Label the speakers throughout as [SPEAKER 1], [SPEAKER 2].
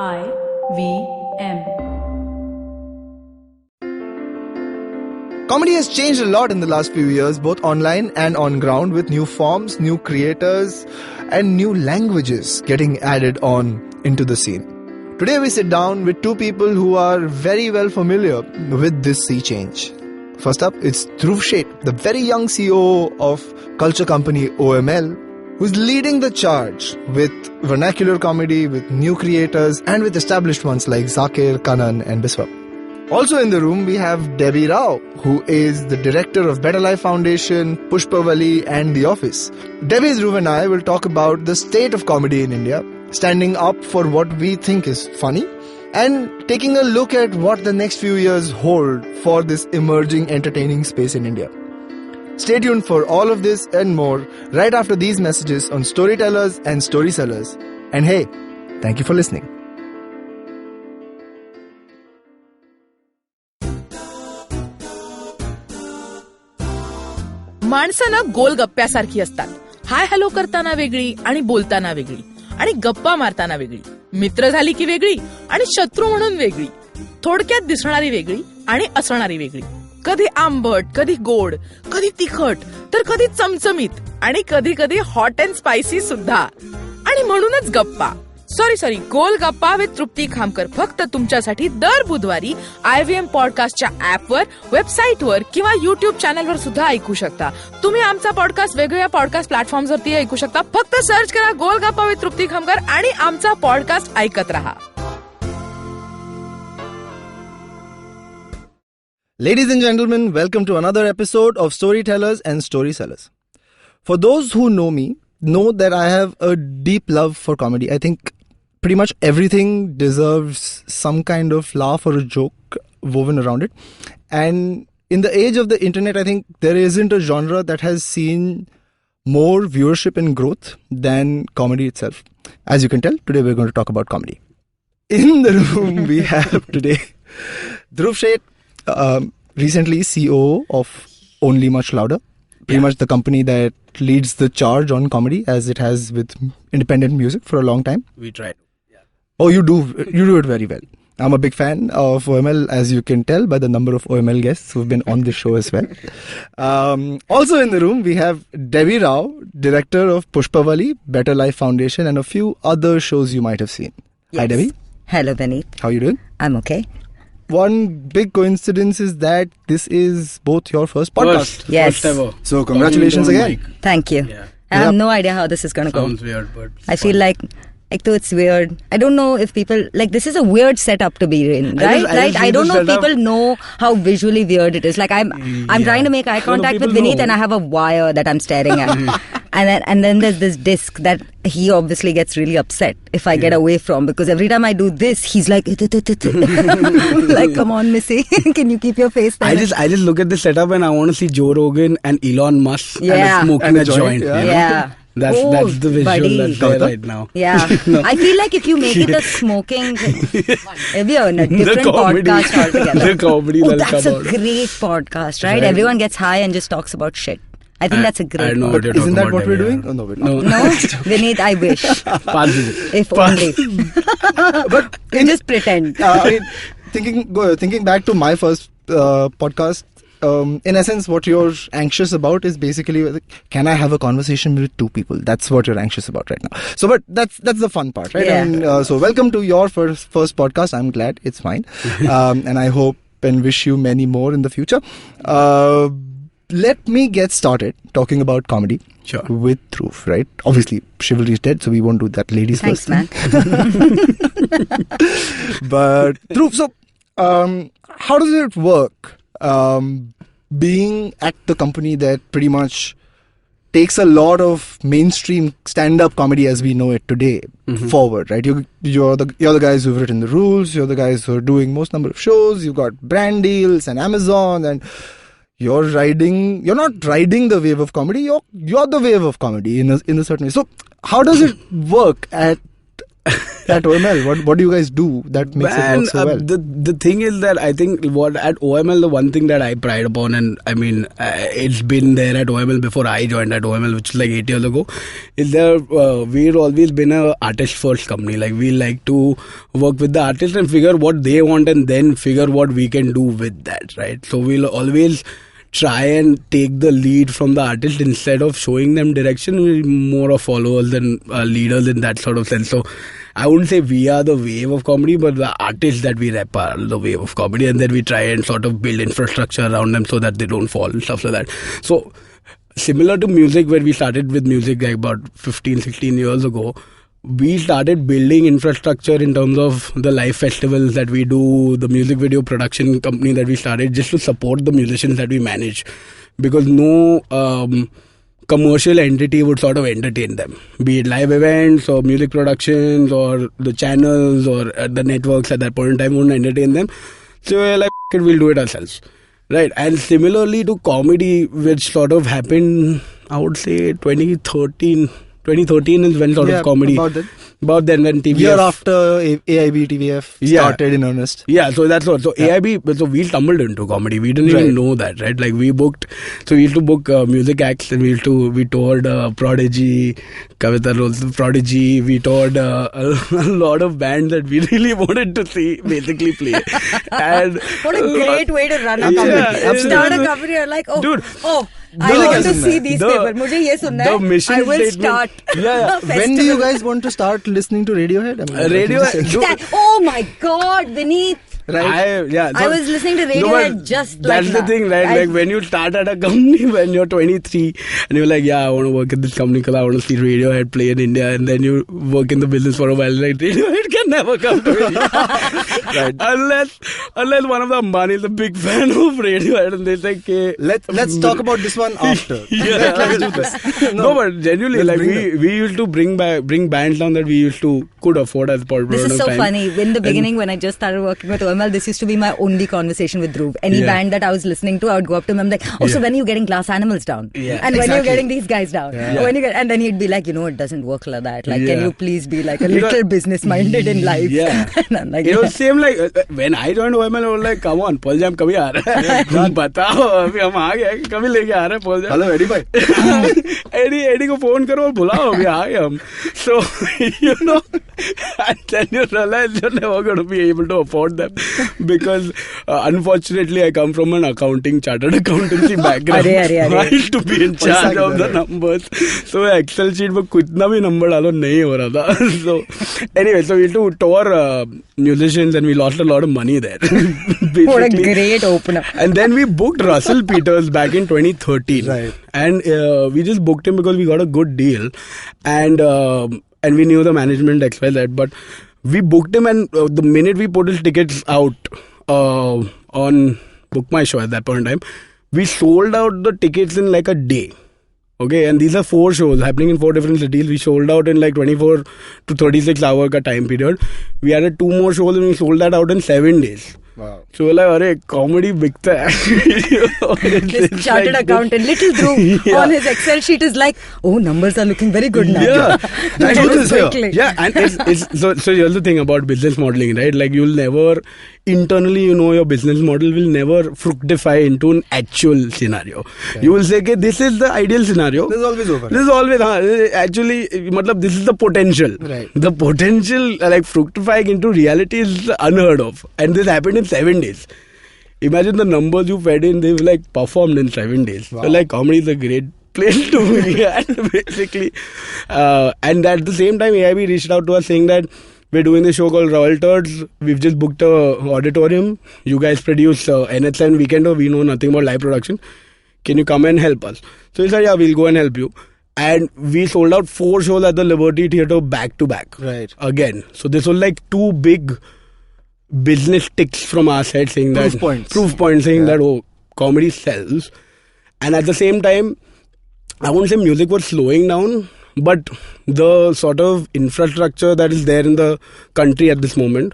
[SPEAKER 1] IVM.
[SPEAKER 2] Comedy has changed a lot in the last few years, both online and on ground, with new forms, new creators, and new languages getting added on into the scene. Today we sit down with two people who are very well familiar with this sea change. First up, it's Dhruv Sheth, the very young CEO of culture company OML, who's leading the charge with vernacular comedy, with new creators, and with established ones like Zakir, Kanan, and Biswa. Also in the room, we have Debbie Rao, who is the director of Better Life Foundation, Pushpavalli and The Office. Debbie, Dhruv and I will talk about the state of comedy in India, standing up for what we think is funny, and taking a look at what the next few years hold for this emerging entertaining space in India. Stay tuned for all of this and more right after these messages on storytellers and storysellers. And hey, thank you for listening.
[SPEAKER 3] माणसं गोलगप्प्यासारखी असतात. Hi hello करताना वेगळी आणि बोलताना वेगळी आणि गप्पा मारताना वेगळी, मित्र झाली की वेगळी आणि शत्रू म्हणून वेगळी, थोडक्यात दिसणारी वेगळी आणि असणारी वेगळी, कधी आंबट, कधी गोड, कधी तिखट, तर कधी चमचमीत आणि कधी कधी हॉट अँड स्पायसी सुद्धा. आणि म्हणूनच गप्पा गोल गप्पा विथ तृप्ती खामकर फक्त तुमच्यासाठी दर बुधवारी IVM पॉडकास्टच्या ऍपवर, वेबसाईटवर किंवा युट्यूब चॅनलवर सुद्धा ऐकू शकता. तुम्ही आमचा पॉडकास्ट वेगवेगळ्या पॉडकास्ट प्लॅटफॉर्मवरती ऐकू शकता. फक्त सर्च करा गोल गप्पा विथ तृप्ती खामकर आणि आमचा पॉडकास्ट ऐकत रहा.
[SPEAKER 2] Ladies and gentlemen, welcome to another episode of Storytellers and Storysellers. For those who know me, know that I have a deep love for comedy. I think pretty much everything deserves some kind of laugh or a joke woven around it. And in the age of the internet, I think there isn't a genre that has seen more viewership and growth than comedy itself. As you can tell, today we're going to talk about comedy. In the room we have today Dhruv Sheth, recently CEO of Only Much Louder. Pretty much the company that leads the charge on comedy, as it has with independent music for a long time.
[SPEAKER 4] We try. Yeah.
[SPEAKER 2] Oh, you do it very well. I'm a big fan of OML, as you can tell by the number of OML guests who've been on this show as well. Also in the room, we have Debbie Rao, director of Pushpavalli, Better Life Foundation, and a few other shows you might have seen.
[SPEAKER 5] Yes.
[SPEAKER 2] Hi, Debbie.
[SPEAKER 5] Hello, Vineet.
[SPEAKER 2] How are you doing?
[SPEAKER 5] I'm okay.
[SPEAKER 2] One big coincidence is that this is both your first podcast.
[SPEAKER 5] Yes.
[SPEAKER 4] First ever.
[SPEAKER 2] So congratulations again.
[SPEAKER 5] Thank you.
[SPEAKER 4] Yeah.
[SPEAKER 5] I have no idea how this is going to go.
[SPEAKER 4] Sounds weird, but
[SPEAKER 5] I feel like though it's weird. I don't know if people, like, this is a weird setup to be in, right? I don't know if people know how visually weird it is. Like, I'm trying to make eye contact with Vineet and I have a wire that I'm staring at. And then there's this disc that he obviously gets really upset if I get away from, because every time I do this, he's like, like, come on, Missy, can you keep your face there?
[SPEAKER 4] I just look at the setup and I want to see Joe Rogan and Elon Musk and smoking a joint.
[SPEAKER 5] Yeah.
[SPEAKER 4] That's the visual that's there right now.
[SPEAKER 5] Yeah.
[SPEAKER 4] No.
[SPEAKER 5] I feel like if you make it a smoking thing, it'll be on a different podcast altogether.
[SPEAKER 4] The comedy
[SPEAKER 5] that's a great podcast, right? Everyone gets high and just talks about shit. I think that's a great
[SPEAKER 4] know
[SPEAKER 5] podcast.
[SPEAKER 4] what
[SPEAKER 2] Isn't that what we're
[SPEAKER 4] Debbie,
[SPEAKER 2] doing?
[SPEAKER 4] yeah.
[SPEAKER 2] Oh, no, we're not.
[SPEAKER 5] No, Vineet, I wish. If only.
[SPEAKER 2] But
[SPEAKER 5] You just pretend.
[SPEAKER 2] Thinking back to my first podcast, in essence, what you're anxious about is basically, can I have a conversation with two people? That's what you're anxious about right now. So, but that's the fun part, right?
[SPEAKER 5] Yeah.
[SPEAKER 2] And, so welcome to your first podcast. I'm glad it's fine. And I hope and wish you many more in the future. Let me get started talking about comedy.
[SPEAKER 4] Sure.
[SPEAKER 2] With Dhruv, right? Obviously, chivalry is dead, so we won't do that. Ladies
[SPEAKER 5] Thanks,
[SPEAKER 2] first.
[SPEAKER 5] man.
[SPEAKER 2] But Dhruv, so how does it work? Being at the company that pretty much takes a lot of mainstream stand-up comedy as we know it today forward, right? You're the guys who've written the rules. You're the guys who are doing most number of shows. You've got brand deals and Amazon, and you're not riding the wave of comedy. You're the wave of comedy in a certain way. So how does it work at at OML? What do you guys do that makes it work so well?
[SPEAKER 4] The thing is that I think what at OML, the one thing that I pride upon, and I mean, it's been there at OML before I joined at OML, which is like 8 years ago, is that we've always been a artist first company. Like, we like to work with the artists and figure what they want and then figure what we can do with that, right? So we'll always try and take the lead from the artist instead of showing them direction. We're more of followers than leaders in that sort of sense. So I wouldn't say we are the wave of comedy, but the artists that we rep are the wave of comedy, and then we try and sort of build infrastructure around them so that they don't fall and stuff like that. So similar to music, where we started with music like about 15, 16 years ago, we started building infrastructure in terms of the live festivals that we do, the music video production company that we started, just to support the musicians that we manage, because no commercial entity would sort of entertain them, be it live events or music productions or the channels or the networks at that point in time wouldn't entertain them. So we're like, we'll do it ourselves, right? And similarly to comedy, which sort of happened, I would say 2013 is when sort of comedy. About then when TVF.
[SPEAKER 2] Year after AIB, TVF started in earnest.
[SPEAKER 4] Yeah, so that's what. So AIB, so we stumbled into comedy. We didn't even know that, right? Like, we booked, so we used to book music acts, and we toured Prodigy, Kavita Rolls, Prodigy. We toured a lot of bands that we really wanted to see basically play. And
[SPEAKER 5] what a great way to run a company. Start a company, you're like, I want to see these people. Mujhe ye sunna hai. I will start.
[SPEAKER 2] When do you guys want to start listening to Radiohead?
[SPEAKER 5] Radiohead. Oh my God, Vineet.
[SPEAKER 2] Right?
[SPEAKER 5] I was listening to Radiohead just like that.
[SPEAKER 4] That's the thing, right? Like, when you start at a company when you're 23 and you're like, I want to work at this company because I want to see Radiohead play in India, and then you work in the business for a while, like, Radiohead can never come to India. Right. Unless one of the Ambani is a big fan of Radiohead and they say, okay,
[SPEAKER 2] let's talk about this one after. Let's do this.
[SPEAKER 4] No, but genuinely, like, we used to bring bands down that we could afford as part of
[SPEAKER 5] This is so
[SPEAKER 4] time.
[SPEAKER 5] funny. In the beginning, when I just started working with OML, this used to be my only conversation with Dhruv. Any band that I was listening to, I would go up to him, I'm like, so when are you getting Glass Animals down? And when are you getting these guys down? And then he'd be like, it doesn't work like that. Like, can you please be like a little business-minded in life? And I'm like,
[SPEAKER 4] it was same like when I joined OML, I was like, come on, Pearl Jam kabhi aa raha hai? तुम बताओ, अभी हम आ गए, कभी लेके आ रहे हैं Pearl Jam?
[SPEAKER 2] Hello, Eddie bhai.
[SPEAKER 4] Eddie को phone करो और बुलाओ, अभी आ गए हम. So, and then you realize you're never going to be able to afford them, because unfortunately I come from an chartered accountancy background. I used to be in charge of the numbers. So Excel sheet में कितना भी number डालो नहीं हो रहा था. So anyway, so we used to tour musicians and we lost a lot of money there.
[SPEAKER 5] What a great opener.
[SPEAKER 4] And then we booked Russell Peters back in 2013.
[SPEAKER 2] Right.
[SPEAKER 4] And we just booked him because we got a good deal. And we knew the management XYZ, but we booked him, and the minute we put his tickets out on Book My Show at that point in time, we sold out the tickets in like a day. Okay, and these are 4 shows happening in 4 different cities. We sold out in like 24 to 36 hour ka time period. We added 2 more shows and we sold that out in 7 days.
[SPEAKER 2] Wow.
[SPEAKER 4] So we're like, arey, comedy bigta hai.
[SPEAKER 5] This chartered accountant, little Dhruv, on his Excel sheet is like, numbers are looking very good now.
[SPEAKER 2] Yeah, the truth is here.
[SPEAKER 4] Yeah, and it's so here's the thing about business modeling, right? Like, you'll never, internally, your business model will never fructify into an actual scenario. Okay. You will say, okay, this is the ideal scenario.
[SPEAKER 2] This is always over.
[SPEAKER 4] This is always, actually, this is the potential.
[SPEAKER 2] Right.
[SPEAKER 4] The potential, like, fructifying into reality is unheard of. And this happened in 7 days. Imagine the numbers you fed in, they've like performed in 7 days.
[SPEAKER 2] Wow.
[SPEAKER 4] So like, comedy is a great place to be at, basically. And at the same time, AIB reached out to us saying that we're doing this show called Royal Turds. We've just booked a auditorium. You guys produce NHN Weekender. We know nothing about live production. Can you come and help us? So we said, yeah, we'll go and help you. And we sold out 4 shows at the Liberty Theatre back to back.
[SPEAKER 2] Right.
[SPEAKER 4] Again. So this was like 2 big business ticks from our side saying
[SPEAKER 2] proof
[SPEAKER 4] that points saying that comedy sells. And at the same time, I won't say music was slowing down, but the sort of infrastructure that is there in the country at this moment,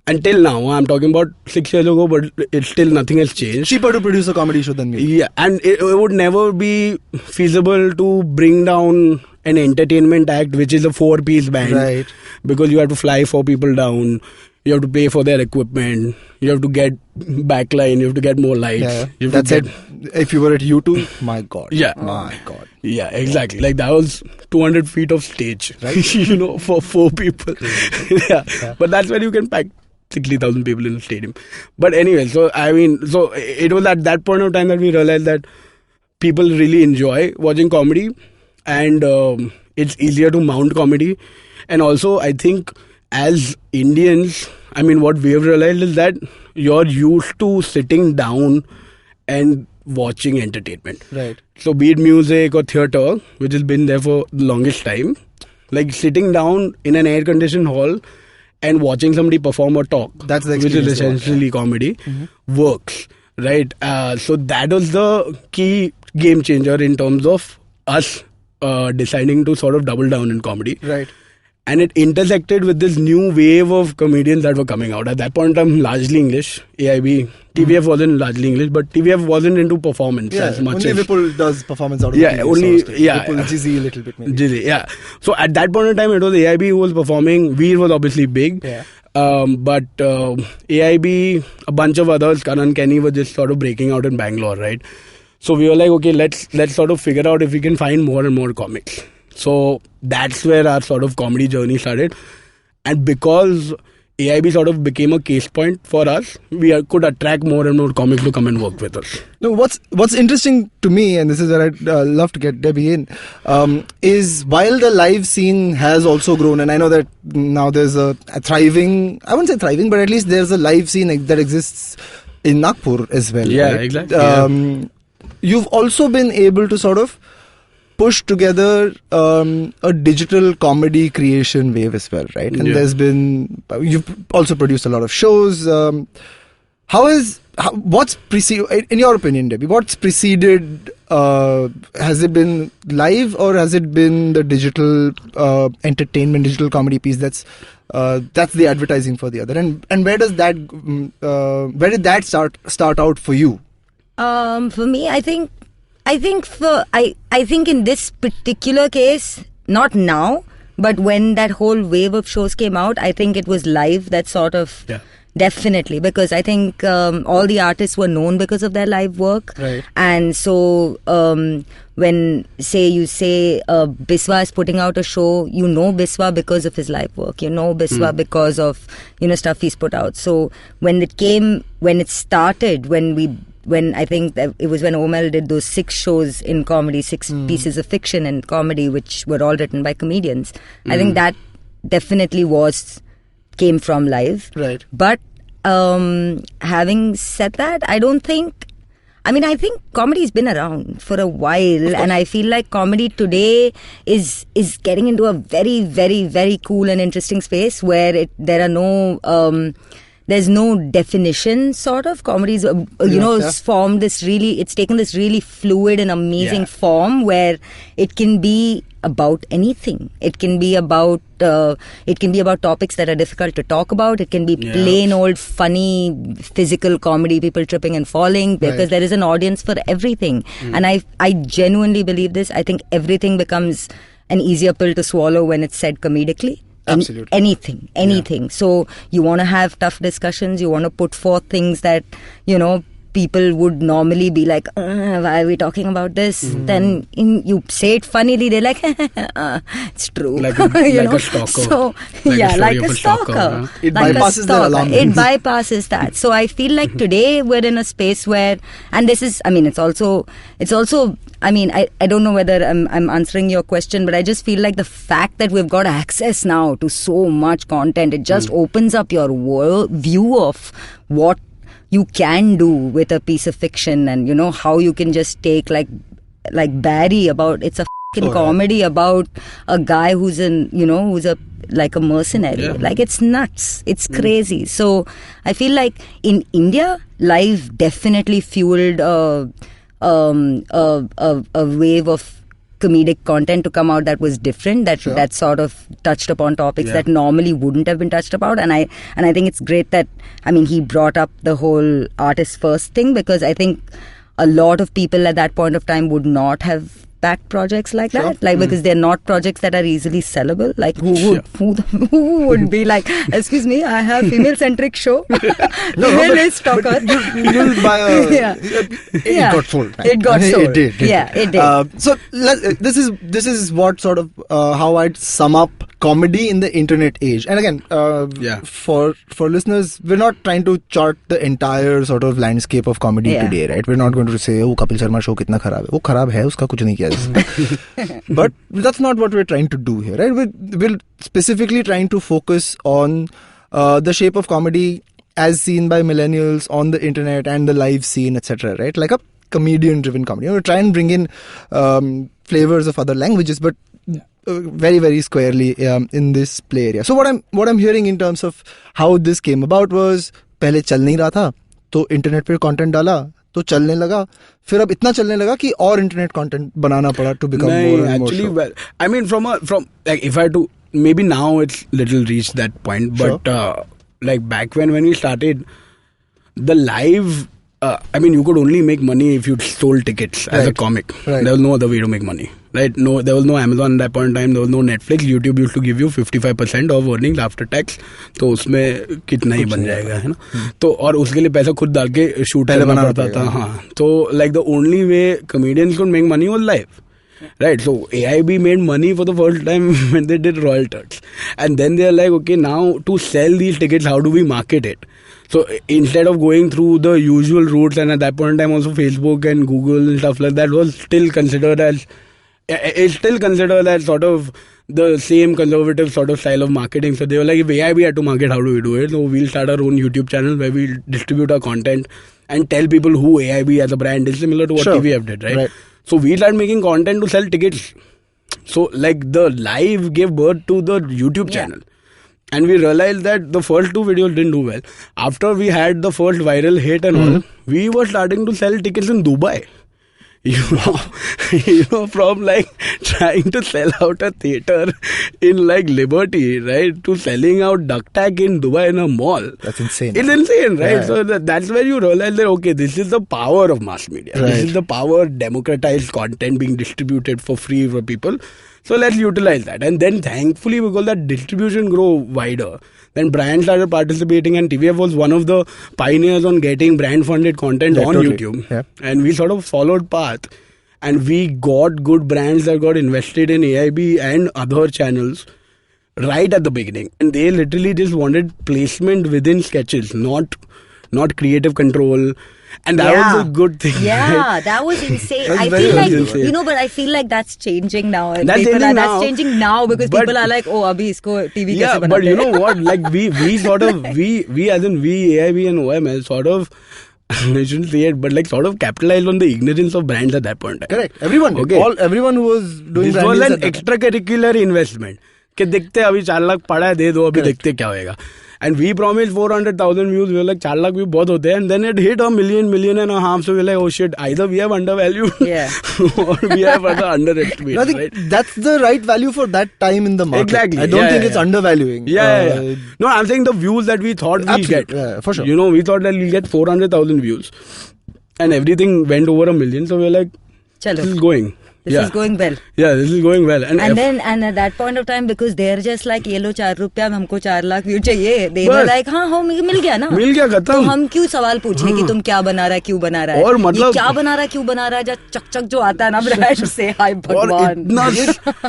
[SPEAKER 4] until now, I'm talking about 6 years ago, but it's still nothing has changed.
[SPEAKER 2] Cheaper to produce a comedy show than me.
[SPEAKER 4] Yeah, and it would never be feasible to bring down an entertainment act which is a 4-piece band.
[SPEAKER 2] Right.
[SPEAKER 4] Because you have to fly 4 people down, you have to pay for their equipment, you have to get backline, you have to get more lights.
[SPEAKER 2] Yeah.
[SPEAKER 4] You have
[SPEAKER 2] That's
[SPEAKER 4] to get,
[SPEAKER 2] it. If you were at U2, my God.
[SPEAKER 4] Yeah.
[SPEAKER 2] My God.
[SPEAKER 4] Yeah, exactly. Like that was 200 feet of stage, right? You know, for 4 people. Yeah. But that's where you can pack 60,000 people in a stadium. But anyway, so it was at that point of time that we realized that people really enjoy watching comedy, and it's easier to mount comedy. And also, I think as Indians, I mean, what we have realized is that you're used to sitting down and watching entertainment.
[SPEAKER 2] Right.
[SPEAKER 4] So be it music or theatre, which has been there for the longest time, like sitting down in an air-conditioned hall and watching somebody perform or talk,
[SPEAKER 2] That's the
[SPEAKER 4] which is
[SPEAKER 2] experience.
[SPEAKER 4] essentially comedy, works, right? So that was the key game changer in terms of us deciding to sort of double down in comedy.
[SPEAKER 2] Right.
[SPEAKER 4] And it intersected with this new wave of comedians that were coming out. At that point, I'm largely English. AIB, TVF wasn't largely English, but TVF wasn't into performance
[SPEAKER 2] Yeah,
[SPEAKER 4] as much
[SPEAKER 2] only
[SPEAKER 4] as...
[SPEAKER 2] Vipul does performance out of
[SPEAKER 4] Yeah,
[SPEAKER 2] the TV
[SPEAKER 4] only-
[SPEAKER 2] sort of thing.
[SPEAKER 4] yeah.
[SPEAKER 2] Vipul, Jizzy a little bit maybe.
[SPEAKER 4] Jizzy, yeah. So at that point in time, it was AIB who was performing. Veer was obviously big.
[SPEAKER 2] Yeah.
[SPEAKER 4] But AIB, a bunch of others, Kanan, Kenny were just sort of breaking out in Bangalore, right? So we were like, okay, let's sort of figure out if we can find more and more comics. So that's where our sort of comedy journey started. And because AIB sort of became a case point for us, we could attract more and more comics to come and work with us.
[SPEAKER 2] No, what's interesting to me, and this is where I'd love to get Debbie in, is while the live scene has also grown, and I know that now there's a thriving, I wouldn't say thriving, but at least there's a live scene that exists in Nagpur as well.
[SPEAKER 4] Yeah,
[SPEAKER 2] right?
[SPEAKER 4] exactly.
[SPEAKER 2] You've also been able to sort of push together a digital comedy creation wave as well, right? And you've also produced a lot of shows. What's preceded, in your opinion, Debbie, what's preceded, has it been live or has it been the digital entertainment, digital comedy piece that's the advertising for the other? And where does that, where did that start out for you?
[SPEAKER 5] For me, I think in this particular case, not now, but when that whole wave of shows came out, I think it was live that sort of...
[SPEAKER 4] Yeah.
[SPEAKER 5] Definitely, because I think all the artists were known because of their live work.
[SPEAKER 2] Right.
[SPEAKER 5] And so when you say Biswa is putting out a show, you know Biswa because of his live work. You know Biswa because of stuff he's put out. So when it started, when I think that it was when OML did those 6 shows in comedy, 6 pieces of fiction in comedy, which were all written by comedians. I think that definitely came from live.
[SPEAKER 2] Right.
[SPEAKER 5] But having said that, I think comedy's been around for a while, and I feel like comedy today is getting into a very, very, very cool and interesting space where there are no... there's no definition, sort of. Comedy's, formed it's taken this really fluid and amazing form where it can be about anything. It can be about topics that are difficult to talk about. It can be plain old funny physical comedy, people tripping and falling, because there is an audience for everything. And I genuinely believe this. I think everything becomes an easier pill to swallow when it's said comedically.
[SPEAKER 2] Absolutely.
[SPEAKER 5] Anything.
[SPEAKER 2] Yeah.
[SPEAKER 5] So you want to have tough discussions, you want to put forth things that, people would normally be like, why are we talking about this? Then you say it funnily, they're like, it's true.
[SPEAKER 4] Like a stalker.
[SPEAKER 5] So,
[SPEAKER 4] like
[SPEAKER 5] a stalker.
[SPEAKER 2] It bypasses the alarm.
[SPEAKER 5] It bypasses that. So I feel like today we're in a space where, and this is, it's also, I don't know whether I'm answering your question, but I just feel like the fact that we've got access now to so much content, it just opens up your view of what you can do with a piece of fiction, and how you can just take like Barry, about it's a comedy about a guy who's like a mercenary. Like, it's nuts, it's crazy. So I feel like in India, live definitely fueled a wave of comedic content to come out that was different, that sort of touched upon topics that normally wouldn't have been touched about. And I think it's great that he brought up the whole artist first thing, because I think a lot of people at that point of time would not have backed projects like that, like because they're not projects that are easily sellable. Like who would be like, excuse me, I have female centric show, female race stalker.
[SPEAKER 2] You'll buy it got sold. Right?
[SPEAKER 5] It got sold.
[SPEAKER 2] It did.
[SPEAKER 5] Yeah, it did.
[SPEAKER 2] So this is what sort of how I'd sum up comedy in the internet age. And again, for listeners, we're not trying to chart the entire sort of landscape of comedy today, right? We're not going to say, oh, Kapil Sharma show kitna kharab hai. वो खराब है, उसका कुछ नहीं किया. But that's not what we're trying to do here, right? We're specifically trying to focus on the shape of comedy as seen by millennials on the internet and the live scene, etc. Right? Like a comedian-driven comedy. We try and bring in flavors of other languages, but very, very squarely in this play area. So what I'm hearing in terms of how this came about was पहले चल नहीं रहा था, तो internet पे content डाला तो चलने लगा, फिर अब इतना चलने लगा कि और इंटरनेट कंटेंट बनाना पड़ा to become more and more.
[SPEAKER 4] Well, I mean from like if I had to, maybe now it's little reached that point, but like back when we started the live, I mean you could only make money if you sold tickets as a comic. Right. There was no other way to make money. Right? No, there was no Amazon at that point in time. There was no Netflix. YouTube used to give you 55% of earnings after tax. तो उसमें कितना ही बन जाएगा, है ना? तो और उसके लिए पैसा खुद डाल के शूट करना पड़ता था. हाँ. तो like the only way comedians could make money was live. Right, so AIB made money for the first time when they did Royal Turks. And then they're like, okay, now to sell these tickets, how do we market it? So instead of going through the usual routes, and at that point in time also Facebook and Google and stuff like that was still considered as, it's still considered as sort of the same conservative sort of style of marketing. So they were like, if AIB had to market, how do we do it? So we'll start our own YouTube channel where we'll distribute our content and tell people who AIB as a brand is, similar to what TVF did, right? So we started making content to sell tickets. So like the live gave birth to the YouTube channel. And we realized that the first two videos didn't do well. After we had the first viral hit and all, we were starting to sell tickets in Dubai. You know, from like trying to sell out a theater in like Liberty, right, to selling out duck tag in Dubai in a mall.
[SPEAKER 2] That's insane.
[SPEAKER 4] It's insane, right? Yeah. So that's where you realize that, okay, this is the power of mass media. Right. This is the power of democratized content being distributed for free for people. So let's utilize that. And then thankfully, because that distribution grow wider, then brands started participating, and TVF was one of the pioneers on getting brand funded content on YouTube. Yeah. And we sort of followed path, and we got good brands that got invested in AIB and other channels right at the beginning. And they literally just wanted placement within sketches, not creative control. And that was a good thing.
[SPEAKER 5] Yeah,
[SPEAKER 4] right?
[SPEAKER 5] That was insane. I feel like, insane. But I feel like that's changing now. That's changing now because people are like, oh, abhi isko TV kaise banate?
[SPEAKER 4] But you know what? Like we sort of, we as in we, AIB and OML sort of, I shouldn't say it, but like sort of capitalized on the ignorance of brands at that point.
[SPEAKER 2] Correct. Everyone did. Okay. Everyone who was doing
[SPEAKER 4] this was an extracurricular investment. कि देखते अभी 4 लाख पड़ा है, दे दो, अभी देखते क्या होएगा. And we promised 400,000 views. We were like, 4 lakh भी बहुत होते हैं. And then it hit a million and a half. So we were like, oh shit, either we have undervalued or we have underestimated.
[SPEAKER 2] I think right? That's the right value for that time in the market.
[SPEAKER 4] Exactly.
[SPEAKER 2] I don't think it's undervaluing.
[SPEAKER 4] Yeah. No, I'm saying the views that we thought we'll get.
[SPEAKER 2] Yeah, for sure.
[SPEAKER 4] You know, we thought that we'll get 400,000 views. And everything went over 1 million. So we were like, this is going.
[SPEAKER 5] This is going well.
[SPEAKER 4] Yeah, this is going well. And
[SPEAKER 5] at that point of time, because they're just like, ये लो 4 रुपया, हमको 4 lakh view चाहिए. They were like, हाँ, मिल गया ना.
[SPEAKER 4] मिल गया, खत्म.
[SPEAKER 5] तो हम क्यों सवाल पूछे कि तुम क्या बना रहा है, क्यों बना रहा है?
[SPEAKER 4] और मतलब
[SPEAKER 5] ये क्या बना रहा है, क्यों बना रहा है? जब चक जो आता है ना, ब्रांड से, हाय भगवान.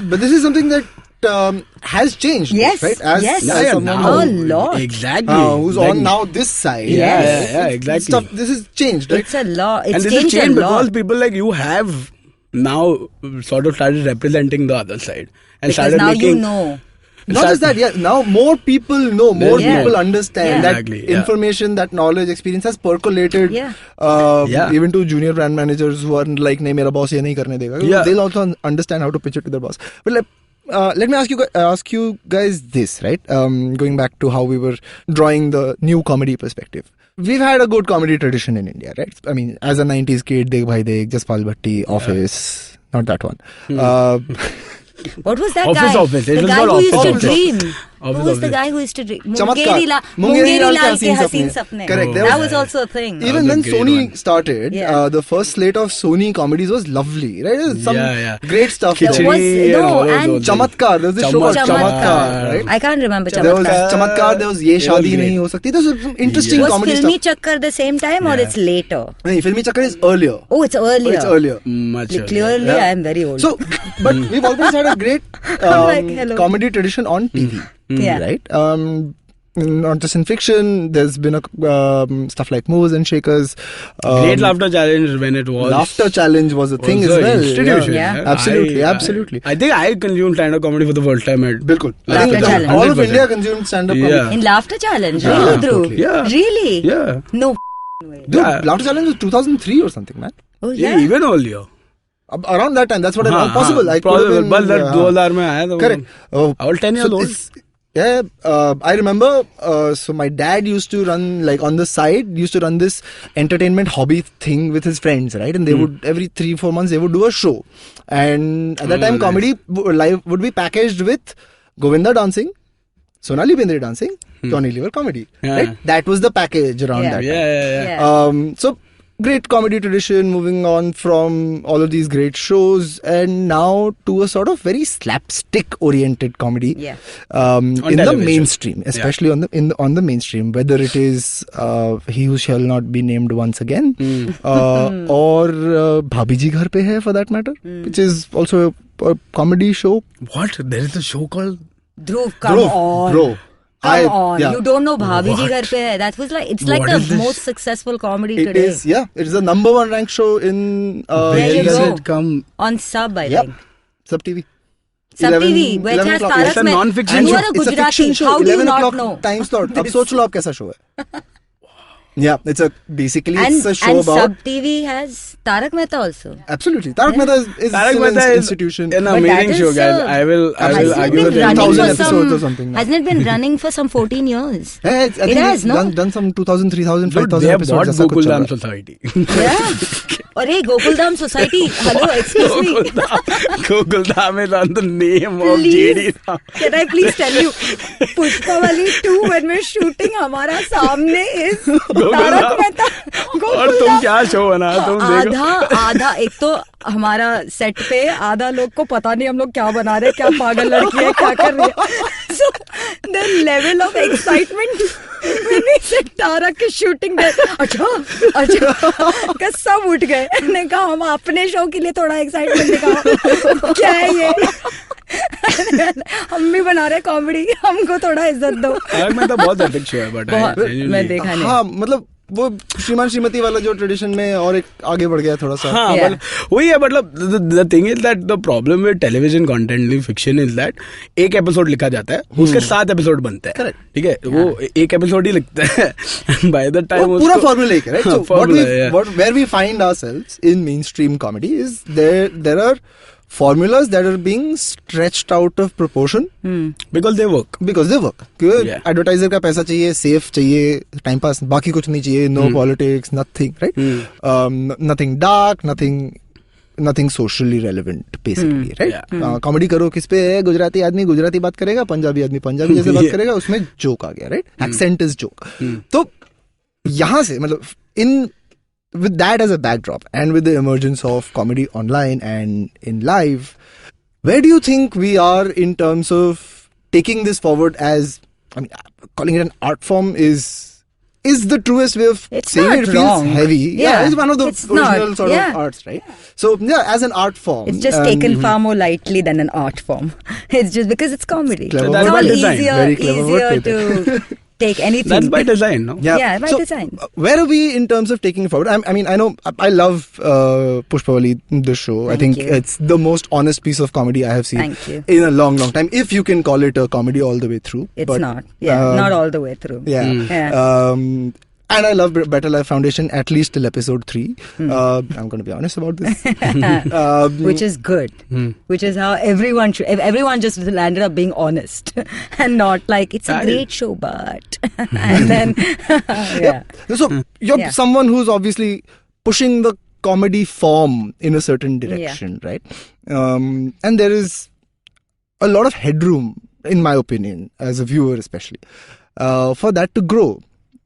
[SPEAKER 2] But this is something that has changed.
[SPEAKER 5] Yes,
[SPEAKER 2] right? As
[SPEAKER 5] a lot.
[SPEAKER 4] Exactly.
[SPEAKER 2] Who's on now this side.
[SPEAKER 4] Yeah, exactly.
[SPEAKER 2] This has changed. Right?
[SPEAKER 5] It's a lot. It's
[SPEAKER 4] and this
[SPEAKER 5] changed
[SPEAKER 4] has changed
[SPEAKER 5] a lot.
[SPEAKER 4] because people like you have now sort of started representing the other side. And
[SPEAKER 5] because
[SPEAKER 4] started
[SPEAKER 5] now
[SPEAKER 4] making,
[SPEAKER 5] you know.
[SPEAKER 2] Not just that, now more people know, more people understand that
[SPEAKER 4] exactly,
[SPEAKER 2] information, that knowledge, experience has percolated even to junior brand managers who are like, nahi, mera boss ye nahi karne dega. They'll also understand how to pitch it to their boss. But let me ask you guys this, right? Going back to how we were drawing the new comedy perspective. We've had a good comedy tradition in India, right? I mean, as a 90s kid, Dekh Bhai Dekh, Jaspal Bhatti, Office, not that one.
[SPEAKER 5] What was that
[SPEAKER 4] Office,
[SPEAKER 5] guy?
[SPEAKER 4] Office.
[SPEAKER 5] The guy who used to dream. Who was the guy who used to drink?
[SPEAKER 2] Mungeri Lal ke Haseen Sapne. Correct.
[SPEAKER 5] That was also a thing.
[SPEAKER 2] Even when Sony started, the first slate of Sony comedies was lovely, right? Some great stuff.
[SPEAKER 5] And
[SPEAKER 2] Chamatkar. There was this show called Chamatkar, right?
[SPEAKER 5] I can't remember Chamatkar.
[SPEAKER 2] There was Chamatkar. There was Ye Shaadi Nahi Ho Sakti. There was some interesting comedy stuff.
[SPEAKER 5] Was Filmi Chakkar the same time or it's later?
[SPEAKER 2] No, Filmi Chakkar is earlier.
[SPEAKER 5] Oh, it's earlier.
[SPEAKER 2] It's earlier.
[SPEAKER 4] Much earlier.
[SPEAKER 5] Clearly, I am very old.
[SPEAKER 2] So, but we've always had a great comedy tradition on TV, right? Not just in fiction, there's been stuff like Movers and Shakers.
[SPEAKER 4] Great Laughter Challenge when it was.
[SPEAKER 2] Laughter Challenge was a thing as well.
[SPEAKER 4] Institution.
[SPEAKER 2] Yeah. Absolutely.
[SPEAKER 4] I think I consumed stand-up comedy for the first time at
[SPEAKER 2] Bilkul.
[SPEAKER 5] Laughter Challenge.
[SPEAKER 2] All of India consumed stand-up comedy.
[SPEAKER 5] In Laughter Challenge? Really, Dhruv?
[SPEAKER 4] Yeah.
[SPEAKER 5] Really?
[SPEAKER 4] Yeah.
[SPEAKER 5] No
[SPEAKER 2] way. Dude, Laughter Challenge was 2003 or something, man.
[SPEAKER 5] Oh, yeah.
[SPEAKER 4] Even earlier.
[SPEAKER 2] Around that time, that's what I know. Possible.
[SPEAKER 4] Possible. But that 2000 mein aaya tha.
[SPEAKER 2] Correct.
[SPEAKER 4] I was 10 years old.
[SPEAKER 2] Yeah, I remember, so my dad used to run, like on the side, used to run this entertainment hobby thing with his friends, right? And they would, every 3-4 months, they would do a show. And at that time, comedy live would be packaged with Govinda dancing, Sonali Bendre dancing, Johnny Lever comedy, right? That was the package around that time. So, great comedy tradition, moving on from all of these great shows and now to a sort of very slapstick oriented comedy in the mainstream, especially on the mainstream, whether it is He Who Shall Not Be Named Once Again or Bhabhi Ji Ghar Pe Hai, for that matter, which is also a comedy show.
[SPEAKER 4] What? There is a show called
[SPEAKER 5] Dhruv, come on.
[SPEAKER 2] Bro.
[SPEAKER 5] Come on, you don't know Bhabhi Ji Ghar Pe Hai. That was like, it's like the most successful comedy today.
[SPEAKER 2] It is, yeah. It is the number 1 ranked show in
[SPEAKER 5] Where does
[SPEAKER 2] it come?
[SPEAKER 5] On Sub, I think.
[SPEAKER 2] Sub TV.
[SPEAKER 5] Sub TV, which has Tarak
[SPEAKER 4] It's a non-fiction
[SPEAKER 5] You
[SPEAKER 4] show.
[SPEAKER 5] are a Gujarati.
[SPEAKER 2] Show.
[SPEAKER 5] How do you
[SPEAKER 2] 11
[SPEAKER 5] not
[SPEAKER 2] o'clock
[SPEAKER 5] know?
[SPEAKER 2] Time slot. Ab soch lo ab kaisa show hai. Yeah, it's a show
[SPEAKER 5] and
[SPEAKER 2] about.
[SPEAKER 5] Sub TV has Tarak Mehta also.
[SPEAKER 2] Absolutely, Tarak Mehta is
[SPEAKER 4] Tarak Mehta
[SPEAKER 2] an
[SPEAKER 4] is
[SPEAKER 2] institution.
[SPEAKER 4] An amazing show, guys. I will argue with
[SPEAKER 2] 1,000 episodes or something.
[SPEAKER 5] Hasn't it been running for some 14 years?
[SPEAKER 2] Yeah, it has, no? Done some 2,000, 3,000, 5,000 episodes.
[SPEAKER 4] They have bought Gokuldam Society.
[SPEAKER 5] Yeah. Arey, Gokuldam Society. Hello, excuse me.
[SPEAKER 4] Gokuldam is on the name of
[SPEAKER 5] Please,
[SPEAKER 4] JD.
[SPEAKER 5] Can I please tell you, Pushpavalli 2 when we're shooting, हमारा सामने is Tarak Mehta
[SPEAKER 4] और तुम क्या show बना तुम देखो
[SPEAKER 5] आधा एक तो हमारा सेट पे आधा लोग को पता नहीं हम लोग क्या बना रहे, क्या पागल लड़की है, क्या कर रही है. So the level of excitement when we said Tarak की shooting there, अच्छा का सब उठ गए. ने कहा हम अपने शो के लिए थोड़ा एक्साइटमेंट दिखाओ. क्या है ये? हम भी बना रहे कॉमेडी, हमको थोड़ा इज्जत दो.
[SPEAKER 4] मैं तो बहुत एपिक शो है बट
[SPEAKER 5] मैं देखा नहीं.
[SPEAKER 2] हाँ, मतलब वो श्रीमान श्रीमती वाला जो ट्रेडिशन में और एक आगे बढ़ गया थोड़ा सा.
[SPEAKER 4] हाँ, वही है. मतलब the thing is that the problem with television content in fiction is that एक एपिसोड लिखा जाता है, उसके 7 एपिसोड बनते हैं. ठीक है, वो एक एपिसोड ही लिखता है. By the time
[SPEAKER 2] पूरा formulaic है, right? So where we find ourselves in mainstream comedy is there are formulas that are being stretched out of proportion
[SPEAKER 4] because they work.
[SPEAKER 2] क्योंकि एडवर्टाइजर का पैसा चाहिए, सेफ चाहिए, टाइम पास, बाकी कुछ नहीं चाहिए. No politics, nothing, right? Nothing dark, nothing socially relevant basically, right? Comedy करो किस पे है? गुजराती आदमी गुजराती बात करेगा, पंजाबी आदमी पंजाबी जैसे बात करेगा, उसमें जोक आ गया, राइट? Accent is joke. तो यहाँ से मतलब with that as a backdrop and with the emergence of comedy online and in live, where do you think we are in terms of taking this forward as, I mean, calling it an art form is the truest way of saying it. It feels heavy. Yeah, it's one of the original sort of arts, right? So, yeah, as an art form.
[SPEAKER 5] It's just taken far more lightly than an art form. It's just because it's comedy.
[SPEAKER 2] Clever.
[SPEAKER 5] It's all
[SPEAKER 2] Very clever
[SPEAKER 5] easier to take anything.
[SPEAKER 4] That's by design, no?
[SPEAKER 5] Yeah, by design.
[SPEAKER 2] Where are we in terms of taking it forward? I mean, I know, I love Pushpavalli, the show. I think it's the most honest piece of comedy I have seen in a long, long time. If you can call it a comedy all the way through.
[SPEAKER 5] It's not. Yeah, not all the way through.
[SPEAKER 2] And I love Better Life Foundation at least till episode 3. I'm going to be honest about this.
[SPEAKER 5] Which is good. Which is how everyone should. Everyone just landed up being honest and not like, it's a great show, but. And then,
[SPEAKER 2] So, you're someone who's obviously pushing the comedy form in a certain direction, right? And there is a lot of headroom in my opinion, as a viewer especially, for that to grow.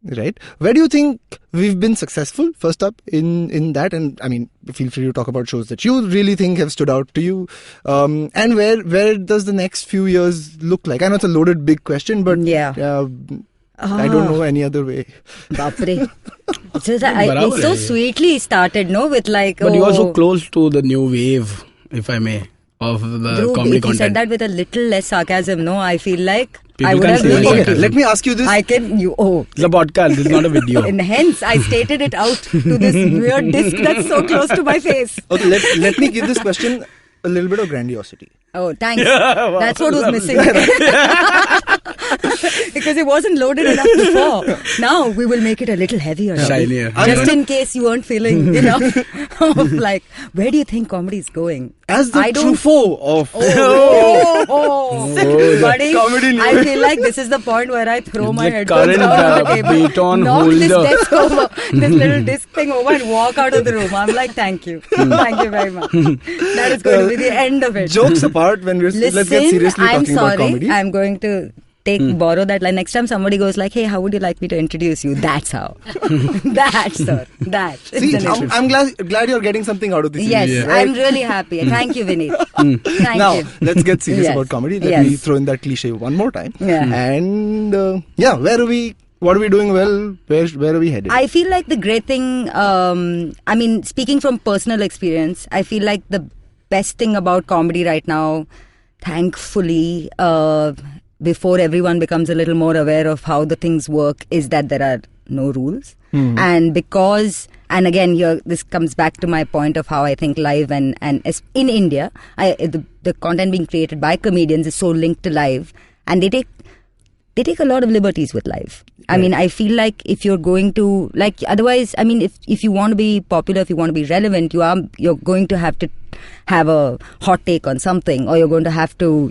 [SPEAKER 2] Right? Where do you think we've been successful, first up, in that? And I mean, feel free to talk about shows that you really think have stood out to you. And where does the next few years look like? I know it's a loaded big question, but I don't know any other way.
[SPEAKER 5] Bapre. It's so sweetly started, no? With like,
[SPEAKER 4] but you are so close to the new wave, if I may, of the
[SPEAKER 5] Dhruv,
[SPEAKER 4] comedy
[SPEAKER 5] if
[SPEAKER 4] content.
[SPEAKER 5] you said that with a little less sarcasm, no? I feel like
[SPEAKER 4] People
[SPEAKER 5] I would
[SPEAKER 4] can
[SPEAKER 5] have
[SPEAKER 4] see
[SPEAKER 5] really...
[SPEAKER 4] it.
[SPEAKER 2] Okay, let me ask you this.
[SPEAKER 5] It's
[SPEAKER 4] a podcast, it's not a video.
[SPEAKER 5] And hence, I stated it out to this weird disc that's so close to my face.
[SPEAKER 2] Okay, let me give this question a little bit of grandiosity.
[SPEAKER 5] Oh, thanks. That's what was missing. Because it wasn't loaded enough before. Now we will make it a little heavier.
[SPEAKER 4] Shinier.
[SPEAKER 5] Just in case you weren't feeling enough of like, where do you think comedy is going?
[SPEAKER 2] As the Truffaut of
[SPEAKER 5] buddy,
[SPEAKER 2] comedy
[SPEAKER 5] I feel like this is the point where I throw my headphones
[SPEAKER 4] current
[SPEAKER 5] down on the table,
[SPEAKER 4] baton
[SPEAKER 5] knock this
[SPEAKER 4] holder.
[SPEAKER 5] desk over, this little disc thing over and walk out of the room. I'm like, thank you. Thank you very much. That is going to be the end of it.
[SPEAKER 2] Jokes apart, when let's get seriously talking about comedy.
[SPEAKER 5] I'm going to borrow that line. Next time somebody goes like, hey, how would you like me to introduce you? That's how. That, sir. That.
[SPEAKER 2] See, I'm glad you're getting something out of this.
[SPEAKER 5] Yes,
[SPEAKER 2] series, right?
[SPEAKER 5] I'm really happy. Thank you, Vineet. Thank
[SPEAKER 2] now,
[SPEAKER 5] you.
[SPEAKER 2] let's get serious
[SPEAKER 5] Yes.
[SPEAKER 2] about comedy. Let
[SPEAKER 5] Yes.
[SPEAKER 2] me throw in that cliche one more time.
[SPEAKER 5] Yeah.
[SPEAKER 2] And where are we? What are we doing well? Where are we headed?
[SPEAKER 5] I feel like the great thing, I mean, speaking from personal experience, I feel like the best thing about comedy right now, thankfully, before everyone becomes a little more aware of how the things work, is that there are no rules. And because, and again, here this comes back to my point of how I think live and in India, the content being created by comedians is so linked to live, and they take a lot of liberties with life. I mean, I feel like if you're going to, like, otherwise, I mean, if you want to be popular, if you want to be relevant, you're going to have to have a hot take on something, or you're going to have to,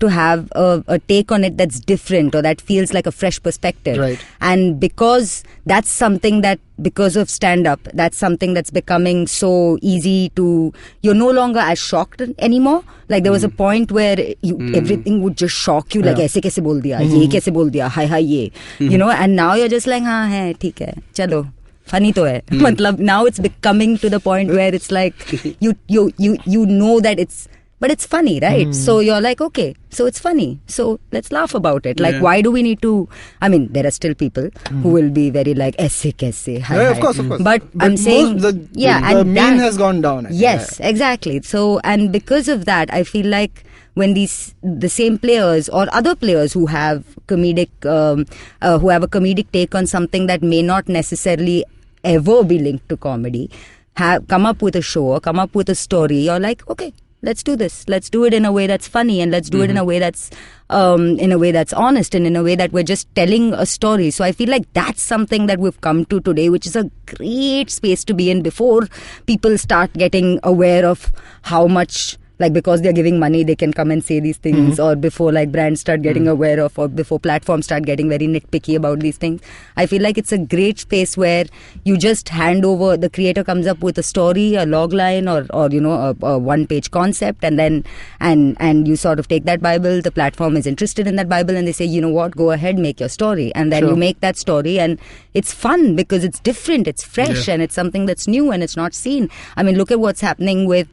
[SPEAKER 5] have a take on it that's different or that feels like a fresh perspective.
[SPEAKER 2] Right.
[SPEAKER 5] And because that's something that, because of stand-up, that's something that's becoming so easy to, you're no longer as shocked anymore. Like there was a point where everything would just shock you, like, aise kaise bol diya, ye kaise bol diya, hi ye, and now you're just like, haan hai, theek hai, chalo. Funny to hai. Matlab, now it's becoming to the point where it's like you know that but it's funny, right? So you're like, okay, so it's funny, so let's laugh about it. Like, why do we need to? I mean, there are still people who will be very like aise kaise, hi,
[SPEAKER 2] Of course.
[SPEAKER 5] But I'm saying,
[SPEAKER 2] the mean has gone down.
[SPEAKER 5] Yes, exactly. So, and because of that, I feel like when the same players or other players who have comedic who have a comedic take on something that may not necessarily ever be linked to comedy, have come up with a show or come up with a story, you're like, okay, let's do this. Let's do it in a way that's funny, and let's do it in a way that's honest, and in a way that we're just telling a story. So I feel like that's something that we've come to today, which is a great space to be in before people start getting aware of how much, like, because they're giving money, they can come and say these things, or before like brands start getting aware of, or before platforms start getting very nitpicky about these things. I feel like it's a great space where you just hand over, the creator comes up with a story, a log line, or a one-page concept, and then and you sort of take that Bible, the platform is interested in that Bible, and they say, you know what, go ahead, make your story. And then you make that story, and it's fun because it's different, it's fresh, and it's something that's new and it's not seen. I mean, look at what's happening with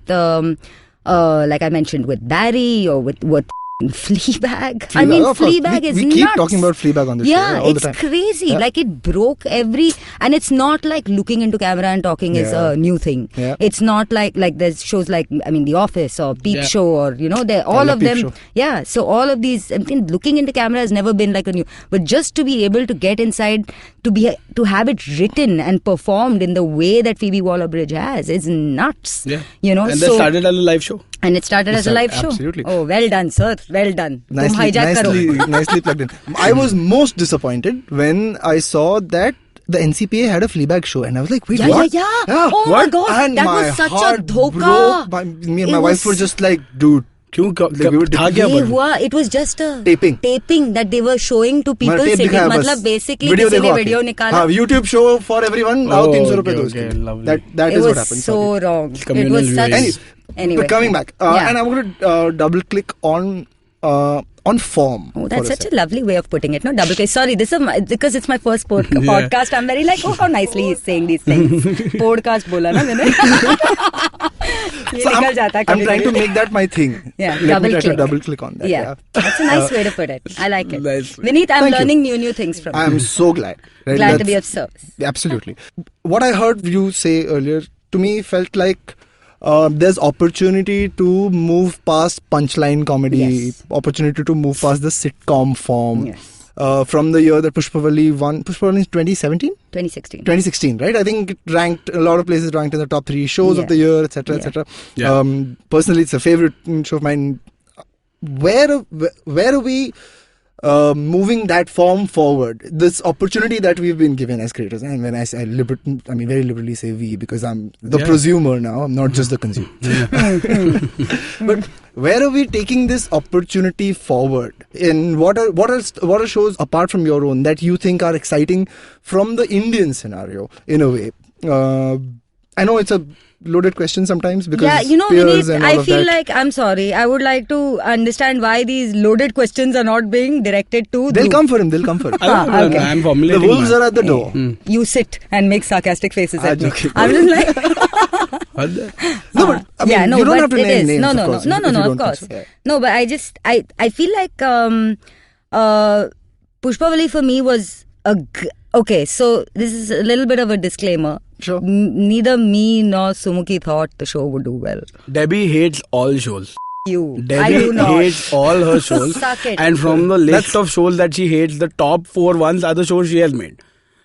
[SPEAKER 5] like I mentioned, with Barry, or with what Fleabag. I mean, Fleabag is nuts.
[SPEAKER 2] We keep talking about Fleabag on this show all the time.
[SPEAKER 5] It's crazy. Yeah. Like, it broke and it's not like looking into camera and talking is a new thing. Yeah. It's not like there's shows like, I mean, The Office or Peep Show, or all of them. Show. Yeah. So all of these, I mean, looking into camera has never been like a new. But just to be able to get inside, to have it written and performed in the way that Phoebe Waller-Bridge has is nuts.
[SPEAKER 4] Yeah.
[SPEAKER 5] And
[SPEAKER 4] they started as a live show.
[SPEAKER 5] And it started as a live show.
[SPEAKER 2] Absolutely.
[SPEAKER 5] Oh, well done, sir. Well done.
[SPEAKER 2] Nicely plugged in. I was most disappointed when I saw that the NCPA had a Fleabag show, and I was like, wait, what?
[SPEAKER 5] Yeah. Oh my God,
[SPEAKER 2] and
[SPEAKER 5] that
[SPEAKER 2] my
[SPEAKER 5] was such
[SPEAKER 2] heart
[SPEAKER 5] a dhoka.
[SPEAKER 2] Broke. Me and my wife were just like, dude.
[SPEAKER 5] It was just a taping that they were showing to people sitting. Matlab, basically, किसी ने video निकाला.
[SPEAKER 2] YouTube show for everyone. Now 300 rupees. That is what happened.
[SPEAKER 5] It was so wrong. It was such.
[SPEAKER 2] Anyway, coming back, and I'm going to double click on on form.
[SPEAKER 5] Oh, that's such a lovely way of putting it. No, double click. Sorry, this is because it's my first podcast. I'm very like, oh, how nicely he's saying these things. Podcast bola na maine.
[SPEAKER 2] So I'm trying to make that my thing.
[SPEAKER 5] Yeah,
[SPEAKER 2] Let me try to double click on that.
[SPEAKER 5] Yeah. That's a nice way to put it. I like it.
[SPEAKER 4] Nice.
[SPEAKER 5] Vineet, I'm learning new things from you.
[SPEAKER 2] I'm so glad. Right?
[SPEAKER 5] Glad to be of service.
[SPEAKER 2] Absolutely. What I heard you say earlier to me felt like there's opportunity to move past punchline comedy,
[SPEAKER 5] Yes.
[SPEAKER 2] opportunity to move past the sitcom form.
[SPEAKER 5] Yes.
[SPEAKER 2] From the year that Pushpavalli won. Pushpavalli is 2017?
[SPEAKER 5] 2016.
[SPEAKER 2] 2016, right? I think it ranked, a lot of places ranked in the top 3 shows of the year, etc., etc.
[SPEAKER 4] Yeah.
[SPEAKER 2] Personally, it's a favorite show of mine. Where are we moving that form forward? This opportunity that we've been given as creators, and when I say very liberally say we, because I'm the prosumer now, I'm not just the consumer. But where are we taking this opportunity forward? In what are shows apart from your own that you think are exciting from the Indian scenario in a way? I know it's a loaded question sometimes because peers
[SPEAKER 5] Vineet,
[SPEAKER 2] and all
[SPEAKER 5] I
[SPEAKER 2] of
[SPEAKER 5] feel
[SPEAKER 2] that.
[SPEAKER 5] like, I'm sorry, I would like to understand why these loaded questions are not being directed to
[SPEAKER 2] They'll
[SPEAKER 5] Dhruv.
[SPEAKER 2] come for him. They'll come for him.
[SPEAKER 5] Okay.
[SPEAKER 4] I'm
[SPEAKER 2] The
[SPEAKER 4] formulating
[SPEAKER 2] wolves
[SPEAKER 4] mine.
[SPEAKER 2] are at the door.
[SPEAKER 5] You sit and make sarcastic faces at me.
[SPEAKER 2] Okay.
[SPEAKER 5] I'm just like...
[SPEAKER 4] What the-
[SPEAKER 2] No, but I mean, you don't
[SPEAKER 5] but
[SPEAKER 2] have to
[SPEAKER 5] it
[SPEAKER 2] name
[SPEAKER 5] is.
[SPEAKER 2] names.
[SPEAKER 5] No,
[SPEAKER 2] of
[SPEAKER 5] no,
[SPEAKER 2] course,
[SPEAKER 5] no,
[SPEAKER 2] if
[SPEAKER 5] no,
[SPEAKER 2] you
[SPEAKER 5] no,
[SPEAKER 2] don't
[SPEAKER 5] of course.
[SPEAKER 2] think so, yeah.
[SPEAKER 5] No, but I feel like Pushpavalli for me was okay. So this is a little bit of a disclaimer.
[SPEAKER 2] Sure.
[SPEAKER 5] Neither me nor Sumuki thought the show would do well.
[SPEAKER 4] Debbie hates all shows.
[SPEAKER 5] You, I
[SPEAKER 4] Debbie
[SPEAKER 5] do not.
[SPEAKER 4] hates all her shows.
[SPEAKER 5] Suck it.
[SPEAKER 4] And from the list of shows that she hates, the top 4 ones are the shows she has made.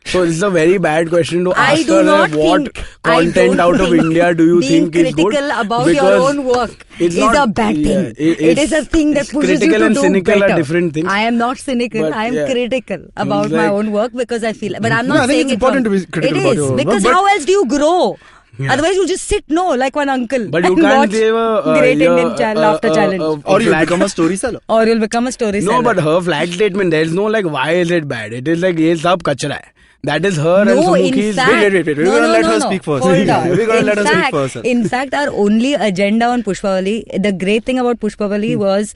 [SPEAKER 4] So it's a very bad question to
[SPEAKER 5] I
[SPEAKER 4] ask
[SPEAKER 5] do
[SPEAKER 4] her
[SPEAKER 5] not
[SPEAKER 4] what
[SPEAKER 5] think- I
[SPEAKER 4] content
[SPEAKER 5] don't
[SPEAKER 4] out of
[SPEAKER 5] think
[SPEAKER 4] India do you think is good?
[SPEAKER 5] being critical about your
[SPEAKER 4] Because
[SPEAKER 5] own work
[SPEAKER 4] it's
[SPEAKER 5] is
[SPEAKER 4] not-
[SPEAKER 5] a bad thing.
[SPEAKER 4] yeah,
[SPEAKER 5] It is a thing that
[SPEAKER 4] it's
[SPEAKER 5] pushes you
[SPEAKER 4] critical
[SPEAKER 5] to
[SPEAKER 4] and
[SPEAKER 5] do
[SPEAKER 4] cynical
[SPEAKER 5] better.
[SPEAKER 4] are different things.
[SPEAKER 5] I am not cynical.
[SPEAKER 4] But,
[SPEAKER 5] I am
[SPEAKER 4] yeah.
[SPEAKER 5] critical about
[SPEAKER 4] It's
[SPEAKER 5] my
[SPEAKER 4] like-
[SPEAKER 5] own work because I feel. But I'm
[SPEAKER 2] No,
[SPEAKER 5] not
[SPEAKER 2] I think
[SPEAKER 5] saying
[SPEAKER 2] it's important to be critical
[SPEAKER 5] It
[SPEAKER 2] about
[SPEAKER 5] is
[SPEAKER 2] your own work,
[SPEAKER 5] because
[SPEAKER 2] but-
[SPEAKER 5] how else do you grow?
[SPEAKER 4] Yeah.
[SPEAKER 5] Otherwise, you'll just sit like one uncle.
[SPEAKER 4] But you
[SPEAKER 5] and
[SPEAKER 4] can't
[SPEAKER 5] watch
[SPEAKER 4] give a
[SPEAKER 5] Great Indian Laughter Challenge.
[SPEAKER 2] Or you become a story seller.
[SPEAKER 5] Or you'll become a story
[SPEAKER 4] No,
[SPEAKER 5] seller.
[SPEAKER 4] but her flag statement, there is no like, why is it bad? It is like, ye sab kachra hai. That is her and
[SPEAKER 5] No, in
[SPEAKER 4] Sumuki's.
[SPEAKER 5] fact,
[SPEAKER 2] Wait. We're going to let her speak first.
[SPEAKER 5] Hold on.
[SPEAKER 2] We're going to let her speak
[SPEAKER 5] fact,
[SPEAKER 2] first.
[SPEAKER 5] In fact, our only agenda on Pushpavalli, the great thing about Pushpavalli was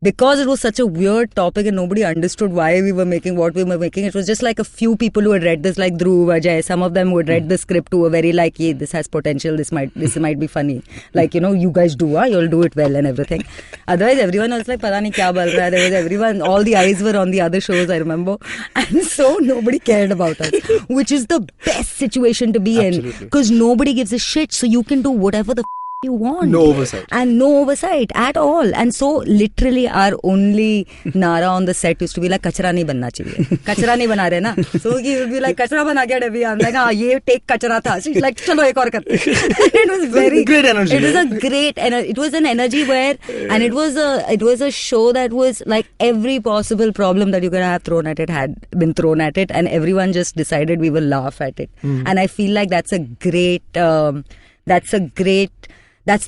[SPEAKER 5] because it was such a weird topic and nobody understood why we were making what we were making. It was just like a few people who had read this, like Dhruv, Ajay. Some of them who had read the script who were very like, yeah, this has potential. This might be funny. Like, you guys do, you'll do it well and everything. Otherwise, everyone was like, pata nahi kya bal raha hai. There was everyone, all the eyes were on the other shows, I remember. And so nobody cared about us, which is the best situation to be in. Because nobody gives a shit. So you can do whatever the you want.
[SPEAKER 2] No oversight.
[SPEAKER 5] And no oversight at all. And so literally our only Nara on the set used to be like, kachra nahi banna chahiye. Kachra nahi bana rahe na. So he would be like, kachra bana kya Debbie? I'm like, ye take kachra tha. She's like, chalo ek aur karte. It was very
[SPEAKER 2] great energy.
[SPEAKER 5] It was a great energy. It was an energy where, and it was a show that was like every possible problem that you could have thrown at it had been thrown at it, and everyone just decided we will laugh at it. And I feel like that's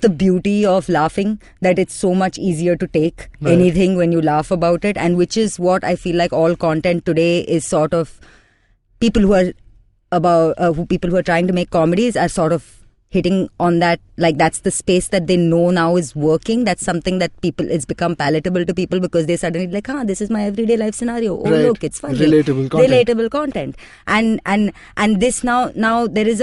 [SPEAKER 5] the beauty of laughing, that it's so much easier to take anything when you laugh about it, and which is what I feel like all content today is sort of people who are trying to make comedies are sort of hitting on that, like that's the space that they know now is working. That's something that it's become palatable to people because they suddenly like, this is my everyday life scenario. Oh,
[SPEAKER 2] Right.
[SPEAKER 5] look, it's funny.
[SPEAKER 2] Relatable content.
[SPEAKER 5] And this now there is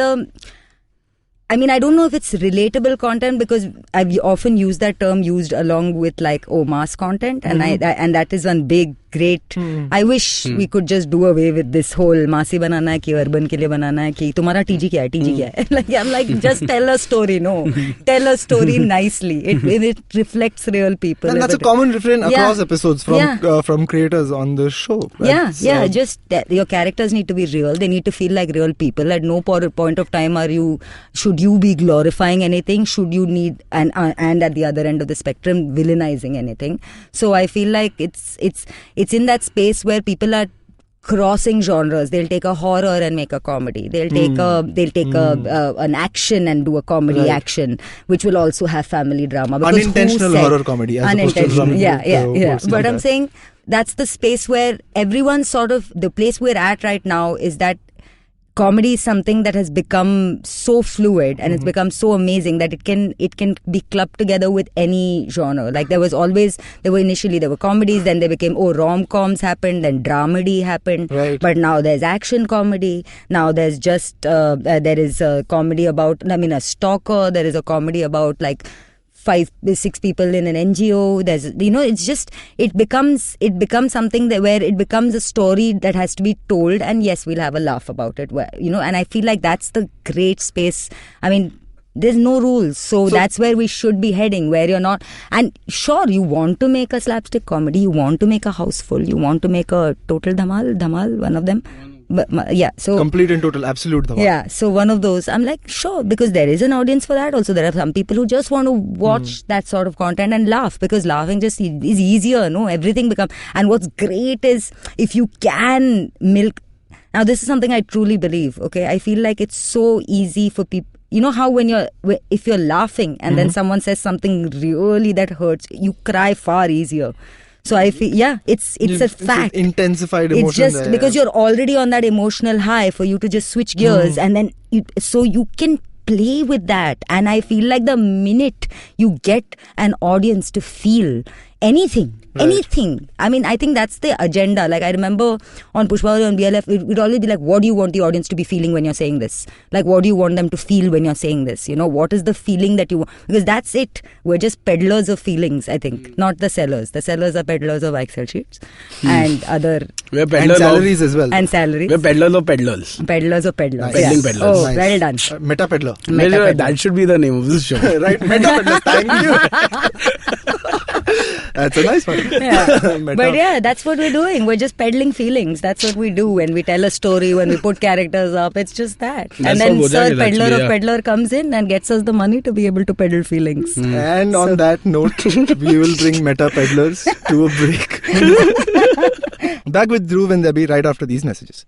[SPEAKER 5] I don't know if it's relatable content because I've often used that term used along with like mass content, and and that is one big great. I wish we could just do away with this whole maasi banana hai ki urban ke liye banana hai ki tumhara TG kya hai. Like I'm like, just tell a story. No, tell a story nicely. It reflects real people.
[SPEAKER 2] And that's a common refrain across episodes from creators on the show.
[SPEAKER 5] Just your characters need to be real. They need to feel like real people. At no point of time should you be glorifying anything. Should you need and at the other end of the spectrum villainizing anything. So I feel like it's in that space where people are crossing genres. They'll take a horror and make a comedy. They'll take an action and do a comedy action, which will also have family drama. Because
[SPEAKER 2] unintentional horror comedy. As
[SPEAKER 5] unintentional,
[SPEAKER 2] yeah.
[SPEAKER 5] But I'm saying that's the space where everyone the place we're at right now is that comedy is something that has become so fluid and it's become so amazing that it can be clubbed together with any genre. Like there were comedies, then they became rom-coms happened, then dramedy happened,
[SPEAKER 2] right.
[SPEAKER 5] But now there's action comedy. Now there's just there is a comedy about a stalker. There is a comedy about like 5-6 people in an NGO. There's, it becomes something where it becomes a story that has to be told, and yes, we'll have a laugh about it. And I feel like that's the great space. I mean, there's no rules, so that's where we should be heading. Where you're not, and sure, you want to make a slapstick comedy, you want to make a house full, you want to make a total dhamal, one of them. But so
[SPEAKER 2] complete and total, absolute dhamal.
[SPEAKER 5] Yeah, so one of those, I'm like, sure, because there is an audience for that. Also, there are some people who just want to watch that sort of content and laugh, because laughing just is easier. No, everything becomes. And what's great is if you can milk. Now, this is something I truly believe. Okay, I feel like it's so easy for people. You know how if you're laughing and then someone says something really that hurts, you cry far easier. So I feel, it's a fact.
[SPEAKER 2] It's intensified emotion.
[SPEAKER 5] It's just because you're already on that emotional high, for you to just switch gears and then so you can play with that. And I feel like the minute you get an audience to feel anything. I mean, I think that's the agenda. Like I remember on Pushpavalli on BLF, it would always be like, what do you want the audience to be feeling when you're saying this? Like, what do you want them to feel when you're saying this? What is the feeling that you want? Because that's it. We're just peddlers of feelings, I think, not the sellers. The sellers are peddlers of Excel sheets and other...
[SPEAKER 4] We're peddlers
[SPEAKER 2] and salaries as well.
[SPEAKER 5] And salaries.
[SPEAKER 4] We're peddlers of peddlers.
[SPEAKER 5] Peddlers of peddlers.
[SPEAKER 2] Nice.
[SPEAKER 4] Peddling peddlers.
[SPEAKER 5] Oh,
[SPEAKER 2] Nice.
[SPEAKER 5] well done.
[SPEAKER 2] Meta peddler.
[SPEAKER 4] That should be the name of this show.
[SPEAKER 2] Right, meta peddler. Thank you. That's a nice one.
[SPEAKER 5] Yeah. But yeah, that's what we're doing. We're just peddling feelings. That's what we do when we tell a story, when we put characters up. It's just that. And then Sir Peddler of Peddler comes in and gets us the money to be able to peddle feelings.
[SPEAKER 2] And on that note, we will bring meta peddlers to a break. Back with Dhruv and Debbie right after these messages.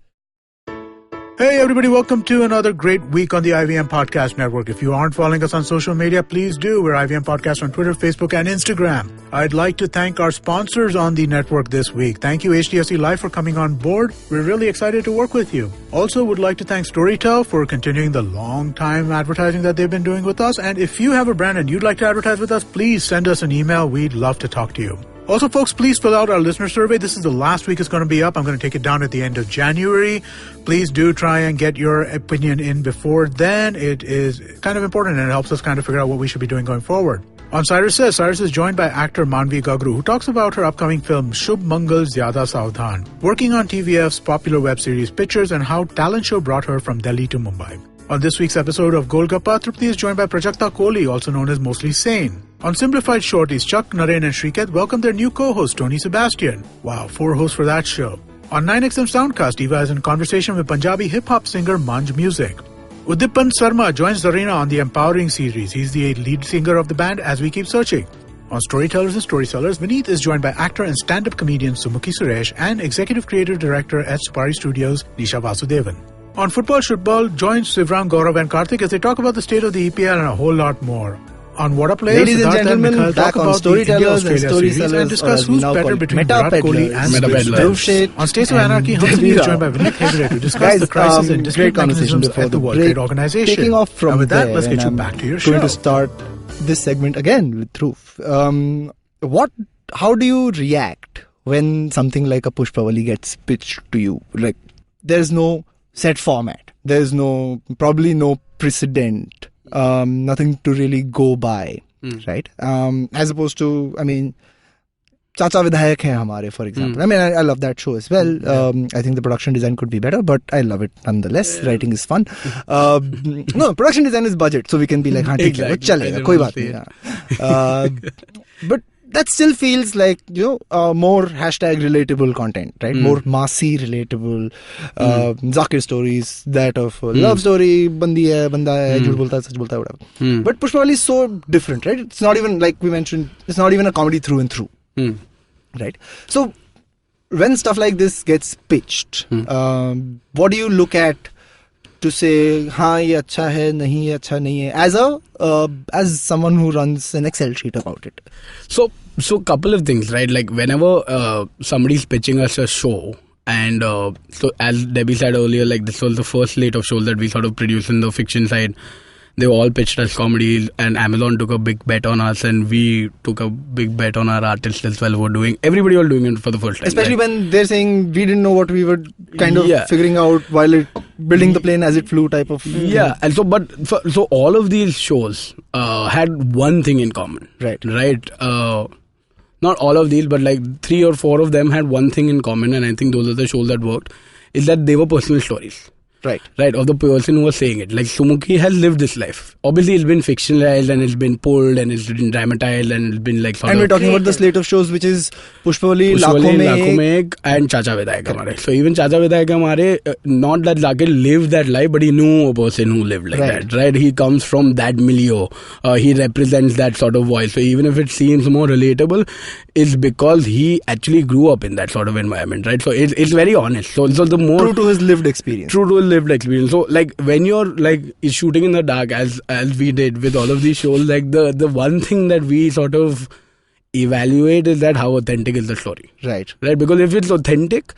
[SPEAKER 1] Hey everybody, welcome to another great week on the IVM Podcast Network. If you aren't following us on social media, please do. We're IVM Podcast on Twitter, Facebook, and Instagram. I'd like to thank our sponsors on the network this week. Thank you HDFC Life for coming on board. We're really excited to work with you. Also would like to thank Storytel for continuing the long time advertising that they've been doing with us. And if you have a brand and you'd like to advertise with us, please send us an email. We'd love to talk to you. Also, folks, please fill out our listener survey. This is the last week it's going to be up. I'm going to take it down at the end of January. Please do try and get your opinion in before then. It is kind of important and it helps us kind of figure out what we should be doing going forward. On Cyrus Says, Cyrus is joined by actor Manvi Gagru, who talks about her upcoming film Shubh Mangal Zyada Saavdhan, working on TVF's popular web series Pictures, and how talent show brought her from Delhi to Mumbai. On this week's episode of Golgappa, Trupti is joined by Prajakta Kohli, also known as Mostly Sane. On Simplified Shorties, Chuck, Naren and Shriketh welcome their new co-host, Tony Sebastian. Wow, 4 hosts for that show. On 9XM Soundcast, Eva is in conversation with Punjabi hip-hop singer Manj Music. Udipan Sarma joins Zarina on the Empowering series. He's the lead singer of the band As We Keep Searching. On Storytellers and Storysellers, Vineet is joined by actor and stand-up comedian Sumukhi Suresh and executive creative director at Supari Studios, Nisha Vasudevan. On Football Shutball, join Sivrang, Gaurav and Karthik as they talk about the state of the EPL and a whole lot more. On What Up Players,
[SPEAKER 2] ladies and gentlemen, back on Storytellers and Storysellers,
[SPEAKER 1] and discuss who's better between Virat Kohli and
[SPEAKER 2] Dhruv Sheth.
[SPEAKER 1] On States of Anarchy, Hamsini is joined by Vineet Hegde to discuss the crisis and dispute mechanisms at the World Trade Organization.
[SPEAKER 2] Taking off from
[SPEAKER 1] and with that,
[SPEAKER 2] there,
[SPEAKER 1] let's get you back to your show.
[SPEAKER 2] Going to start this segment again with Dhruv. How do you react when something like a Pushpavalli gets pitched to you? Like, there's no set format. There's probably no precedent. Nothing to really go by, right? As opposed to, I mean, Chacha Vidhayak hai hamare, for example. I mean, I love that show as well. I think the production design could be better, but I love it nonetheless. Writing is fun. No, production design is budget, so we can be like, haan, theek hai, chalega, koi baat nahi. But that still feels like, more hashtag relatable content, right? More massy relatable Zakir stories, that of love story, bandi hai, banda hai, jhoot bolta hai, sach bolta hai, whatever. But Pushpavalli is so different, right? It's not even, like we mentioned, it's not even a comedy through and through, right? So when stuff like this gets pitched, what do you look at to say, हाँ ये अच्छा है, नहीं ये अच्छा नहीं है, as someone who runs an Excel sheet about it?
[SPEAKER 4] So couple of things, right? Like whenever somebody's pitching us a show And so as Debbie said earlier, like this was the first slate of shows that we sort of produced in the fiction side. They were all pitched as comedies, and Amazon took a big bet on us, and we took a big bet on our artists as well. Everybody was doing it for the first time.
[SPEAKER 2] Especially when they're saying we didn't know what we were kind of figuring out while building the plane as it flew type of.
[SPEAKER 4] Yeah, and so all of these shows had one thing in common.
[SPEAKER 2] Right.
[SPEAKER 4] Not all of these, but like 3 or 4 of them had one thing in common, and I think those are the shows that worked, is that they were personal stories. Right, of the person who was saying it. Like Sumukhi has lived this life. Obviously, it's been fictionalized and it's been pulled and it's been dramatized and it's been like.
[SPEAKER 2] And we're talking about the slate of shows, which is Pushpavalli,
[SPEAKER 4] Lakho Mein Ek, and Chacha Vidayak Hamare. So even Chacha Vidayak Hamare, not that Zakir lived that life, but he knew a person who lived like that. Right, he comes from that milieu. He represents that sort of voice. So even if it seems more relatable, it's because he actually grew up in that sort of environment. Right, so it's very honest. So the more
[SPEAKER 2] true to his lived experience.
[SPEAKER 4] Lived experience. So like when you're like shooting in the dark as we did with all of these shows, like the one thing that we sort of evaluate is that how authentic is the story.
[SPEAKER 2] Right,
[SPEAKER 4] because if it's authentic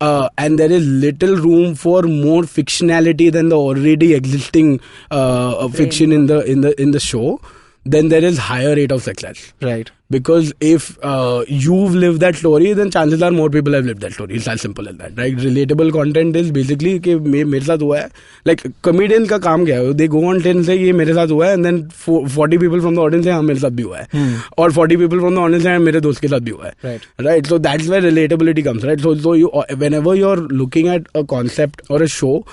[SPEAKER 4] and there is little room for more fictionality than the already existing fiction in the show, then there is higher rate of success.
[SPEAKER 2] Right.
[SPEAKER 4] Because if you've lived that story, then chances are more people have lived that story. It's as simple as that, right? Relatable content is basically कि मेरे साथ हुआ है. Like comedian का काम क्या है? They go on 10 say ये मेरे साथ हुआ है, and then 40 people from the audience say हाँ मेरे साथ भी हुआ है. Or 40 people from the audience say मेरे दोस्त के साथ भी हुआ है. Right. So that's where relatability comes, right? So you, whenever you're looking at a concept or a show,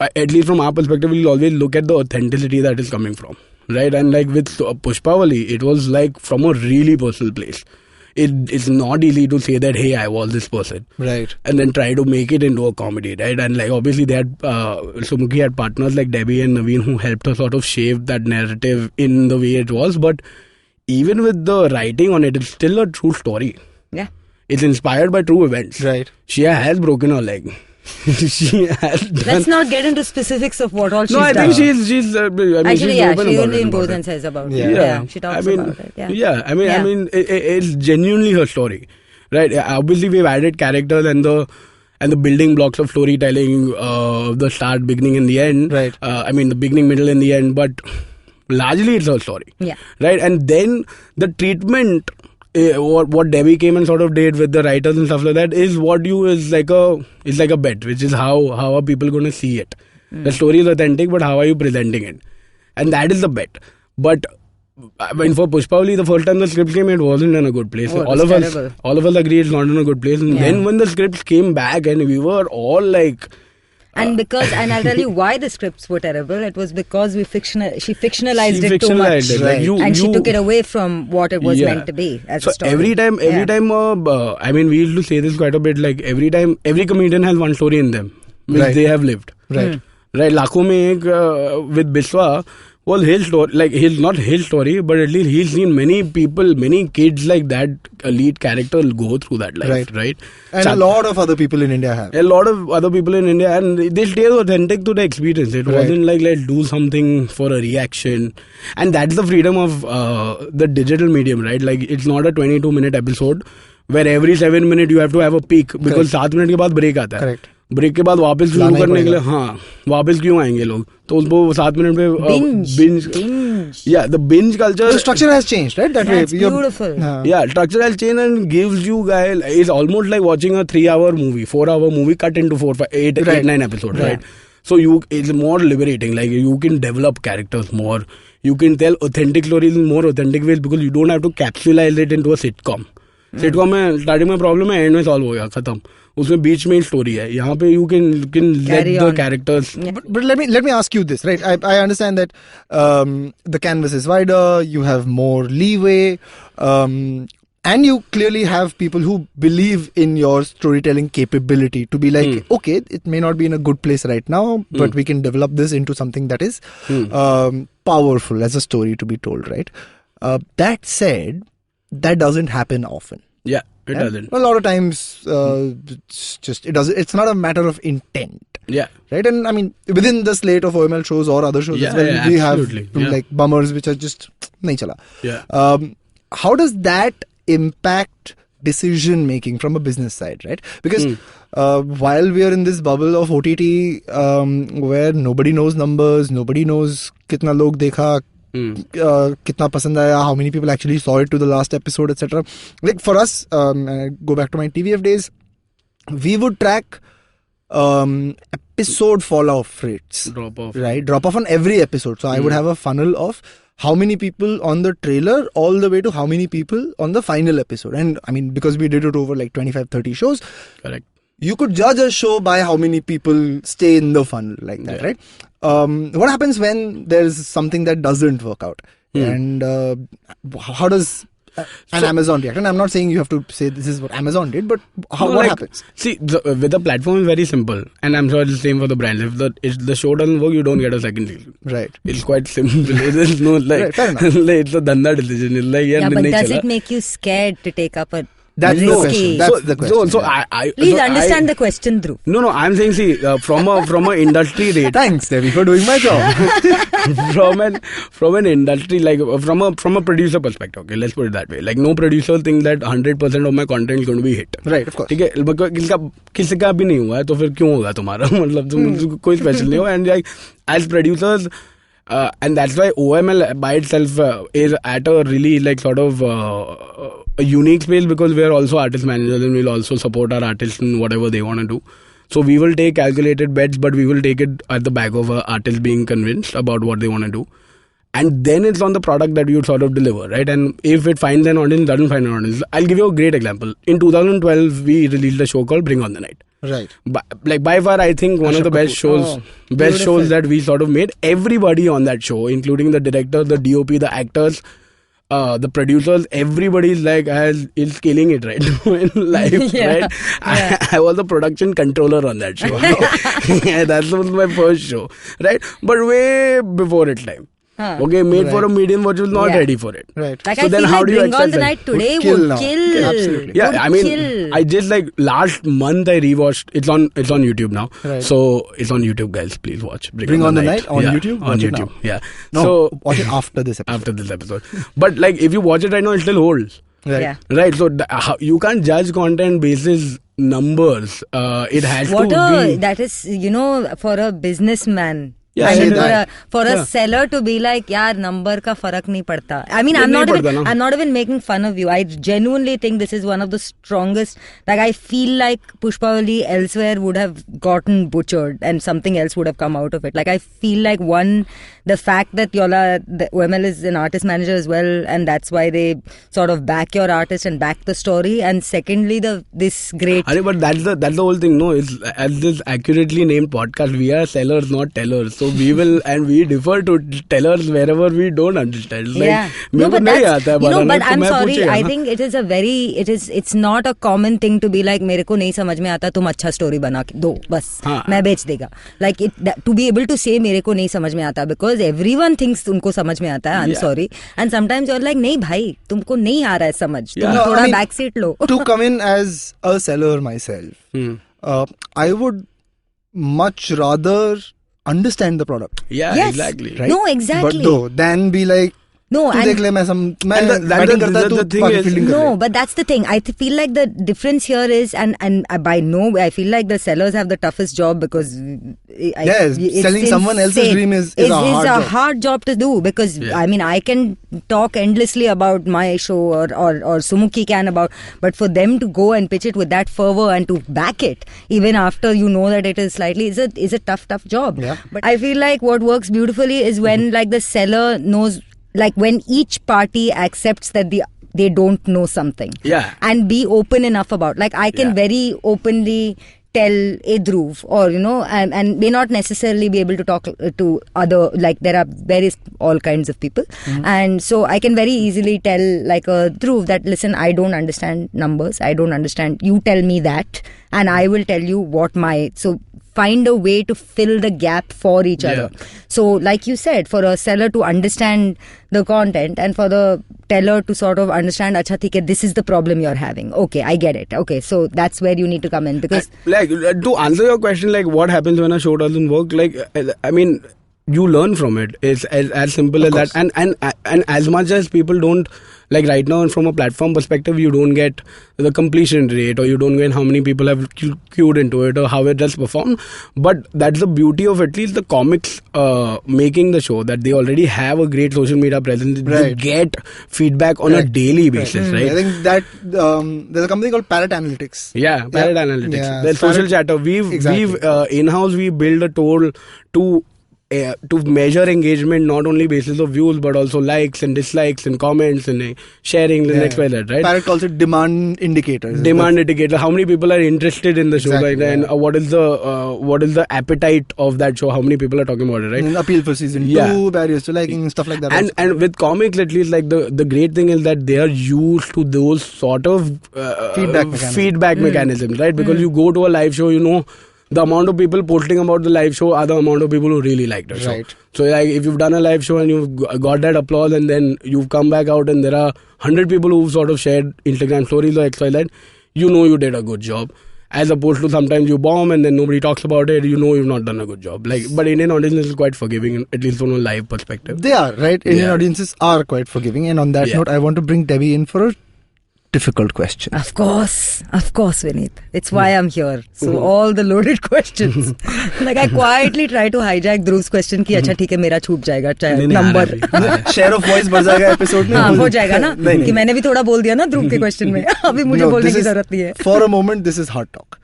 [SPEAKER 4] at least from our perspective, we'll always look at the authenticity that is coming from. Right, and like with Pushpavalli, it was like from a really personal place. It's not easy to say that, hey, I was this person.
[SPEAKER 2] Right.
[SPEAKER 4] And then try to make it into a comedy, right? And like obviously they had, Sumukhi had partners like Debbie and Naveen who helped her sort of shape that narrative in the way it was. But even with the writing on it, it's still a true story.
[SPEAKER 5] Yeah.
[SPEAKER 4] It's inspired by true events.
[SPEAKER 2] Right.
[SPEAKER 4] Shia has broken her leg. She has done.
[SPEAKER 5] Let's not get into specifics of what all she's done.
[SPEAKER 4] No, I think she's
[SPEAKER 5] actually, she only goes and says about it. Yeah, she talks about it.
[SPEAKER 4] Yeah, I mean, it's genuinely her story, right? Obviously, we've added characters and the building blocks of storytelling, the start, beginning, and the end.
[SPEAKER 2] Right.
[SPEAKER 4] I mean, the beginning, middle, and the end, but largely it's her story.
[SPEAKER 5] Yeah.
[SPEAKER 4] Right, and then the treatment. What Debbie came and sort of did with the writers and stuff like that is like a bet, which is how are people going to see it. The story is authentic, but how are you presenting it? And that is the bet. But I mean, for Pushpavalli, the first time the script came, it wasn't in a good place. All of us agree it's not in a good place. And then when the scripts came back, and we were all like.
[SPEAKER 5] And I'll tell you why the scripts were terrible. It was because she fictionalized it too much, she took it away from what it was meant to be as a story.
[SPEAKER 4] Every time, I mean, we used to say this quite a bit. Like every comedian has one story in them which they have lived.
[SPEAKER 2] Right.
[SPEAKER 4] Lakho Mein Ek with Biswa was his story. Like not his story, but at least he's seen many people, many kids like that lead character go through that life, right?
[SPEAKER 2] And a lot of other people in India have.
[SPEAKER 4] A lot of other people in India, and they stay authentic to the experience. It wasn't like let's do something for a reaction, and that's the freedom of the digital medium, right? Like it's not a 22-minute episode where every 7 minutes you have to have a peak because 7 minutes के बाद break आता है.
[SPEAKER 2] Correct.
[SPEAKER 4] Break के बाद वापस शुरू करने के लिए वापस क्यों आएंगे लोग तो उसको 7 मिनट पे yeah the binge culture
[SPEAKER 2] the structure has changed, right?
[SPEAKER 5] That's beautiful.
[SPEAKER 4] Yeah, structure has changed and gives you guys, it's almost like watching a 3-hour movie, 4-hour movie cut into 4, 5, 8, 9 episodes, right? So it's more liberating. Like you can develop characters more, you can tell authentic stories in more authentic ways because you don't have to capsulize it into a sitcom. Sitcom में starting में problem है and में solve हो गया खत्म उसमें बीच में story है यहाँ पे you can let the characters
[SPEAKER 2] but let me ask you this, right? I understand that the canvas is wider, you have more leeway, and you clearly have people who believe in your storytelling capability to be like okay, it may not be in a good place right now but we can develop this into something that is powerful as a story to be told, right? That said, that doesn't happen often.
[SPEAKER 4] Yeah, it doesn't.
[SPEAKER 2] A lot of times, it's not a matter of intent.
[SPEAKER 4] Yeah.
[SPEAKER 2] Right? And I mean, within the slate of OML shows or other shows as well, we have like bummers which are just nahi chala.
[SPEAKER 4] Yeah.
[SPEAKER 2] How does that impact decision making from a business side, right? Because while we are in this bubble of OTT where nobody knows numbers, nobody knows kitna log dekha, kitna pasand aaya, how many people actually saw it to the last episode, etc. Like for us, I go back to my TVF days, we would track episode fall off rates, drop off on every episode. So I would have a funnel of how many people on the trailer all the way to how many people on the final episode. And I mean, because we did it over like 25-30 shows, correct, you could judge a show by how many people stay in the funnel like that, right? What happens when there's something that doesn't work out? And how does Amazon react? And I'm not saying you have to say this is what Amazon did, but what happens? See,
[SPEAKER 4] with the platform is very simple, and I'm sure it's the same for the brands. If the show doesn't work, you don't get a second season.
[SPEAKER 2] Right.
[SPEAKER 4] It's quite simple. There's no like,
[SPEAKER 2] fair enough.
[SPEAKER 4] Like, it's a dhanda decision. It's like,
[SPEAKER 5] but does it make you scared to take up a
[SPEAKER 2] That's the question. That's the question.
[SPEAKER 4] So
[SPEAKER 5] please understand the question, Dhruv.
[SPEAKER 4] No, I'm saying, see, from a industry rate.
[SPEAKER 2] Thanks, Debbie, for doing my job.
[SPEAKER 4] from an industry, like from a producer perspective, okay, let's put it that way. Like no producer thinks that 100% of my content is going to be hit.
[SPEAKER 2] Right, of course.
[SPEAKER 4] ठीक है, किसी का भी नहीं हुआ है, तो फिर क्यों होगा तुम्हारा? मतलब कोई special नहीं हो. And like as producers. And that's why OML by itself is at a really like sort of a unique space, because we are also artist managers and we'll also support our artists in whatever they want to do. So we will take calculated bets, but we will take it at the back of our artists being convinced about what they want to do. And then it's on the product that you sort of deliver, right? And if it finds an audience, doesn't find an audience. I'll give you a great example. In 2012, we released a show called Bring on the Night.
[SPEAKER 2] Right.
[SPEAKER 4] Like by far, I think one of the best shows that we sort of made. Everybody on that show, including the director, the DOP, the actors, the producers, everybody's like is killing it right now in life, right? I was the production controller on that show. That was my first show, right? But way before its time. Okay, made for a medium which was not ready for it.
[SPEAKER 2] Right.
[SPEAKER 5] Like
[SPEAKER 4] so
[SPEAKER 5] I
[SPEAKER 4] then
[SPEAKER 5] feel
[SPEAKER 4] how
[SPEAKER 5] like
[SPEAKER 4] do you
[SPEAKER 5] Bring on
[SPEAKER 4] accept
[SPEAKER 5] the
[SPEAKER 4] that?
[SPEAKER 5] Night today
[SPEAKER 2] would
[SPEAKER 5] kill.
[SPEAKER 2] Absolutely.
[SPEAKER 4] Yeah, I mean, I just like last month I rewatched. It's on YouTube now.
[SPEAKER 2] Right.
[SPEAKER 4] So it's on YouTube, guys. Please watch.
[SPEAKER 2] Bring on the Night on YouTube.
[SPEAKER 4] On YouTube. Yeah.
[SPEAKER 2] No,
[SPEAKER 4] so
[SPEAKER 2] watch it after this episode.
[SPEAKER 4] After this episode. But like if you watch it right now, it still holds.
[SPEAKER 2] Right.
[SPEAKER 5] Yeah.
[SPEAKER 4] Right. So you can't judge content basis numbers. It has to be.
[SPEAKER 5] That is, for a businessman.
[SPEAKER 4] Yeah,
[SPEAKER 5] for a seller to be like, yaar, number ka farak nahi padta. I mean, I'm not even making fun of you. I genuinely think this is one of the strongest. Like, I feel like Pushpavalli elsewhere would have gotten butchered and something else would have come out of it. Like, I feel like the fact that the OML is an artist manager as well, and that's why they sort of back your artist and back the story. And secondly, this great.
[SPEAKER 4] But that's the whole thing. No, it's as this accurately named podcast. We are sellers, not tellers. So we will and we defer to tellers wherever we don't understand. Like,
[SPEAKER 5] but I'm sorry. I think it is it's not a common thing to be like, मेरे को नहीं समझ में आता, तुम अच्छा story बना दो, बस मैं बेच देगा. Like to be able to say मेरे को नहीं समझ में आता, because everyone thinks उनको समझ में आता है. I'm sorry. And sometimes you're like, नहीं भाई, तुमको नहीं आ रहा है समझ. तुम थोड़ा back seat low.
[SPEAKER 2] To come in as a seller myself, I would much rather understand the product.
[SPEAKER 4] Yeah,
[SPEAKER 5] yes.
[SPEAKER 4] Exactly.
[SPEAKER 2] Right?
[SPEAKER 5] No, exactly.
[SPEAKER 2] But then be like,
[SPEAKER 5] no,
[SPEAKER 2] and
[SPEAKER 5] but that's the thing. I feel like the difference here is, and I feel like the sellers have the toughest job, because
[SPEAKER 2] selling someone else's dream is a
[SPEAKER 5] hard job to do, because I mean, I can talk endlessly about my show or Sumuki can but for them to go and pitch it with that fervor and to back it even after you know that it is slightly is a tough job.
[SPEAKER 2] Yeah.
[SPEAKER 5] But I feel like what works beautifully is when like the seller knows, like when each party accepts that they don't know something, and be open enough about, like I can very openly tell a Dhruv, or and may not necessarily be able to talk to other, like there are all kinds of people, and so I can very easily tell like a Dhruv that, listen, I don't understand numbers, I don't understand, you tell me that and I will tell you what find a way to fill the gap for each other. So like you said, for a seller to understand the content and for the teller to sort of understand, acha theek hai, this is the problem you're having. Okay, I get it. Okay, so that's where you need to come in, because
[SPEAKER 4] like to answer your question, like what happens when a show doesn't work, like I mean, you learn from it. It's as simple as that. And as much as people don't, like right now from a platform perspective, you don't get the completion rate, or you don't get how many people have queued into it, or how it has performed. But that's the beauty of at least the comics making the show, that they already have a great social media presence. You get feedback on a daily basis, right?
[SPEAKER 2] I think that there's a company called Parrot Analytics.
[SPEAKER 4] Yeah, Parrot Analytics. Yeah. There's Social Chatter. We've in-house we build a tool to measure engagement, not only basis of views but also likes and dislikes and comments and sharing and XYZ, right?
[SPEAKER 2] Parrot calls it demand indicators.
[SPEAKER 4] Demand indicator. How many people are interested in the show, right? And what is the appetite of that show? How many people are talking about it, right?
[SPEAKER 2] And appeal for season 2, barriers to liking, stuff like that.
[SPEAKER 4] And with comics, at least, like the great thing is that they are used to those sort of feedback mechanisms, right? Because you go to a live show, the amount of people posting about the live show are the amount of people who really liked the show. Right. So like if you've done a live show and you've got that applause, and then you've come back out and there are 100 people who've sort of shared Instagram stories or XYZ, you did a good job. As opposed to sometimes you bomb and then nobody talks about it, you've not done a good job. But Indian audiences is quite forgiving, at least from a live perspective.
[SPEAKER 2] They are, right? Indian audiences are quite forgiving. And on that note, I want to bring Debbie in for a difficult question.
[SPEAKER 5] Of course, Vineet. It's why I'm here. So all the loaded questions. Like I quietly try to hijack Dhruv's question कि अच्छा ठीक है मेरा छूट जाएगा number.
[SPEAKER 2] Share of voice बढ़ जाएगा episode में.
[SPEAKER 5] हाँ हो जाएगा ना कि मैंने भी थोड़ा बोल दिया ना ध्रुव के question में. अभी मुझे बोलने की जरूरत नहीं है.
[SPEAKER 2] For a moment, this is hot talk.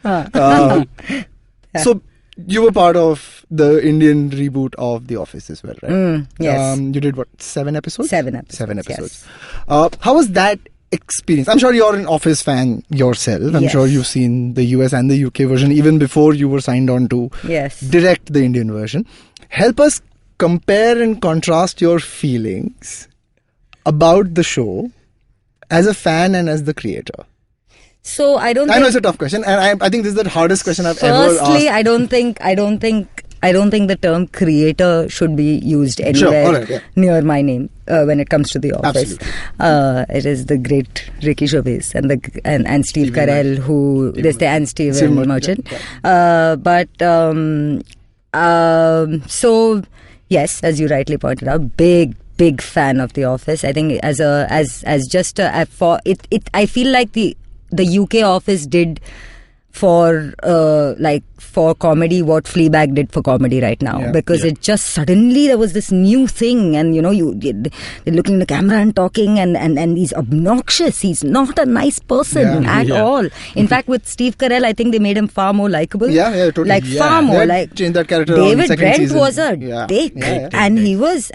[SPEAKER 2] So you were part of the Indian reboot of The Office as well, right?
[SPEAKER 5] Yes.
[SPEAKER 2] You did what? 7 episodes?
[SPEAKER 5] 7 episodes.
[SPEAKER 2] 7 episodes.
[SPEAKER 5] Yes.
[SPEAKER 2] How was that experience? I'm sure you're an Office fan yourself. I'm sure you've seen the US and the UK version even before you were signed on to direct the Indian version. Help us compare and contrast your feelings about the show as a fan and as the creator.
[SPEAKER 5] So I know
[SPEAKER 2] it's a tough question, and I think this is the hardest question I've ever asked.
[SPEAKER 5] Firstly, I don't think the term creator should be used anywhere near my name when it comes to The Office. It is the great Ricky Gervais and Steve Carell and Steven Merchant. So yes, as you rightly pointed out, big fan of The Office. I think I feel like the UK Office did for comedy what Fleabag did for comedy right now, because it just suddenly there was this new thing, and they're looking in the camera and talking, and he's obnoxious. He's not a nice person at all. In fact, with Steve Carell, I think they made him far more likable.
[SPEAKER 2] Totally.
[SPEAKER 5] Far more. Like
[SPEAKER 2] changed that character.
[SPEAKER 5] David Brent
[SPEAKER 2] season.
[SPEAKER 5] Was a dick, and it was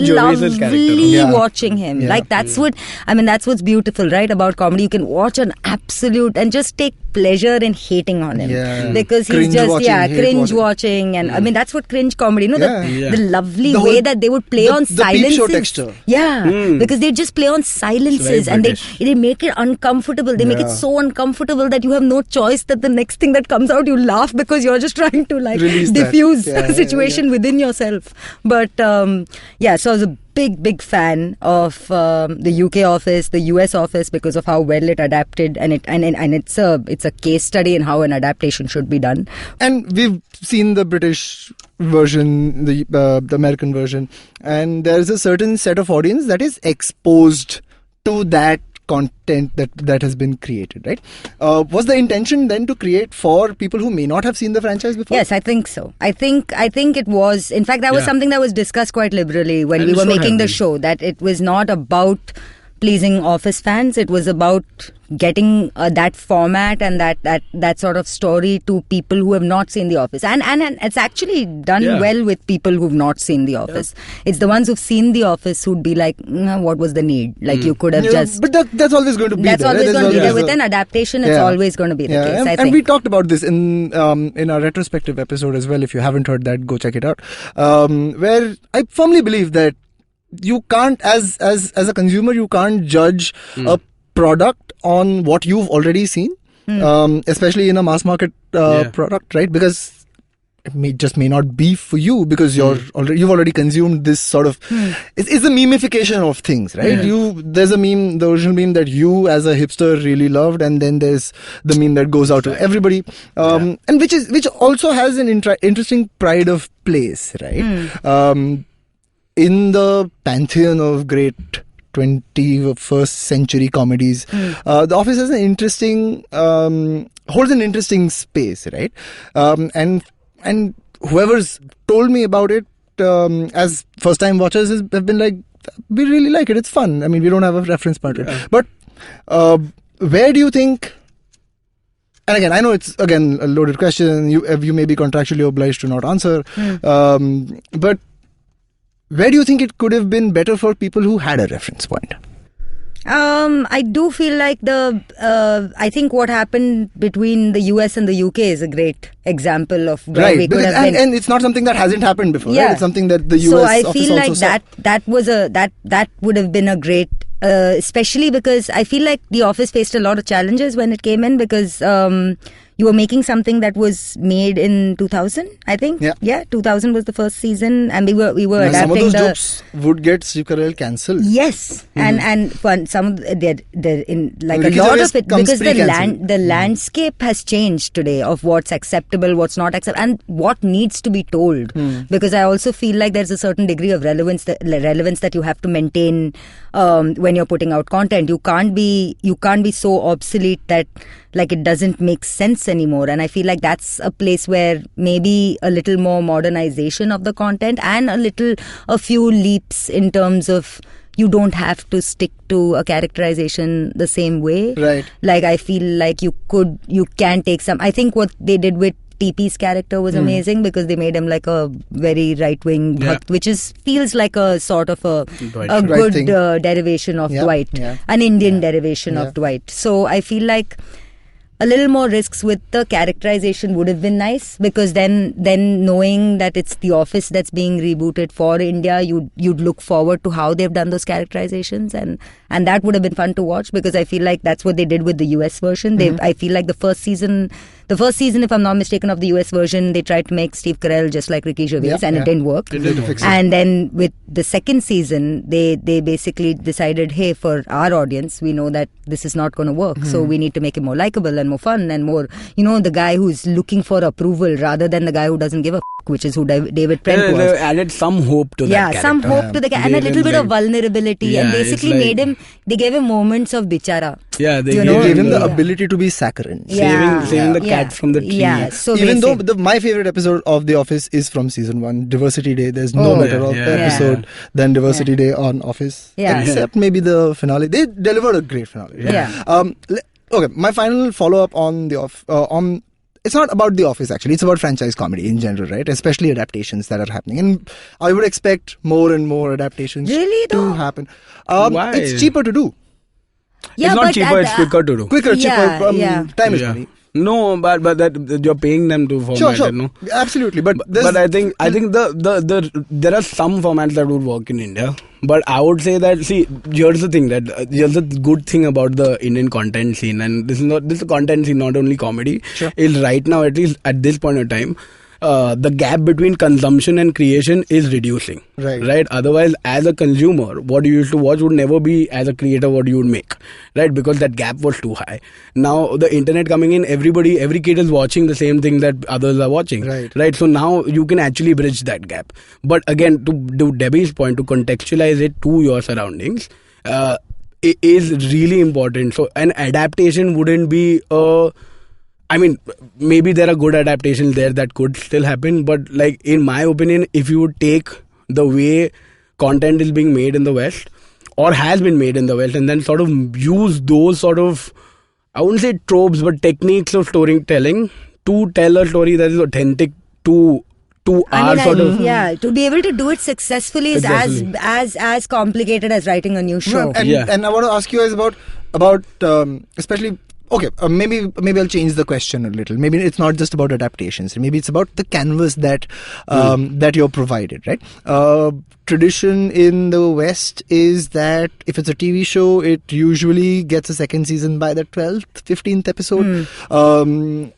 [SPEAKER 5] lovely watching him. Like that's what's beautiful, right, about comedy. You can watch an absolute and just take pleasure in hating on him because he's just cringe watching, and I mean that's what cringe comedy, the lovely way that they would play on silences.
[SPEAKER 2] Peep show texture.
[SPEAKER 5] Because they just play on silences, and they make it uncomfortable. They make it so uncomfortable that you have no choice, that the next thing that comes out you laugh because you're just trying to diffuse the situation within yourself. But so I was a big fan of the UK Office, the US Office, because of how well it adapted, and it's a case study in how an adaptation should be done. And
[SPEAKER 2] we've seen the British version, the American version, and there's a certain set of audience that is exposed to that content that has been created, right? Was the intention then to create for people who may not have seen the franchise before?
[SPEAKER 5] Yes, I think so. I think it was. In fact, that was something that was discussed quite liberally when we were making the show, that it was not about pleasing Office fans. It was about getting that format and that sort of story to people who have not seen The Office, and it's actually done well with people who've not seen The Office. It's the ones who've seen The Office who'd be like, what was the need? Like you could have just.
[SPEAKER 2] But that's always going to be.
[SPEAKER 5] That's always going to be there. With an adaptation, it's always going to be the case. I think.
[SPEAKER 2] And we talked about this in our retrospective episode as well. If you haven't heard that, go check it out. Where I firmly believe that you can't, as a consumer, you can't judge a product on what you've already seen, especially in a mass market product, right? Because it may not be for you, because you've already consumed this sort of. It's a memification of things, right? There's a meme, the original meme that you as a hipster really loved, and then there's the meme that goes out to everybody, and which also has an interesting pride of place, right? In the pantheon of great 21st century comedies, The Office has an interesting, holds an interesting space, right? And whoever's told me about it as first time watchers have been like, we really like it, it's fun. I mean, we don't have a reference point. Yeah. But where do you think, and again, I know it's again a loaded question, you may be contractually obliged to not answer, but where do you think it could have been better for people who had a reference point?
[SPEAKER 5] I do feel like I think what happened between the US and the UK is a great example of where we could have been.
[SPEAKER 2] And it's not something that hasn't happened before, right? It's something that the US
[SPEAKER 5] So I feel like
[SPEAKER 2] saw.
[SPEAKER 5] that would have been a great, especially because I feel like The Office faced a lot of challenges when it came in, because you were making something that was made in 2000, I think. Yeah, 2000 was the first season, and we were adapting.
[SPEAKER 2] Some of those jokes would get Steve Carell cancelled.
[SPEAKER 5] Yes, and for some of they're in like a lot of it, because the landscape has changed today of what's acceptable, what's not acceptable, and what needs to be told. Because I also feel like there's a certain degree of relevance that you have to maintain when you're putting out content. You can't be so obsolete that like it doesn't make sense anymore. And I feel like that's a place where maybe a little more modernization of the content and a few leaps in terms of you don't have to stick to a characterization the same way.
[SPEAKER 2] Right.
[SPEAKER 5] Like I feel like you can take some. I think what they did with TP's character was amazing, because they made him like a very right-wing bhakt, which feels like a sort of a good derivation of Dwight, an Indian derivation of Dwight. So I feel like a little more risks with the characterization would have been nice, because then knowing that it's The Office that's being rebooted for India, you'd look forward to how they've done those characterizations, and that would have been fun to watch, because I feel like that's what they did with the US version. I feel like the first season, if I'm not mistaken, of the US version, they tried to make Steve Carell just like Ricky Gervais, and it didn't work. And then with the second season, they basically decided, hey, for our audience, we know that this is not going to work, so we need to make it more likable and more fun and more, the guy who's looking for approval rather than the guy who doesn't give a which is who David Brent was.
[SPEAKER 4] They added some hope to that character.
[SPEAKER 5] Some hope to the character, and a little bit of vulnerability, and basically they gave him moments of bichara.
[SPEAKER 2] Yeah, they gave him the ability to be saccharine.
[SPEAKER 4] Saving the cat from the tree.
[SPEAKER 5] Yeah, so
[SPEAKER 2] even though my favorite episode of The Office is from season 1, Diversity Day. There's no better episode than Diversity Day on Office. Except maybe the finale. They delivered a great finale. Okay, my final follow-up on it's not about The Office actually, it's about franchise comedy in general, right? Especially adaptations that are happening. And I would expect more and more adaptations to happen.
[SPEAKER 4] Why?
[SPEAKER 2] It's cheaper to do.
[SPEAKER 5] Yeah,
[SPEAKER 4] it's not cheaper, it's quicker to do.
[SPEAKER 2] Cheaper, time is money.
[SPEAKER 4] No, but that you're paying them to format it, no?
[SPEAKER 2] Absolutely. But
[SPEAKER 4] I think the there are some formats that would work in India. But I would say that, see, here's the thing, that here's the good thing about the Indian content scene, and this is content scene, not only comedy, is right now, at least at this point in time, the gap between consumption and creation is reducing. Right? Otherwise, as a consumer, what you used to watch would never be, as a creator, what you would make. Right? Because that gap was too high. Now, the internet coming in, every kid is watching the same thing that others are watching. Right? So now you can actually bridge that gap. But again, to Debbie's point, to contextualize it to your surroundings, it is really important. So an adaptation wouldn't be I mean, maybe there are good adaptations there that could still happen, but like in my opinion, if you would take the way content is being made in the West or has been made in the West, and then sort of use those sort of, I wouldn't say tropes, but techniques of storytelling to tell a story that is authentic to our sort of...
[SPEAKER 5] Yeah, to be able to do it successfully is as complicated as writing a new show.
[SPEAKER 2] And I want to ask you guys about especially... Okay, maybe I'll change the question a little. Maybe it's not just about adaptations. Maybe it's about the canvas that you're provided, right? Tradition in the West is that if it's a TV show, it usually gets a second season by the 12th, 15th episode. On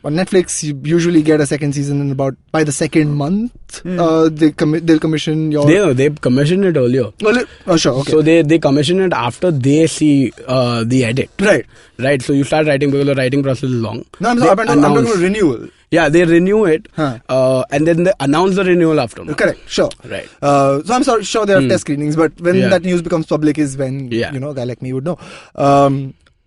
[SPEAKER 2] Netflix, you usually get a second season by the second month. They'll commission your...
[SPEAKER 4] They commission it earlier.
[SPEAKER 2] Oh, sure, okay.
[SPEAKER 4] So they commission it after they see the edit.
[SPEAKER 2] Right.
[SPEAKER 4] So you start writing because the writing process is long.
[SPEAKER 2] No, I'm talking about renewal.
[SPEAKER 4] Yeah, they renew it, and then they announce the renewal after.
[SPEAKER 2] Correct, sure.
[SPEAKER 4] Right.
[SPEAKER 2] So I'm sure there are test screenings, but when that news becomes public is when a guy like me would know.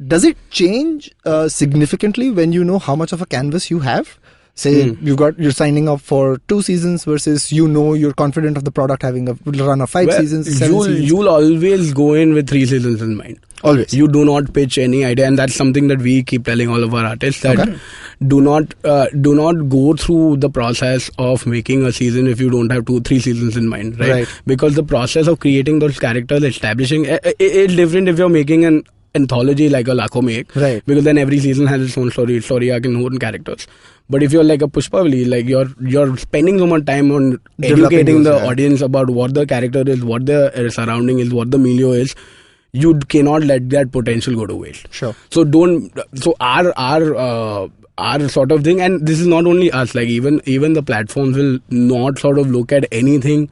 [SPEAKER 2] Does it change significantly when you know how much of a canvas you have? Say you're signing up for 2 seasons versus you're confident of the product having a run of 5 seasons, 7 seasons.
[SPEAKER 4] You'll always go in with 3 seasons in mind.
[SPEAKER 2] Always.
[SPEAKER 4] You do not pitch any idea, and that's something that we keep telling all of our artists that do not go through the process of making a season if you don't have 2-3 seasons in mind, right? Because the process of creating those characters, establishing it's different if you're making an anthology like a Lakho Make,
[SPEAKER 2] right?
[SPEAKER 4] Because then every season has its own story arc and own characters. But if you're like a Pushpavalli, like you're spending so much time on educating the audience about what the character is, what the surrounding is, what the milieu is, you cannot let that potential go to waste.
[SPEAKER 2] Sure.
[SPEAKER 4] So our sort of thing, and this is not only us, like even the platforms will not sort of look at anything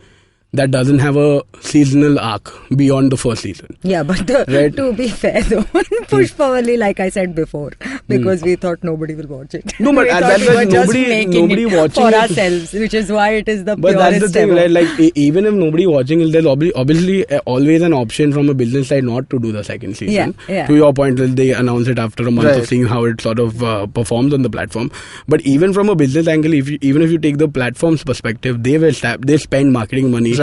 [SPEAKER 4] that doesn't have a seasonal arc beyond the first season.
[SPEAKER 5] Yeah, but to be fair though, Pushpavalli, like I said before, because we thought nobody will watch it.
[SPEAKER 4] No, but that's why nobody watching
[SPEAKER 5] for
[SPEAKER 4] it
[SPEAKER 5] ourselves, which is why it is the
[SPEAKER 4] but
[SPEAKER 5] purest
[SPEAKER 4] that's the thing,
[SPEAKER 5] ever.
[SPEAKER 4] right? Like even if nobody watching it, there's obviously always an option from a business side not to do the second season.
[SPEAKER 5] Yeah.
[SPEAKER 4] To your point, they announce it after a month of seeing how it sort of performs on the platform. But even from a business angle, even if you take the platform's perspective, they spend marketing money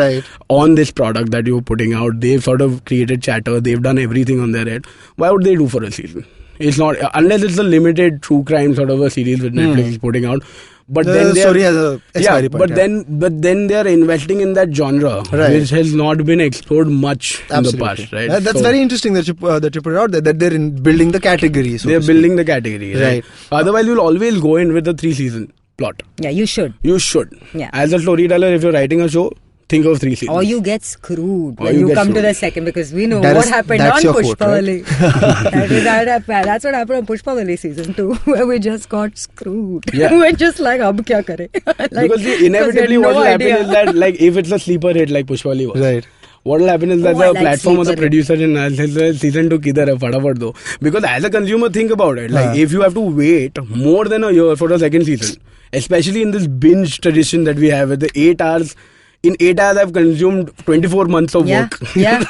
[SPEAKER 4] on this product that you're putting out. They've sort of created chatter. They've done everything on their end. Why would they do for a season? It's not, unless it's a limited true crime sort of a series that Netflix is putting out. But then the story has a expiry point. But then they are investing in that genre, which has not been explored much in the past, right?
[SPEAKER 2] That's very interesting that you put it out there, that they're building the category.
[SPEAKER 4] They're building the category, right? Otherwise, you'll always go in with a 3-season plot.
[SPEAKER 5] Yeah, you should.
[SPEAKER 4] Yeah. As a storyteller, if you're writing a show, think of 3 seasons.
[SPEAKER 5] Or you get screwed when you come to the second, because we know what happened on Pushpavalli. That's what happened on Pushpavalli season 2, where we just got screwed.
[SPEAKER 4] Yeah.
[SPEAKER 5] We're just like, ab kya kare?
[SPEAKER 4] Because inevitably what will happen is that, like, if it's a sleeper hit like Pushpavalli was, what will happen is that the platform or the producer says season 2 kidhar hai, fadafat do. Because as a consumer, think about it. Like, if you have to wait more than a year for the second season, especially in this binge tradition that we have with the 8 hours. In 8 hours, I've consumed 24 months of work.
[SPEAKER 5] Yeah.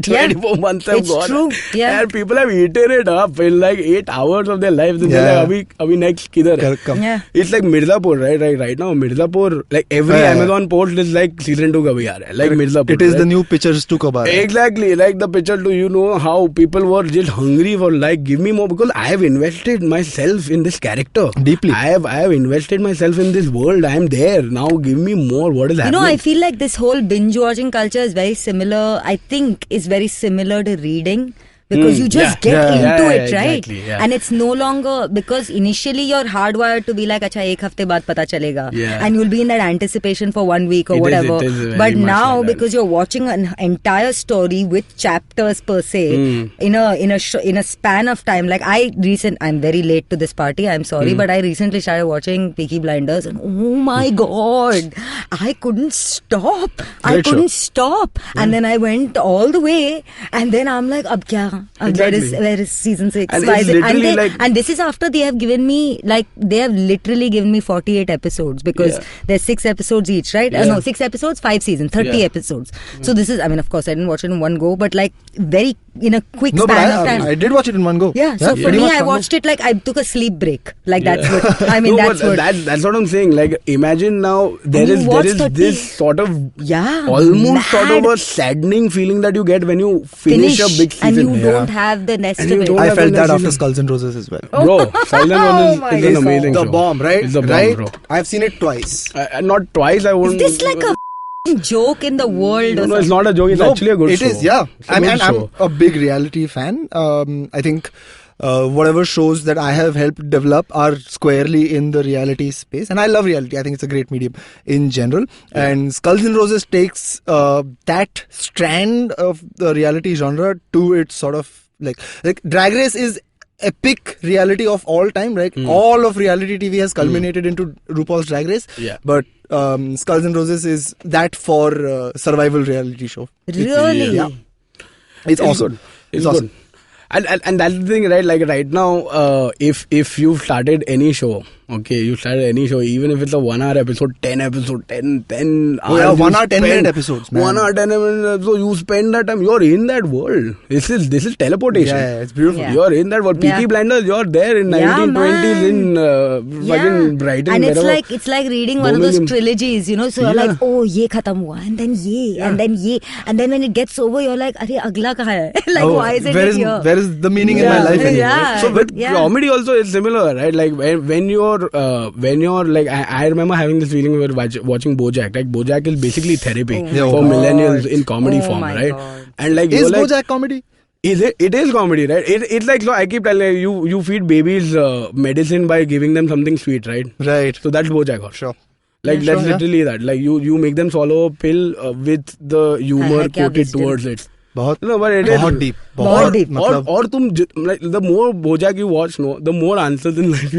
[SPEAKER 4] 24 months have gone.
[SPEAKER 5] It's true. Yeah.
[SPEAKER 4] And people have eaten it up in like 8 hours of their life. They're like, abhi next kidhar hai?
[SPEAKER 5] Yeah.
[SPEAKER 4] It's like Mirzapur, right? Right now, Mirzapur, like every Amazon post is like season 2 kabhi aa raha hai. Like Mirzapur.
[SPEAKER 2] It is the new pictures 2 kab aa raha hai.
[SPEAKER 4] Exactly. Like the picture 2, you know how people were just hungry for like, give me more, because I have invested myself in this character.
[SPEAKER 2] Deeply.
[SPEAKER 4] I have invested myself in this world. I am there. Now give me more. What is happening?
[SPEAKER 5] I feel like this whole binge watching culture is very similar. I think is very similar to reading. Because you just get into it, right?
[SPEAKER 4] Exactly, yeah.
[SPEAKER 5] And it's no longer, because initially you're hardwired to be like, acha, ek hafte baad pata chalega.
[SPEAKER 4] Yeah.
[SPEAKER 5] And you'll be in that anticipation for 1 week or whatever.
[SPEAKER 4] It is
[SPEAKER 5] but now, because you're watching an entire story with chapters per se, in a span of time, like I'm very late to this party, I'm sorry, but I recently started watching Peaky Blinders, and oh my god, I couldn't stop. And then I went all the way, and then I'm like, ab kya?
[SPEAKER 4] Exactly.
[SPEAKER 5] Where is season 6?
[SPEAKER 4] And
[SPEAKER 5] this is after they have given me, they have literally given me 48 episodes, because there's 6 episodes each, right?
[SPEAKER 4] Yeah.
[SPEAKER 5] No, 6 episodes, 5 seasons, 30 episodes. So this is, of course I didn't watch it in one go, but like very in a quick span of time.
[SPEAKER 2] I did watch it in one go.
[SPEAKER 5] Yeah, so for me, I watched it like I took a sleep break. Like that's what,
[SPEAKER 4] that's what I'm saying. Like imagine now there is this sort of almost sort of a saddening feeling that you get when you finish a big season.
[SPEAKER 5] And you don't have the rest of it.
[SPEAKER 2] I felt that after Skulls and Roses as well.
[SPEAKER 4] Bro, Skulls and Roses is an amazing show.
[SPEAKER 2] The bomb, right?
[SPEAKER 4] It's the bomb, bro.
[SPEAKER 2] I've seen it twice.
[SPEAKER 4] Not twice, I won't.
[SPEAKER 5] Is this like a joke in the world?
[SPEAKER 4] No, it's not a joke. It's actually a good show.
[SPEAKER 2] It is, yeah. I'm a big reality fan. I think whatever shows that I have helped develop are squarely in the reality space, and I love reality. I think it's a great medium in general. And Skulls and Roses takes that strand of the reality genre to its sort of like Drag Race is epic reality of all time, right? All of reality TV has culminated into RuPaul's Drag Race.
[SPEAKER 4] Yeah.
[SPEAKER 2] But Skulls and Roses is that for survival reality show.
[SPEAKER 5] Really?
[SPEAKER 2] It's awesome.
[SPEAKER 4] Good. It's awesome. Good. And that's the thing, right? Like right now, if you've started any show Okay, you start any show, even if it's a 1 hour episode, 10 episode, 10 hours.
[SPEAKER 2] Oh yeah, 1 hour, 10 minute episodes, man.
[SPEAKER 4] 1 hour, 10 minutes. So you spend that time, you're in that world. This is teleportation.
[SPEAKER 2] Yeah, it's beautiful.
[SPEAKER 5] Yeah.
[SPEAKER 4] You're in that world. Peaky Blinders, you're there in 1920s in fucking Brighton.
[SPEAKER 5] And
[SPEAKER 4] wherever.
[SPEAKER 5] it's like reading one of those trilogies, you know. So you're like, oh, ye khatam hua, and then ye, and then ye, and then when it gets over, you're like, Arey, agla kahan hai? Like, why is it here?
[SPEAKER 2] Where is the meaning in my life anymore?
[SPEAKER 5] Yeah.
[SPEAKER 4] So with comedy also it's similar, right? Like when you're like I remember having this feeling when watching BoJack. Like BoJack is basically therapy for millennials in comedy form, right?
[SPEAKER 5] God.
[SPEAKER 4] And like
[SPEAKER 2] Is
[SPEAKER 4] like,
[SPEAKER 2] BoJack comedy?
[SPEAKER 4] Is it? It is comedy, right? It's like, so I keep telling you feed babies medicine by giving them something sweet, right?
[SPEAKER 2] Right.
[SPEAKER 4] So that's BoJack.
[SPEAKER 2] Sure.
[SPEAKER 4] Like that's literally that. Like you make them swallow a pill with the humor coated towards it.
[SPEAKER 2] बहुत deep.
[SPEAKER 5] बहुत deep.
[SPEAKER 4] और तुम like the more BoJack you watch, the more answers in life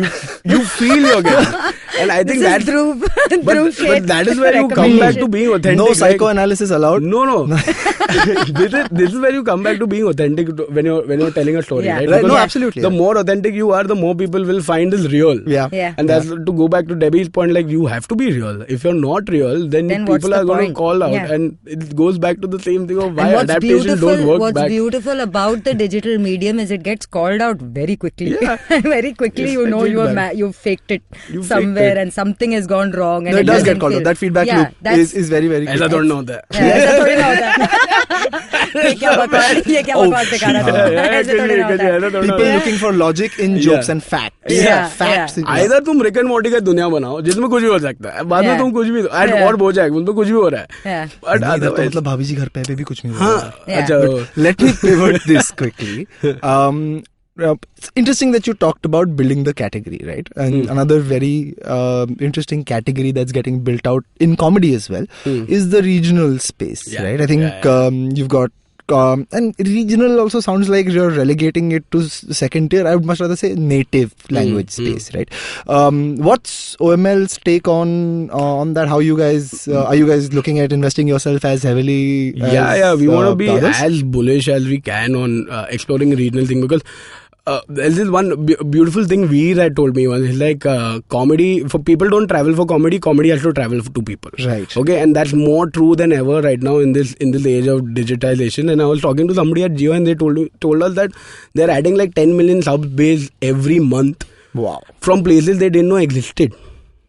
[SPEAKER 4] you feel you're getting. And I think that's
[SPEAKER 5] Dhruv
[SPEAKER 4] but
[SPEAKER 5] Sheth
[SPEAKER 4] that is where you come back to being authentic.
[SPEAKER 2] No psychoanalysis allowed.
[SPEAKER 4] No. this is where you come back to being authentic when you're telling a story, right?
[SPEAKER 2] Right. No, absolutely.
[SPEAKER 4] The more authentic you are, the more people will find this real.
[SPEAKER 5] Yeah.
[SPEAKER 4] And that's to go back to Debbie's point. Like you have to be real. If you're not real, then people are going to call out, and it goes back to the same thing of why adaptations don't work
[SPEAKER 5] What's
[SPEAKER 4] back.
[SPEAKER 5] beautiful about the digital medium is it gets called out very quickly.
[SPEAKER 4] Yeah.
[SPEAKER 5] Very quickly, you know you faked it somewhere and something has gone wrong. And
[SPEAKER 2] No, it does get called out. That feedback loop is very, very quick.
[SPEAKER 4] I don't know that.
[SPEAKER 5] ऐसा थोड़ी ना होता है। ये क्या बकवास दिखा रहा था? ऐसे थोड़ी ना होता है।
[SPEAKER 2] People looking for logic in jokes and facts. Facts.
[SPEAKER 4] Either तुम रिक एंड मॉर्टी का दुनिया बनाओ जिसमें कुछ भी हो सकता है, बाद में तुम कुछ भी और BoJack उनमें कुछ भी हो रहा है.
[SPEAKER 2] तो मतलब भाभी जी घर पे भी कुछ नहीं हो रहा है.
[SPEAKER 4] अच्छा.
[SPEAKER 2] Let me pivot this quickly. It's interesting that you talked about building the category, right? And another very interesting category that's getting built out in comedy as well is the regional space, right? I think you've got and regional also sounds like you're relegating it to second tier. I would much rather say native language space, right? What's OML's take on that? How you guys are you guys looking at investing yourself as heavily?
[SPEAKER 4] We want to be as bullish as we can on exploring a regional thing, because there's this one beautiful thing Veer had told me once. It's like comedy, for people don't travel for comedy has to travel to people.
[SPEAKER 2] Right.
[SPEAKER 4] Okay, and that's more true than ever right now in this age of digitization. And I was talking to somebody at Jio and they told us that they're adding like 10 million subs base every month.
[SPEAKER 2] Wow.
[SPEAKER 4] From places they didn't know existed.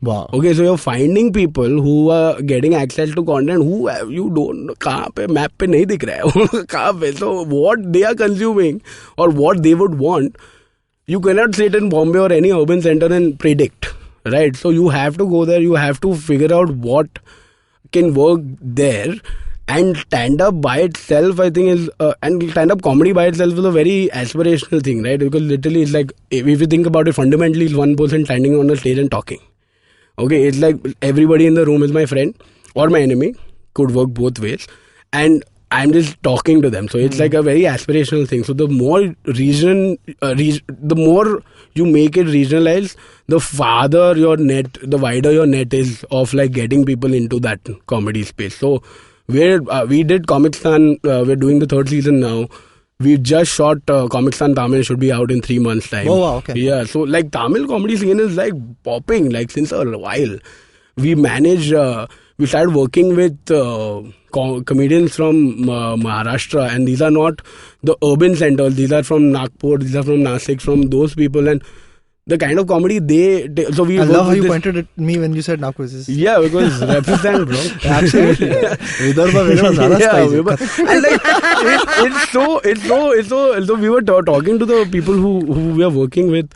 [SPEAKER 2] Wow.
[SPEAKER 4] Okay, so you're finding people who are getting access to content who you don't know, kahan pe map pe nahi dikh raha hai. Kahan pe? So what they are consuming or what they would want, you cannot sit in Bombay or any urban center and predict, right? So you have to go there, you have to figure out what can work there. And stand-up by itself, I think, is and stand-up comedy by itself is a very aspirational thing, right? Because literally it's like, if you think about it, fundamentally it's one person standing on a stage and talking. Okay, it's like everybody in the room is my friend or my enemy, could work both ways, and I'm just talking to them. So it's like a very aspirational thing. So the more the more you make it regionalized, the wider your net is of like getting people into that comedy space. So we did Comic-Stan, we're doing the 3rd season now. We've just shot Comic-Stan Tamil, should be out in 3 months' time.
[SPEAKER 2] Oh, wow, okay.
[SPEAKER 4] Yeah, so like Tamil comedy scene is like popping like since a while. We started working with comedians from Maharashtra, and these are not the urban centers. These are from Nagpur, these are from Nasik, from those people, and the kind of comedy so we
[SPEAKER 2] I love how you pointed at me when you said Nagpur.
[SPEAKER 4] Yeah, because represent, bro.
[SPEAKER 2] Absolutely. Vidarbha Vedha Zara
[SPEAKER 4] and like it's so we were talking to the people who we are working with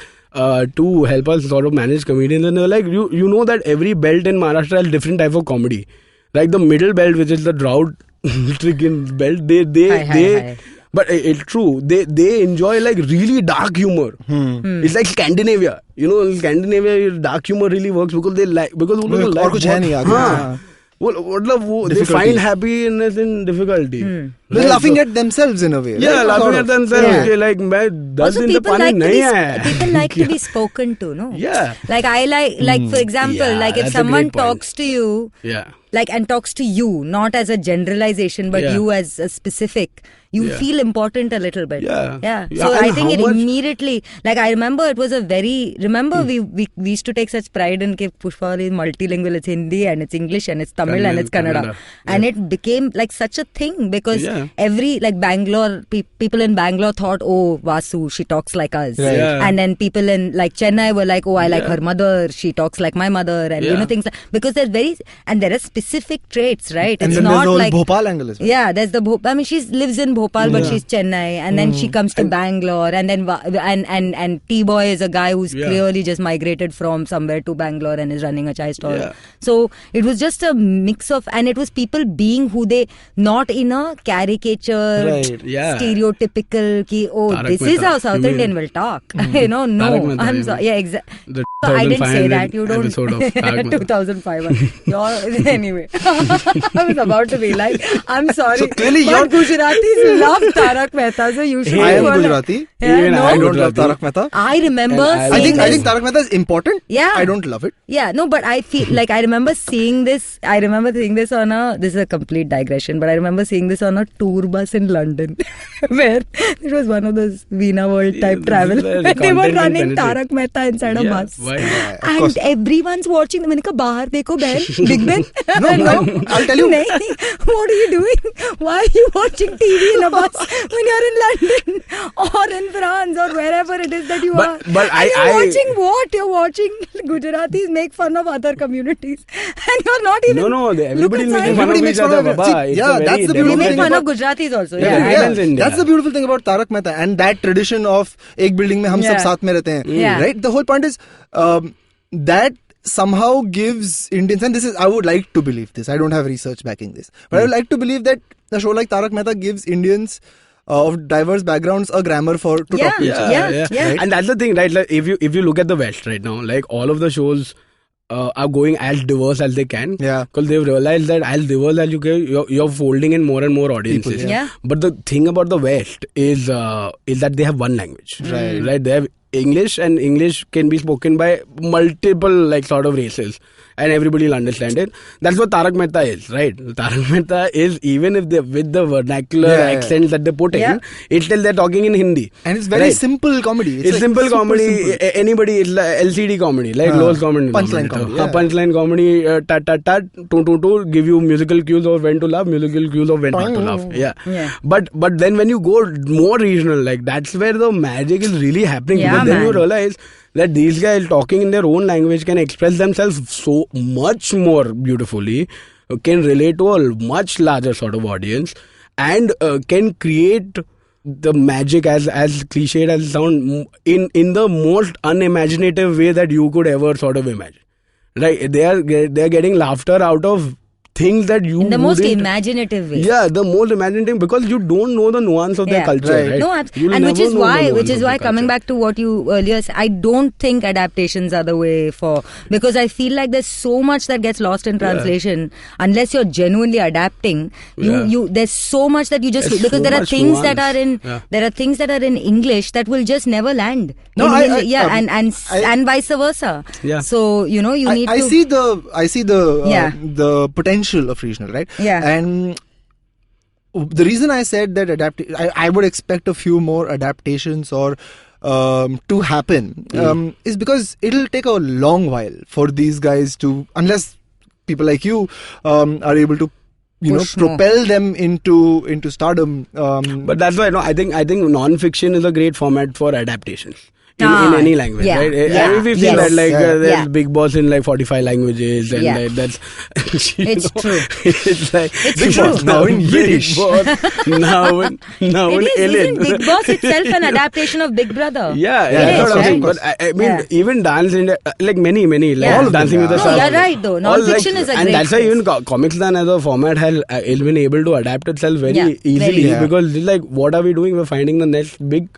[SPEAKER 4] to help us sort of manage comedians, and they were like, you know that every belt in Maharashtra has different type of comedy. Like the middle belt, which is the drought-stricken belt, they but it's true. They enjoy like really dark humor. It's like Scandinavia. You know, in Scandinavia, dark humor really works because they like they find happiness in difficulty.
[SPEAKER 2] They're laughing at themselves in a way.
[SPEAKER 4] Yeah,
[SPEAKER 2] right?
[SPEAKER 4] laughing at themselves.
[SPEAKER 5] Yeah.
[SPEAKER 4] Okay, like, man, does in the
[SPEAKER 5] people
[SPEAKER 4] pani
[SPEAKER 5] like
[SPEAKER 4] nahi hai.
[SPEAKER 5] people like to be spoken to, no?
[SPEAKER 4] Yeah.
[SPEAKER 5] Like I like for example,
[SPEAKER 4] Yeah,
[SPEAKER 5] like if
[SPEAKER 4] that's a
[SPEAKER 5] someone
[SPEAKER 4] great point.
[SPEAKER 5] talks to you,
[SPEAKER 4] Yeah.
[SPEAKER 5] like and talks to you, not as a generalization, but
[SPEAKER 4] Yeah.
[SPEAKER 5] you as a specific, you
[SPEAKER 4] Yeah.
[SPEAKER 5] feel important a little bit.
[SPEAKER 4] Yeah.
[SPEAKER 5] So
[SPEAKER 4] And
[SPEAKER 5] I think
[SPEAKER 4] how
[SPEAKER 5] it
[SPEAKER 4] much-
[SPEAKER 5] immediately, like I remember it was a very, we used to take such pride in that Pushpavalli is multilingual. It's Hindi and it's English and it's Tamil and it's Kannada. And it became like such a thing because every, like Bangalore, people in Bangalore thought, oh, Vasu, she talks like us.
[SPEAKER 2] Right.
[SPEAKER 4] Yeah.
[SPEAKER 5] And then people in like Chennai were like, oh, I like her mother, she talks like my mother, and you know, things like, because there are specific traits, right?
[SPEAKER 2] And
[SPEAKER 5] It's
[SPEAKER 2] then there's
[SPEAKER 5] not
[SPEAKER 2] the whole
[SPEAKER 5] like
[SPEAKER 2] Bhopal angle as well.
[SPEAKER 5] yeah, there's the I mean, she lives in Bhopal, but she's Chennai, and then she comes to Bangalore, and then and T-Boy is a guy who's clearly just migrated from somewhere to Bangalore and is running a chai stall.
[SPEAKER 4] Yeah.
[SPEAKER 5] So it was just a mix of, and it was people being who they, not in a caricature,
[SPEAKER 2] Right.
[SPEAKER 4] Yeah.
[SPEAKER 5] stereotypical ki, oh,
[SPEAKER 4] Tarak
[SPEAKER 5] this is
[SPEAKER 4] Mehta.
[SPEAKER 5] how South
[SPEAKER 4] You mean-
[SPEAKER 5] Indian will talk. You know, no,
[SPEAKER 4] Tarak Mehta,
[SPEAKER 5] I'm
[SPEAKER 4] you
[SPEAKER 5] sorry.
[SPEAKER 4] mean.
[SPEAKER 5] Yeah, exactly.
[SPEAKER 4] The
[SPEAKER 5] I didn't say
[SPEAKER 4] 1500
[SPEAKER 5] that. You don't.
[SPEAKER 4] episode of Tarak Mehta.
[SPEAKER 5] 2005. Anyway, I was about to be like, I'm sorry.
[SPEAKER 2] So clearly
[SPEAKER 5] but Gujaratis love Tarak Mehta, so you should.
[SPEAKER 2] I am
[SPEAKER 5] follow.
[SPEAKER 2] Gujarati.
[SPEAKER 5] Yeah,
[SPEAKER 4] Even
[SPEAKER 5] no?
[SPEAKER 2] I don't love
[SPEAKER 4] Gujarati.
[SPEAKER 2] Tarak Mehta.
[SPEAKER 5] I remember
[SPEAKER 4] And
[SPEAKER 5] seeing
[SPEAKER 2] I
[SPEAKER 5] this.
[SPEAKER 2] think Tarak Mehta is important.
[SPEAKER 5] Yeah.
[SPEAKER 2] I don't love it.
[SPEAKER 5] Yeah, no, but I feel like I remember seeing this. I remember seeing this on this is a complete digression, but I remember seeing this on a tour bus in London, where it was one of those Veena World type
[SPEAKER 4] Yeah,
[SPEAKER 5] travel.
[SPEAKER 4] this is where
[SPEAKER 5] Where they were
[SPEAKER 4] content can
[SPEAKER 5] running
[SPEAKER 4] penetrate.
[SPEAKER 5] Tarak Mehta inside a
[SPEAKER 4] Yeah,
[SPEAKER 5] bus.
[SPEAKER 4] why?
[SPEAKER 2] of
[SPEAKER 5] And
[SPEAKER 2] course.
[SPEAKER 5] everyone's watching. मैंने कहा बाहर देखो बहन, Big Ben.
[SPEAKER 2] No, I'll tell you.
[SPEAKER 5] नहीं, what are you doing? Why are you watching TV in a bus when you're in London or in France or wherever it is that you are?
[SPEAKER 4] But
[SPEAKER 5] and you're watching what? You're watching Gujaratis make fun of other communities, and you're not even.
[SPEAKER 4] No, everybody
[SPEAKER 5] look
[SPEAKER 4] making
[SPEAKER 5] aside.
[SPEAKER 4] fun
[SPEAKER 2] Everybody
[SPEAKER 4] of
[SPEAKER 2] makes
[SPEAKER 4] each
[SPEAKER 2] fun
[SPEAKER 4] other,
[SPEAKER 2] of it.
[SPEAKER 4] Baba.
[SPEAKER 2] See,
[SPEAKER 4] It's
[SPEAKER 2] yeah,
[SPEAKER 4] a very
[SPEAKER 2] that's the
[SPEAKER 5] We
[SPEAKER 2] beautiful
[SPEAKER 5] make
[SPEAKER 2] thing
[SPEAKER 5] fun
[SPEAKER 2] about-
[SPEAKER 5] of Gujaratis also.
[SPEAKER 4] Yeah,
[SPEAKER 5] Yeah.
[SPEAKER 4] happens in India.
[SPEAKER 2] That's the beautiful thing about Tarak Mehta and that tradition of एक building में हम सब
[SPEAKER 5] Yeah.
[SPEAKER 2] साथ में रहते हैं.
[SPEAKER 5] Yeah.
[SPEAKER 2] Right? The whole point is that somehow gives Indians, and this is, I would like to believe this. I don't have research backing this, but I would like to believe that a show like Tarak Mehta gives Indians of diverse backgrounds a grammar to talk to each other.
[SPEAKER 5] Yeah.
[SPEAKER 4] And that's the thing, right? Like if you look at the West right now, like all of the shows are going as diverse as they can.
[SPEAKER 2] Yeah.
[SPEAKER 4] Because they've realized that as diverse as you can, you're folding in more and more audiences.
[SPEAKER 2] People,
[SPEAKER 5] yeah.
[SPEAKER 4] But the thing about the West is that they have one language. Right. They have English, and English can be spoken by multiple like sort of races, and everybody will understand it. That's what Tarak Mehta is, right? Tarak Mehta is, even if they with the vernacular accents that they put in, it's still they're talking in Hindi.
[SPEAKER 2] And it's very simple comedy.
[SPEAKER 4] It's
[SPEAKER 2] like
[SPEAKER 4] simple
[SPEAKER 2] super
[SPEAKER 4] comedy.
[SPEAKER 2] simple.
[SPEAKER 4] Anybody, it's like LCD comedy, like lowest common
[SPEAKER 2] Punchline
[SPEAKER 4] denominator.
[SPEAKER 2] comedy,
[SPEAKER 4] Punchline comedy, tat, two, give you musical cues of when to laugh, musical cues of when not to laugh. Yeah. But then when you go more regional, like that's where the magic is really happening.
[SPEAKER 5] Yeah,
[SPEAKER 4] because then you
[SPEAKER 5] man.
[SPEAKER 4] realize that these guys talking in their own language can express themselves so much more beautifully, can relate to a much larger sort of audience, and can create the magic, as cliched as it sounds, in the most unimaginative way that you could ever sort of imagine. Right? They are getting laughter out of things that you
[SPEAKER 5] In the most
[SPEAKER 4] wouldn't-
[SPEAKER 5] imaginative way.
[SPEAKER 4] Yeah, the most imaginative, because you don't know the nuance of their
[SPEAKER 5] Yeah.
[SPEAKER 4] culture, right?
[SPEAKER 5] No,
[SPEAKER 4] You'll
[SPEAKER 5] and which
[SPEAKER 4] never
[SPEAKER 5] is
[SPEAKER 4] know the
[SPEAKER 5] why,
[SPEAKER 4] nuance of their
[SPEAKER 5] coming
[SPEAKER 4] culture.
[SPEAKER 5] back to what you earlier said, I don't think adaptations are the way for, because I feel like there's so much that gets lost in translation unless you're genuinely adapting. You there's so much that you just
[SPEAKER 4] There's
[SPEAKER 5] because
[SPEAKER 4] so
[SPEAKER 5] there are
[SPEAKER 4] much
[SPEAKER 5] things that
[SPEAKER 4] nuance.
[SPEAKER 5] are in there are things that are in English that will just never land.
[SPEAKER 2] No,
[SPEAKER 5] and vice versa.
[SPEAKER 4] Yeah.
[SPEAKER 5] So you need
[SPEAKER 2] I
[SPEAKER 5] to.
[SPEAKER 2] see the
[SPEAKER 5] Yeah.
[SPEAKER 2] the potential of regional, right?
[SPEAKER 5] Yeah.
[SPEAKER 2] And the reason I said that I would expect a few more adaptations or to happen is because it'll take a long while for these guys to, unless people like you are able to
[SPEAKER 5] Push more.
[SPEAKER 2] propel them into stardom.
[SPEAKER 4] But that's why I think non-fiction is a great format for adaptations. In any language,
[SPEAKER 5] Yeah.
[SPEAKER 4] right?
[SPEAKER 5] Yeah.
[SPEAKER 4] We've seen that, like, there's
[SPEAKER 5] Yeah.
[SPEAKER 4] Big Boss in like 45 languages, and
[SPEAKER 5] Yeah.
[SPEAKER 4] like, that's
[SPEAKER 5] It's true.
[SPEAKER 4] It's like
[SPEAKER 5] It's
[SPEAKER 4] Big
[SPEAKER 5] true.
[SPEAKER 4] Boss now in
[SPEAKER 2] Big
[SPEAKER 4] Yiddish, now in
[SPEAKER 5] It is,
[SPEAKER 4] Alien.
[SPEAKER 5] isn't Big Boss itself an adaptation of Big Brother?
[SPEAKER 4] Yeah,
[SPEAKER 5] It
[SPEAKER 4] that's
[SPEAKER 5] is,
[SPEAKER 4] what I'm
[SPEAKER 5] right?
[SPEAKER 4] saying. But I mean,
[SPEAKER 5] Yeah.
[SPEAKER 4] even dance in like many, like
[SPEAKER 5] Yeah. All of
[SPEAKER 4] Dancing
[SPEAKER 2] them,
[SPEAKER 4] with the
[SPEAKER 2] yeah.
[SPEAKER 5] No,
[SPEAKER 4] Stars.
[SPEAKER 5] you're right though.
[SPEAKER 4] All,
[SPEAKER 5] Non-fiction is a
[SPEAKER 4] and
[SPEAKER 5] great
[SPEAKER 4] that's why
[SPEAKER 5] space.
[SPEAKER 4] even Comics-Tan as a format has been able to adapt itself very
[SPEAKER 5] Yeah,
[SPEAKER 4] easily,
[SPEAKER 5] very
[SPEAKER 2] easily.
[SPEAKER 4] because it's like, what are we doing? We're finding the next big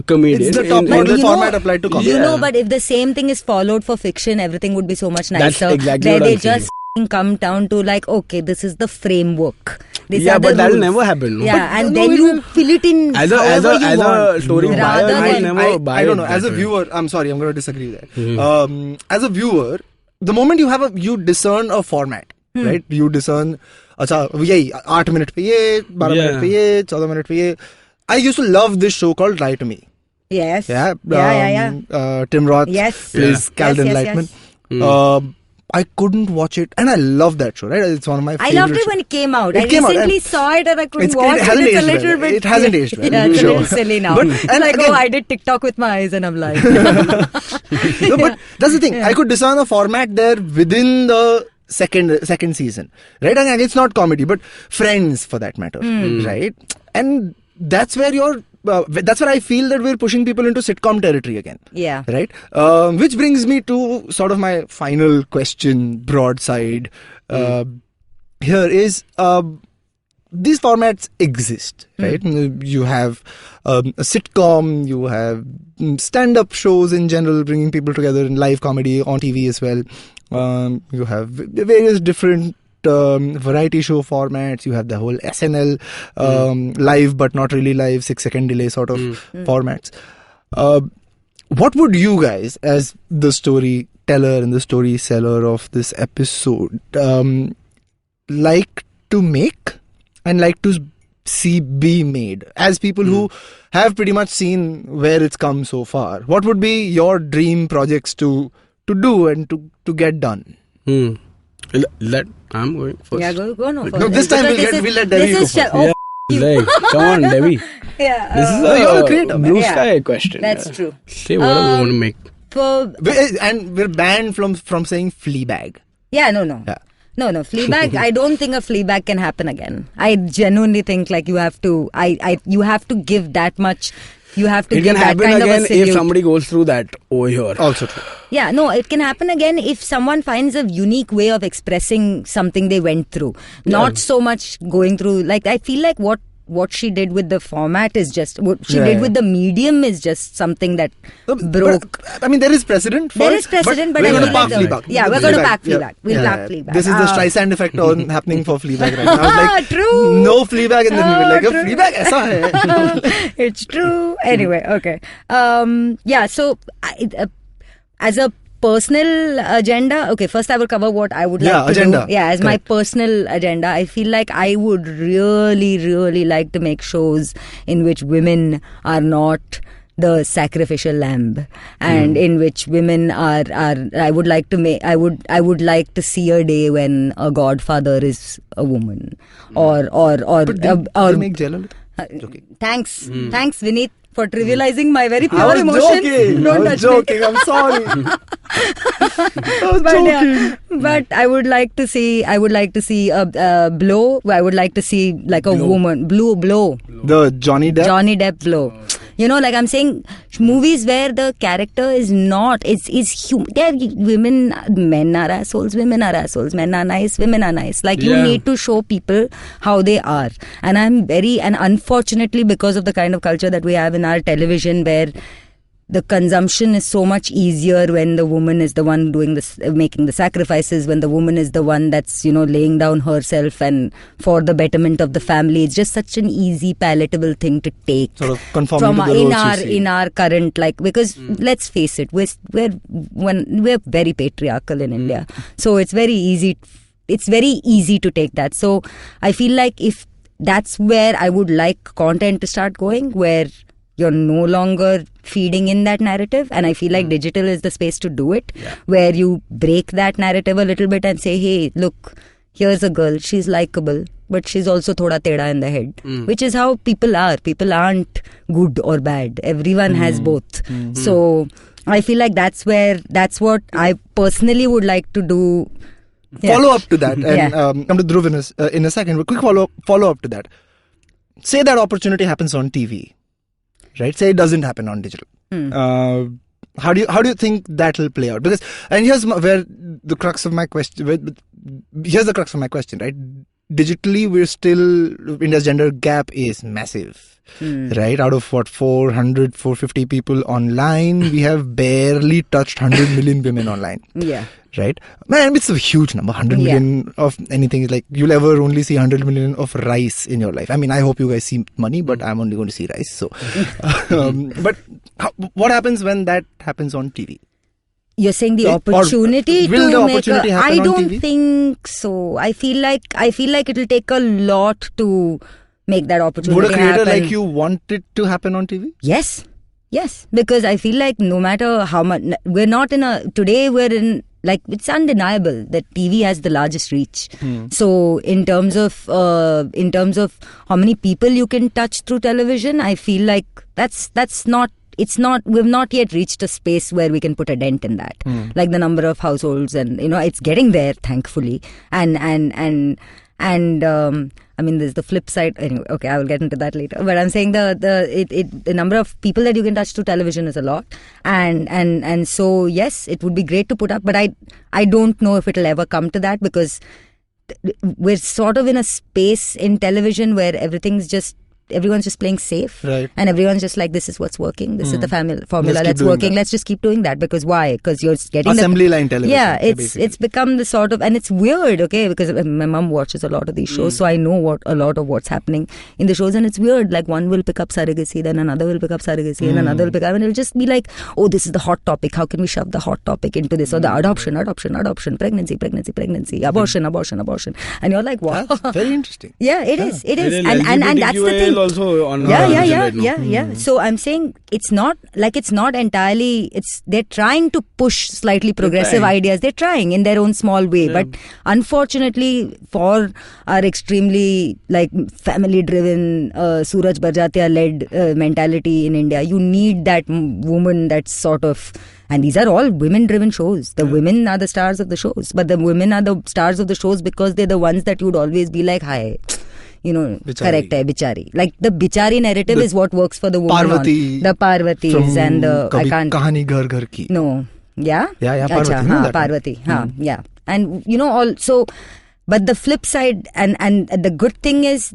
[SPEAKER 4] comedian.
[SPEAKER 2] It's the
[SPEAKER 4] in-
[SPEAKER 2] top
[SPEAKER 4] in-
[SPEAKER 2] model
[SPEAKER 5] you know-
[SPEAKER 2] format applied to comics.
[SPEAKER 5] You
[SPEAKER 4] Yeah.
[SPEAKER 5] know, but if the same thing is followed for fiction, everything would be so much
[SPEAKER 4] That's
[SPEAKER 5] nicer.
[SPEAKER 4] exactly
[SPEAKER 5] where
[SPEAKER 4] what
[SPEAKER 5] they
[SPEAKER 4] I'm saying.
[SPEAKER 5] just come down to like, okay, this is the framework.
[SPEAKER 4] but that'll never happen. No?
[SPEAKER 5] Yeah, and then you fill it in
[SPEAKER 4] as a story buyer,
[SPEAKER 2] I don't know. As a viewer, I'm sorry, I'm going to disagree there. As a viewer, the moment you discern a format, right? You discern, अच्छा यही 8 minute पे ये, 12 minute पे ये, 14 minute पे ये. I used to love this show called Lie to Me.
[SPEAKER 5] Yes.
[SPEAKER 2] Tim Roth plays Calvin Lightman. I couldn't watch it, and I love that show. Right, it's one of my favorite.
[SPEAKER 5] I loved it when it came out. I recently saw it, and I couldn't watch it. It's a little bit.
[SPEAKER 2] It hasn't aged well.
[SPEAKER 5] Yeah, it's a little silly now. But, and like, again, I did TikTok with my eyes, and I'm like.
[SPEAKER 2] No, but that's the thing. I could discern a format there within the second season, right? And it's not comedy, but Friends, for that matter, right? And that's where that's where I feel that we're pushing people into sitcom territory again.
[SPEAKER 5] Yeah.
[SPEAKER 2] Right? Which brings me to sort of my final question, broadside. Here is, these formats exist, right? You have a sitcom, you have stand-up shows in general, bringing people together in live comedy on TV as well. You have various different variety show formats. You have the whole SNL live but not really live 6-second delay sort of formats. What would you guys, as the storyteller and the story seller of this episode, like to make and like to see be made, as people who have pretty much seen where it's come so far? What would be your dream projects to do and to get done?
[SPEAKER 4] I'm going first.
[SPEAKER 5] Yeah, go no first.
[SPEAKER 2] No, this time we'll let Debbie go first.
[SPEAKER 4] Come on, Debbie.
[SPEAKER 5] Yeah.
[SPEAKER 4] This is
[SPEAKER 2] you're a creator,
[SPEAKER 4] blue sky question.
[SPEAKER 5] That's true.
[SPEAKER 4] Say whatever you want to make.
[SPEAKER 2] And we're banned from saying Fleabag.
[SPEAKER 5] Yeah, no.
[SPEAKER 2] Yeah.
[SPEAKER 5] No, Fleabag, I don't think a Fleabag can happen again. I genuinely think like you have to give that much. You have to give that kind of a salute. It can happen again
[SPEAKER 4] if somebody goes through that over here.
[SPEAKER 2] Also true.
[SPEAKER 5] Yeah, no, it can happen again if someone finds a unique way of expressing something they went through. Not so much going through, like, I feel like what she did with the format is just, what she did with the medium is just something that broke.
[SPEAKER 2] But, I mean, there is precedent for
[SPEAKER 5] There is precedent, but
[SPEAKER 2] we're
[SPEAKER 5] I
[SPEAKER 2] going to
[SPEAKER 5] feel
[SPEAKER 2] park
[SPEAKER 5] like
[SPEAKER 2] Fleabag.
[SPEAKER 5] Yeah, we're going to park Fleabag. We'll park Fleabag.
[SPEAKER 2] This is the Streisand effect happening for Fleabag right now. I was like,
[SPEAKER 5] true.
[SPEAKER 2] No Fleabag, and then we were like, Fleabag aisa hai.
[SPEAKER 5] It's true. Anyway, okay. So as a personal agenda, okay, first I will cover what I would like to do. Yeah, as my personal agenda, I feel like I would really, really like to make shows in which women are not the sacrificial lamb, and in which women are I would like to see a day when a godfather is a woman, or
[SPEAKER 2] they make Jello.
[SPEAKER 5] Thanks, Vineet, for trivializing my very pure emotions.
[SPEAKER 2] I was joking. I'm sorry. I was joking.
[SPEAKER 5] But I would like to see a Blow. I would like to see like a woman Blow.
[SPEAKER 2] The Johnny Depp
[SPEAKER 5] Blow. You know, like I'm saying, movies where the character is not, is human. There women, men are assholes, women are assholes, men are nice, women are nice. Like you need to show people how they are. And and unfortunately, because of the kind of culture that we have in our television, where the consumption is so much easier when the woman is the one doing this, making the sacrifices, when the woman is the one that's, laying down herself and for the betterment of the family. It's just such an easy, palatable thing to take.
[SPEAKER 2] Sort of conforming to the roles
[SPEAKER 5] in our current, like, because let's face it, we're very patriarchal in India. So it's very easy to take that. So I feel like if that's where I would like content to start going, where you're no longer feeding in that narrative, and I feel like digital is the space to do it, where you break that narrative a little bit and say, hey, look, here's a girl, she's likable, but she's also thoda teda in the head, which is how people are. People aren't good or bad. Everyone has both. So I feel like that's what I personally would like to do.
[SPEAKER 2] Follow up to that, and come to Dhruv in a second, but quick follow up to that. Say that opportunity happens on TV. Right? Say it doesn't happen on digital. How do you think that will play out? Because, and here's where the crux of my question. Here's the crux of my question, right? digitally, we're still, India's gender gap is massive, right? Out of 450 people online, we have barely touched 100 million women online.
[SPEAKER 5] Yeah.
[SPEAKER 2] Right? Man, it's a huge number. 100 million of anything is like, you'll ever only see 100 million of rice in your life. I mean, I hope you guys see money, but I'm only going to see rice. So, but what happens when that happens on TV?
[SPEAKER 5] You're saying the opportunity
[SPEAKER 2] will
[SPEAKER 5] to
[SPEAKER 2] the
[SPEAKER 5] make
[SPEAKER 2] opportunity happen
[SPEAKER 5] I
[SPEAKER 2] on
[SPEAKER 5] don't
[SPEAKER 2] TV?
[SPEAKER 5] think so. I feel like it'll take a lot to make that opportunity
[SPEAKER 2] happen. Would a creator
[SPEAKER 5] happen.
[SPEAKER 2] like you want it to happen on TV?
[SPEAKER 5] Yes, because I feel like no matter how much today we're in, like, it's undeniable that TV has the largest reach. So in terms of how many people you can touch through television, I feel like we've not yet reached a space where we can put a dent in that. Like the number of households, and it's getting there, thankfully. And I mean, there's the flip side. Anyway, okay, I will get into that later. But I'm saying the number of people that you can touch through television is a lot, and so yes, it would be great to put up. But I don't know if it'll ever come to that, because we're sort of in a space in television where everyone's just playing safe,
[SPEAKER 2] right?
[SPEAKER 5] And everyone's just like, this is what's working, this is the formula that's working, let's just keep doing that. Because why? Because you're getting
[SPEAKER 2] assembly line television.
[SPEAKER 5] Yeah, it's become the sort of, and it's weird, okay, because my mum watches a lot of these shows, so I know a lot of what's happening in the shows, and it's weird. Like, one will pick up surrogacy, then another will pick up surrogacy, and another will pick up, and it'll just be like, oh, this is the hot topic, how can we shove the hot topic into this? Or the adoption, pregnancy, abortion, and you're like, wow.
[SPEAKER 2] That's very interesting.
[SPEAKER 5] Yeah, it is, and that's the thing.
[SPEAKER 4] Also on
[SPEAKER 5] yeah. So I'm saying it's not entirely. They're trying to push slightly progressive ideas. They're trying in their own small way, but unfortunately for our extremely family-driven Suraj Barjatia-led mentality in India, you need that woman that's sort of. And these are all women-driven shows. The women are the stars of the shows, but the women are the stars of the shows because they're the ones that you'd always be like, hi.
[SPEAKER 2] Bichari.
[SPEAKER 5] Correct hai, bichari. Like, the bichari narrative is what works for the woman.
[SPEAKER 2] Parvati.
[SPEAKER 5] The Parvatis and the...
[SPEAKER 2] I can't... Kahani Ghar Ghar Ki.
[SPEAKER 5] No. Yeah?
[SPEAKER 2] Yeah, Parvati.
[SPEAKER 5] Achha, Parvati. Yeah. And, also... But the flip side, and the good thing is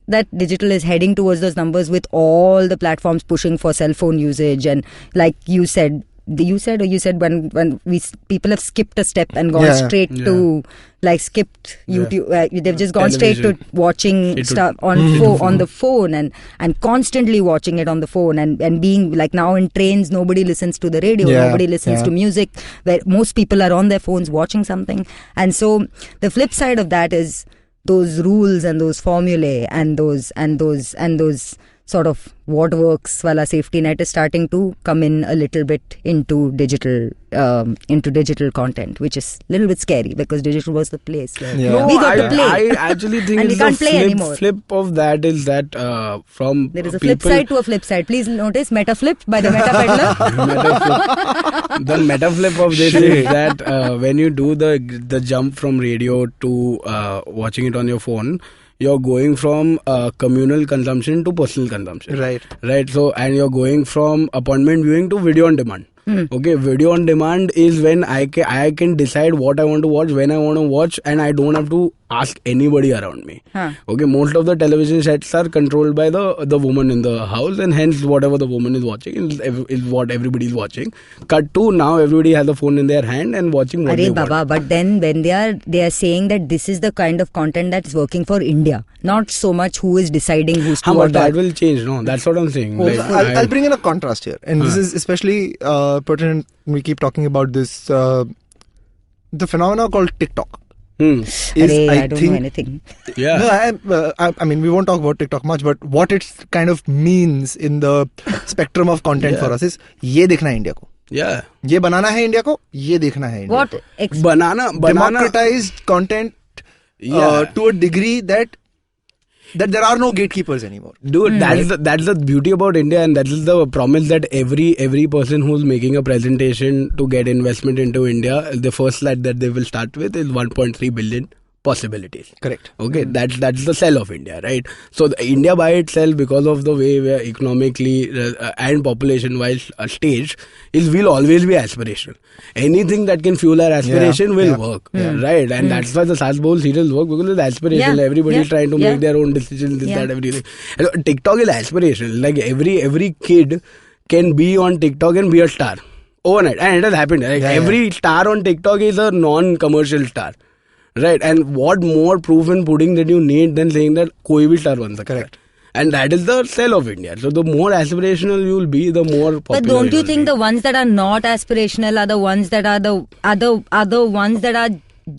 [SPEAKER 5] that digital is heading towards those numbers with all the platforms pushing for cell phone usage. And like you said when people have skipped a step and gone straight to skipped YouTube. They've just gone
[SPEAKER 4] television.
[SPEAKER 5] straight to watching stuff on the phone and constantly watching it on the phone and being like, now in trains nobody listens to the radio, nobody listens to music, where most people are on their phones watching something. And so the flip side of that is those rules and those formulae and those sort of what works wala safety net is starting to come in a little bit into digital content, which is a little bit scary because digital was the place where we got to play.
[SPEAKER 4] I actually think
[SPEAKER 5] and we can't play anymore.
[SPEAKER 4] Flip of that is that from
[SPEAKER 5] there is a flip side to a flip side. Please notice Meta Flip by the Meta Peddler.
[SPEAKER 4] The meta flip of this is that when you do the jump from radio to watching it on your phone, you're going from communal consumption to personal consumption. Right. So, and you're going from appointment viewing to video on demand. Okay, video on demand is when I can decide what I want to watch, when I want to watch, and I don't have to ask anybody around me. Okay, most of the television sets are controlled by the woman in the house, and hence whatever the woman is watching is what everybody is watching. Cut to now, everybody has a phone in their hand and watching what they want.
[SPEAKER 5] But then when they are saying that this is the kind of content that's working for India, not so much who is deciding who's to watch.
[SPEAKER 4] That will change. No, that's what I'm saying.
[SPEAKER 2] I'll bring in a contrast here, and this is especially pertinent. We keep talking about this the phenomena called TikTok.
[SPEAKER 5] I don't know anything.
[SPEAKER 4] Yeah.
[SPEAKER 2] No, I mean, we won't talk about TikTok much, but what it kind of means in the spectrum of content for us is ये देखना है India को.
[SPEAKER 4] Yeah.
[SPEAKER 2] ये बनाना है India को, ये देखना है इंडिया
[SPEAKER 5] को.
[SPEAKER 2] What?
[SPEAKER 4] Banana.
[SPEAKER 2] Democratized content to a degree that there are no gatekeepers anymore.
[SPEAKER 4] Dude, that's the beauty about India, and that is the promise that every person who's making a presentation to get investment into India, the first slide that they will start with is 1.3 billion possibilities.
[SPEAKER 2] Correct.
[SPEAKER 4] Okay, that's the sell of India, right? So India by itself, because of the way we are economically and population-wise staged, will always be aspirational. Anything that can fuel our aspiration will work, right? And that's why the Saas Bowl serials work, because it's aspirational.
[SPEAKER 5] Yeah.
[SPEAKER 4] Everybody's trying to make their own decisions, that, everything. And TikTok is aspirational. Like every kid can be on TikTok and be a star overnight, and it has happened. Like every star on TikTok is a non-commercial star, right? And what more proof and pudding that you need than saying that koi bhi star ban sakta.
[SPEAKER 2] Correct.
[SPEAKER 4] And that is the sell of India. So the more aspirational you will be, the more popular.
[SPEAKER 5] But don't you think
[SPEAKER 4] be.
[SPEAKER 5] the ones that are not aspirational are the ones that are the other ones that are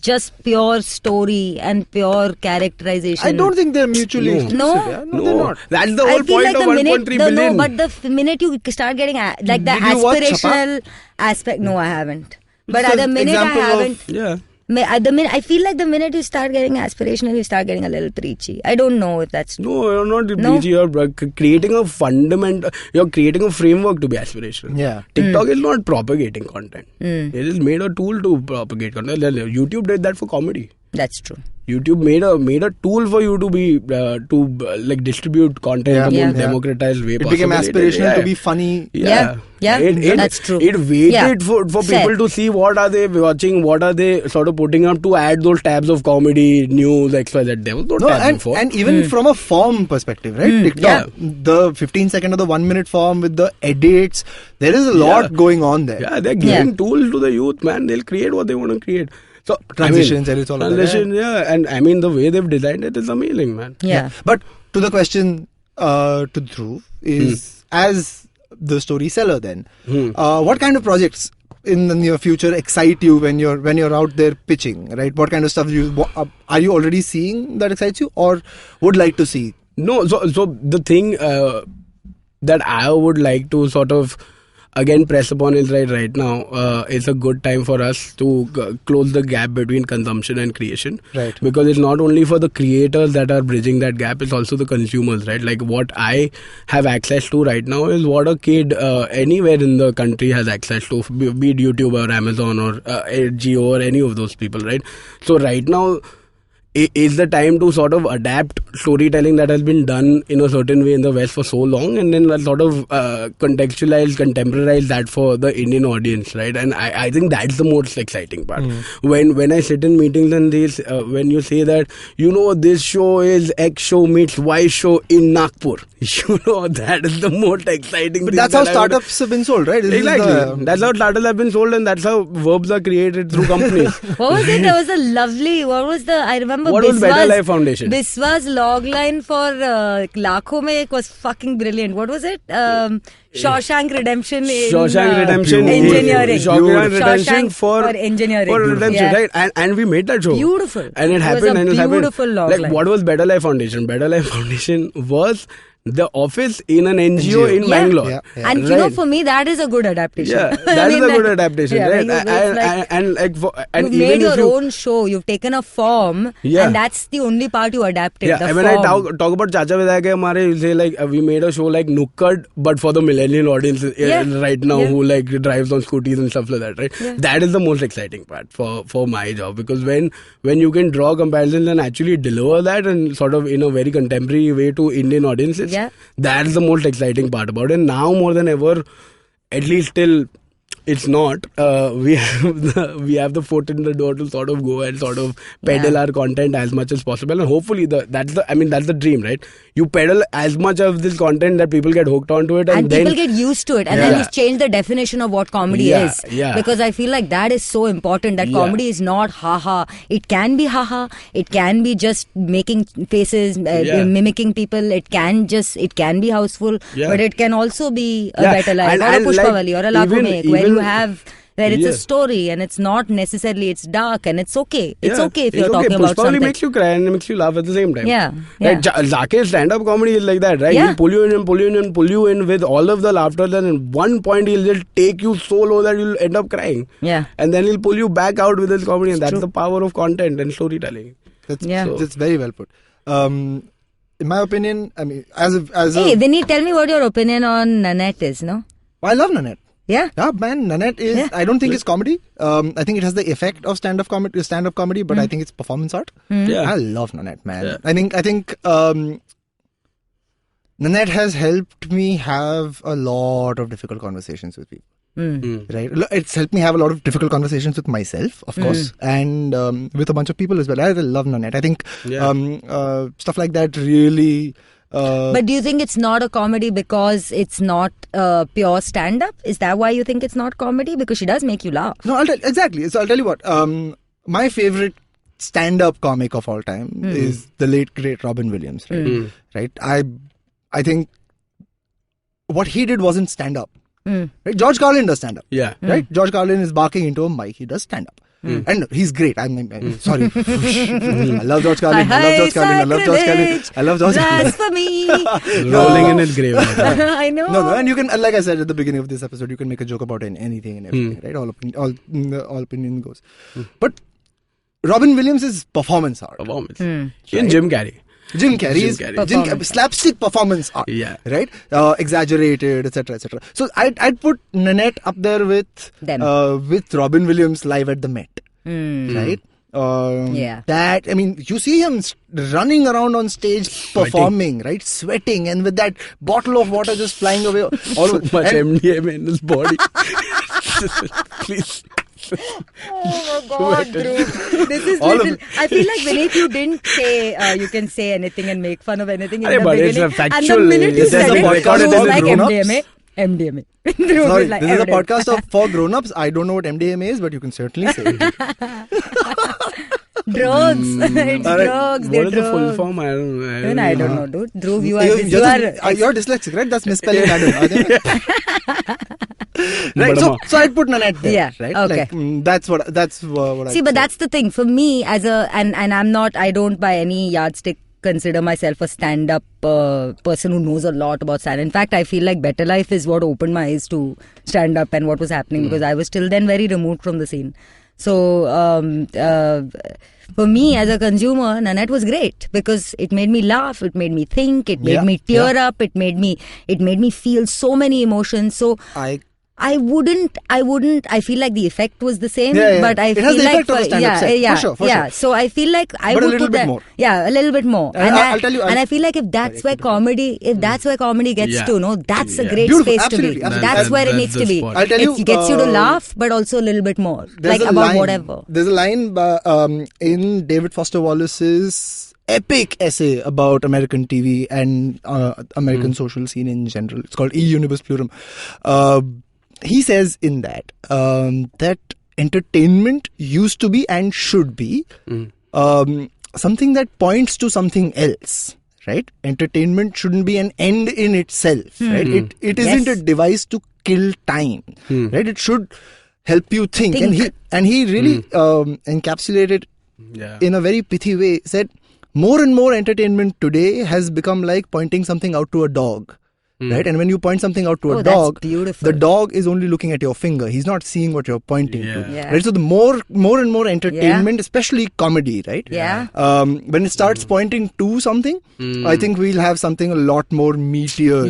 [SPEAKER 5] just pure story and pure characterization?
[SPEAKER 2] I don't think they're mutually exclusive.
[SPEAKER 5] No?
[SPEAKER 2] Yeah? No, they're not.
[SPEAKER 4] That's the whole point of 1.3 billion.
[SPEAKER 5] No, but the minute you start getting like the
[SPEAKER 2] Did you watch
[SPEAKER 5] aspirational aspect, no, I haven't. But
[SPEAKER 2] It's
[SPEAKER 5] at the
[SPEAKER 2] an
[SPEAKER 5] minute I
[SPEAKER 2] example of-
[SPEAKER 5] haven't.
[SPEAKER 4] Yeah.
[SPEAKER 5] At the minute, I feel like the minute you start getting aspirational, you start getting a little preachy. I don't know if that's true.
[SPEAKER 4] No, you're not
[SPEAKER 5] No?
[SPEAKER 4] preachy. You're creating a fundamental. You're creating a framework to be aspirational.
[SPEAKER 2] Yeah.
[SPEAKER 4] TikTok is not propagating content.
[SPEAKER 5] Mm.
[SPEAKER 4] It is made a tool to propagate content. YouTube did that for comedy.
[SPEAKER 5] That's true.
[SPEAKER 4] YouTube made a tool for you to be like distribute content in a more democratized way.
[SPEAKER 2] It became aspirational to be funny.
[SPEAKER 5] Yeah, that's true.
[SPEAKER 4] It waited for
[SPEAKER 5] Fair.
[SPEAKER 4] people to see what are they watching, what are they sort of putting up to add those tabs of comedy, news, XYZ. There was no tab before.
[SPEAKER 2] And even from a form perspective, right? TikTok, the 15-second or the 1-minute form with the edits, there is a lot going on there.
[SPEAKER 4] Yeah, they're giving tools to the youth, man. They'll create what they want to create. So
[SPEAKER 2] Transitions, edits, all of that.
[SPEAKER 4] Transition, and I mean the way they've designed it is amazing, man.
[SPEAKER 5] Yeah.
[SPEAKER 2] But to the question to Dhruv is, as the story seller then, what kind of projects in the near future excite you when you're out there pitching, right? What kind of stuff are you already seeing that excites you or would like to see?
[SPEAKER 4] No, so the thing that I would like to sort of again press upon is right now it's a good time for us to close the gap between consumption and creation,
[SPEAKER 2] right?
[SPEAKER 4] Because it's not only for the creators that are bridging that gap, it's also the consumers, right? Like what I have access to right now is what a kid anywhere in the country has access to, be it YouTube or Amazon or Jio or any of those people, right? So right now is the time to sort of adapt storytelling that has been done in a certain way in the West for so long, and then sort of contextualize, contemporize that for the Indian audience, right? And I think that's the most exciting part. When I sit in meetings and when you say that, this show is X show meets Y show in Nagpur, that is the most exciting
[SPEAKER 2] But
[SPEAKER 4] thing.
[SPEAKER 2] that's how startups have been sold, right?
[SPEAKER 4] Exactly. That's how startups have been sold, and that's how verbs are created through companies.
[SPEAKER 5] What was it? There was a lovely, I remember
[SPEAKER 4] what was Better Life Foundation?
[SPEAKER 5] Biswa's log line for Lakho mein was fucking brilliant. What was it? Shawshank Redemption in engineering.
[SPEAKER 4] Shawshank Redemption for
[SPEAKER 5] engineering.
[SPEAKER 4] For redemption, right? And we made that show.
[SPEAKER 5] Beautiful.
[SPEAKER 4] And it happened.
[SPEAKER 5] It was a beautiful log line.
[SPEAKER 4] What was Better Life Foundation? Better Life Foundation was The Office in an NGO in Bangalore.
[SPEAKER 2] Yeah.
[SPEAKER 5] And for me, that is a good adaptation.
[SPEAKER 4] Yeah, that is a good adaptation, right?
[SPEAKER 5] And you've made your own show. You've taken a form, and that's the only part you adapted.
[SPEAKER 4] Yeah, and when I talk about Chacha Vidaya Ke Hamare, you say like we made a show like Nukkad, but for the millennial audience right now who like drives on scooties and stuff like that, right? Yeah. That is the most exciting part for my job, because when you can draw comparisons and actually deliver that and sort of in a very contemporary way to Indian audiences. Yeah. That's the most exciting part about it. And now more than ever, at least till it's not, we have the foot in the door to sort of go and sort of peddle our content as much as possible, and hopefully that's the dream, right? You peddle as much of this content that people get hooked onto it, and then
[SPEAKER 5] people get used to it, and then you change the definition of what comedy is.
[SPEAKER 4] Yeah.
[SPEAKER 5] Because I feel like that is so important, that comedy is not haha. It can be haha. It can be just making faces, mimicking people. It can be houseful, but it can also be a better life, or a Pushpavalli, or a Lakho Mein, where you have where it's a story and it's not necessarily, it's dark, and it's okay. It's okay if you're talking about something.
[SPEAKER 4] Pushpavalli makes you cry and makes you laugh at the same time.
[SPEAKER 5] Yeah.
[SPEAKER 4] Like Zakir's stand-up comedy is like that, right? He'll pull you in with all of the laughter, then at one point he'll just take you so low that you'll end up crying. Yeah. And then he'll pull you back out with his comedy, and that's the power of content and storytelling.
[SPEAKER 2] That's very well put. In my opinion, I mean, as
[SPEAKER 5] Hey, Vineet, tell me what your opinion on Nanette is, no?
[SPEAKER 2] I love Nanette.
[SPEAKER 5] Yeah.
[SPEAKER 2] Yeah, man, Nanette is.
[SPEAKER 5] Yeah.
[SPEAKER 2] I don't think it's comedy. I think it has the effect of stand-up comedy, but I think it's performance art.
[SPEAKER 4] Yeah.
[SPEAKER 2] I love Nanette, man.
[SPEAKER 4] Yeah.
[SPEAKER 2] I think Nanette has helped me have a lot of difficult conversations with people. Right, it's helped me have a lot of difficult conversations with myself, of course, and with a bunch of people as well. I love Nanette. I think stuff like that really.
[SPEAKER 5] But do you think it's not a comedy because it's not pure stand-up? Is that why you think it's not comedy? Because she does make you laugh.
[SPEAKER 2] No, exactly. So I'll tell you what. My favorite stand-up comic of all time is the late great Robin Williams. Right. I think what he did wasn't stand-up. Right? George Carlin does stand-up.
[SPEAKER 4] Yeah.
[SPEAKER 2] Right? George Carlin is barking into a mic. He does stand-up. And he's great. I'm sorry. I love George Carlin. I love George Carlin.
[SPEAKER 5] Blasphemy.
[SPEAKER 4] Rolling in his grave.
[SPEAKER 5] I know.
[SPEAKER 2] No, and you can, like I said at the beginning of this episode, you can make a joke about anything and everything, right? All opinion goes. But Robin Williams is performance art.
[SPEAKER 4] Performance. And Jim Carrey.
[SPEAKER 2] Jim Carrey's slapstick performance art, right? Exaggerated, etc., etc. So I'd put Nanette up there with Robin Williams live at the Met, right? That, I mean, you see him running around on stage performing, right? Sweating, and with that bottle of water just flying away.
[SPEAKER 4] So much MDMA in his body. Please.
[SPEAKER 5] Oh my God, Dhruv. This is little. I feel like Vineet, you didn't say you can say anything and make fun of anything in the beginning.
[SPEAKER 4] It's a factual.
[SPEAKER 5] And the minute you said it was like
[SPEAKER 2] MDMA.
[SPEAKER 5] Sorry,
[SPEAKER 2] this is a podcast for grown-ups. I don't know what MDMA is, but you can certainly say it.
[SPEAKER 5] Drugs. It's drugs.
[SPEAKER 4] What is the full form? I don't know.
[SPEAKER 5] Dude. Dhruv,
[SPEAKER 2] you're dyslexic, right? That's misspelling Adam. Right, so I'd put Nanette there, right?
[SPEAKER 5] Okay.
[SPEAKER 2] Like, that's what I
[SPEAKER 5] see, but that's the thing for me and I don't by any yardstick consider myself a stand-up person who knows a lot about stand. In fact, I feel like Better Life is what opened my eyes to stand-up and what was happening because I was till then very removed from the scene. So for me as a consumer, Nanette was great because it made me laugh, it made me think, it made me tear up, it made me feel so many emotions. So I feel like the effect was the same, but I feel like for sure. So I feel like I would put that a little bit more. And
[SPEAKER 2] I'll tell you,
[SPEAKER 5] and I feel like if that's where comedy gets to, no, that's a great space to be. That's where it needs to be.
[SPEAKER 2] I'll tell you,
[SPEAKER 5] it gets you to laugh, but also a little bit more, like about whatever.
[SPEAKER 2] There's a line in David Foster Wallace's epic essay about American TV and American social scene in general. It's called E Unibus Plurum. He says in that that entertainment used to be and should be something that points to something else, right? Entertainment shouldn't be an end in itself, right? It isn't a device to kill time, right? It should help you think. And he really encapsulated in a very pithy way, said more and more entertainment today has become like pointing something out to a dog. Right, and when you point something out to a dog, the dog is only looking at your finger. He's not seeing what you're pointing to. Right, so the more and more entertainment, especially comedy, right? When it starts pointing to something, I think we'll have something a lot more meatier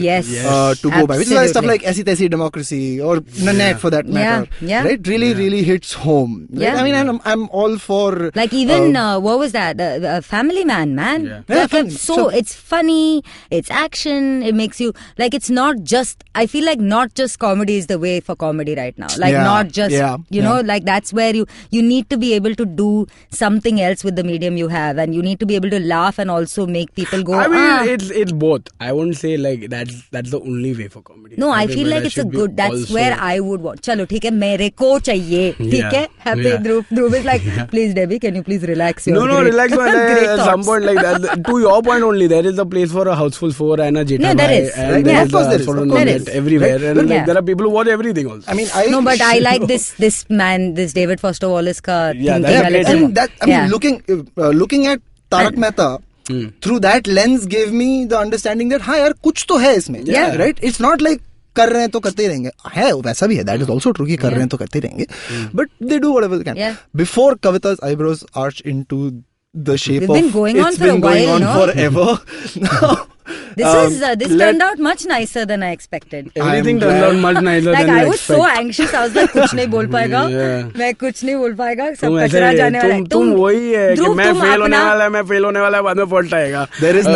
[SPEAKER 2] to go by. Which is why stuff like Aisi Taisi Democracy or Nanette for that matter, right? Really hits home. Right? I mean, I'm all for
[SPEAKER 5] like even what was that? Family Man, man. So it's funny, it's action, it makes you. Like it's not just, I feel like not just comedy is the way for comedy right now. Like not just, you know, like that's where you need to be able to do something else with the medium you have, and you need to be able to laugh and also make people go,
[SPEAKER 4] I mean, it's both. I won't say like that's the only way for comedy.
[SPEAKER 5] No, I feel like it's a good, that's where I would want. Chalo, theek hai, mere ko chahiye. Theek hai? Happy Dhruv is like, please Debbie, can you please relax your
[SPEAKER 4] relax. At some point like that, to your point only, there is a place for a Houseful 4 and a Jeta.
[SPEAKER 5] No, there is.
[SPEAKER 4] Of course there is. Everywhere. Right? And like, there are people who watch everything also.
[SPEAKER 2] I mean,
[SPEAKER 5] but I like this David Foster Wallace ka thing.
[SPEAKER 2] Looking at Tarak Mehta through that lens gave me the understanding that हाँ यार कुछ तो है इसमें, right? It's not like कर रहे हैं तो करते ही रहेंगे, है वैसा भी है, that is also true कि कर रहे हैं तो करते ही रहेंगे, but they do whatever they can. Before Kavita's eyebrows arch into the shape
[SPEAKER 5] it's been going on for a while,
[SPEAKER 2] forever.
[SPEAKER 5] This turned out much nicer than I expected.
[SPEAKER 4] Everything turned out much nicer
[SPEAKER 5] Like
[SPEAKER 4] than
[SPEAKER 5] I was so anxious. I was like, कुछ नहीं बोल पाएगा, मैं कुछ नहीं बोल पाएगा, सब कचरा जाने वाला है.
[SPEAKER 4] तुम वही है कि मैं फेल होने वाला है, बाद में फॉल्ट आएगा.
[SPEAKER 2] There is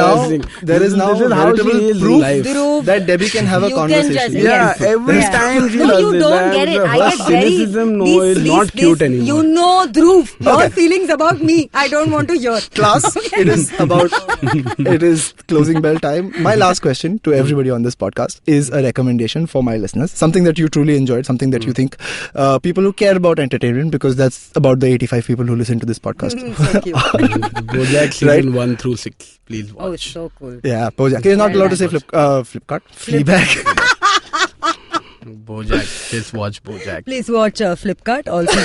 [SPEAKER 2] now veritable proof that Debbie can have a conversation.
[SPEAKER 4] Every time she
[SPEAKER 5] No,
[SPEAKER 4] does
[SPEAKER 5] you
[SPEAKER 4] this,
[SPEAKER 5] don't get it. I get very
[SPEAKER 4] cynicism. No, it's not cute anymore.
[SPEAKER 5] You know, Dhruv, your feelings about me, I don't want to hear.
[SPEAKER 2] Class, it is closing bell time. My last question to everybody on this podcast is a recommendation for my listeners. Something that you truly enjoyed, something that you think people who care about entertainment, because that's about the 85 people who listen to this podcast.
[SPEAKER 5] Thank you.
[SPEAKER 4] BoJack season 1 through 6. Please watch.
[SPEAKER 5] Oh, it's so cool.
[SPEAKER 2] Yeah, BoJack. He's not allowed to say Flipkart. Fleabag.
[SPEAKER 4] BoJack. Just watch BoJack.
[SPEAKER 5] Please watch Flipkart also.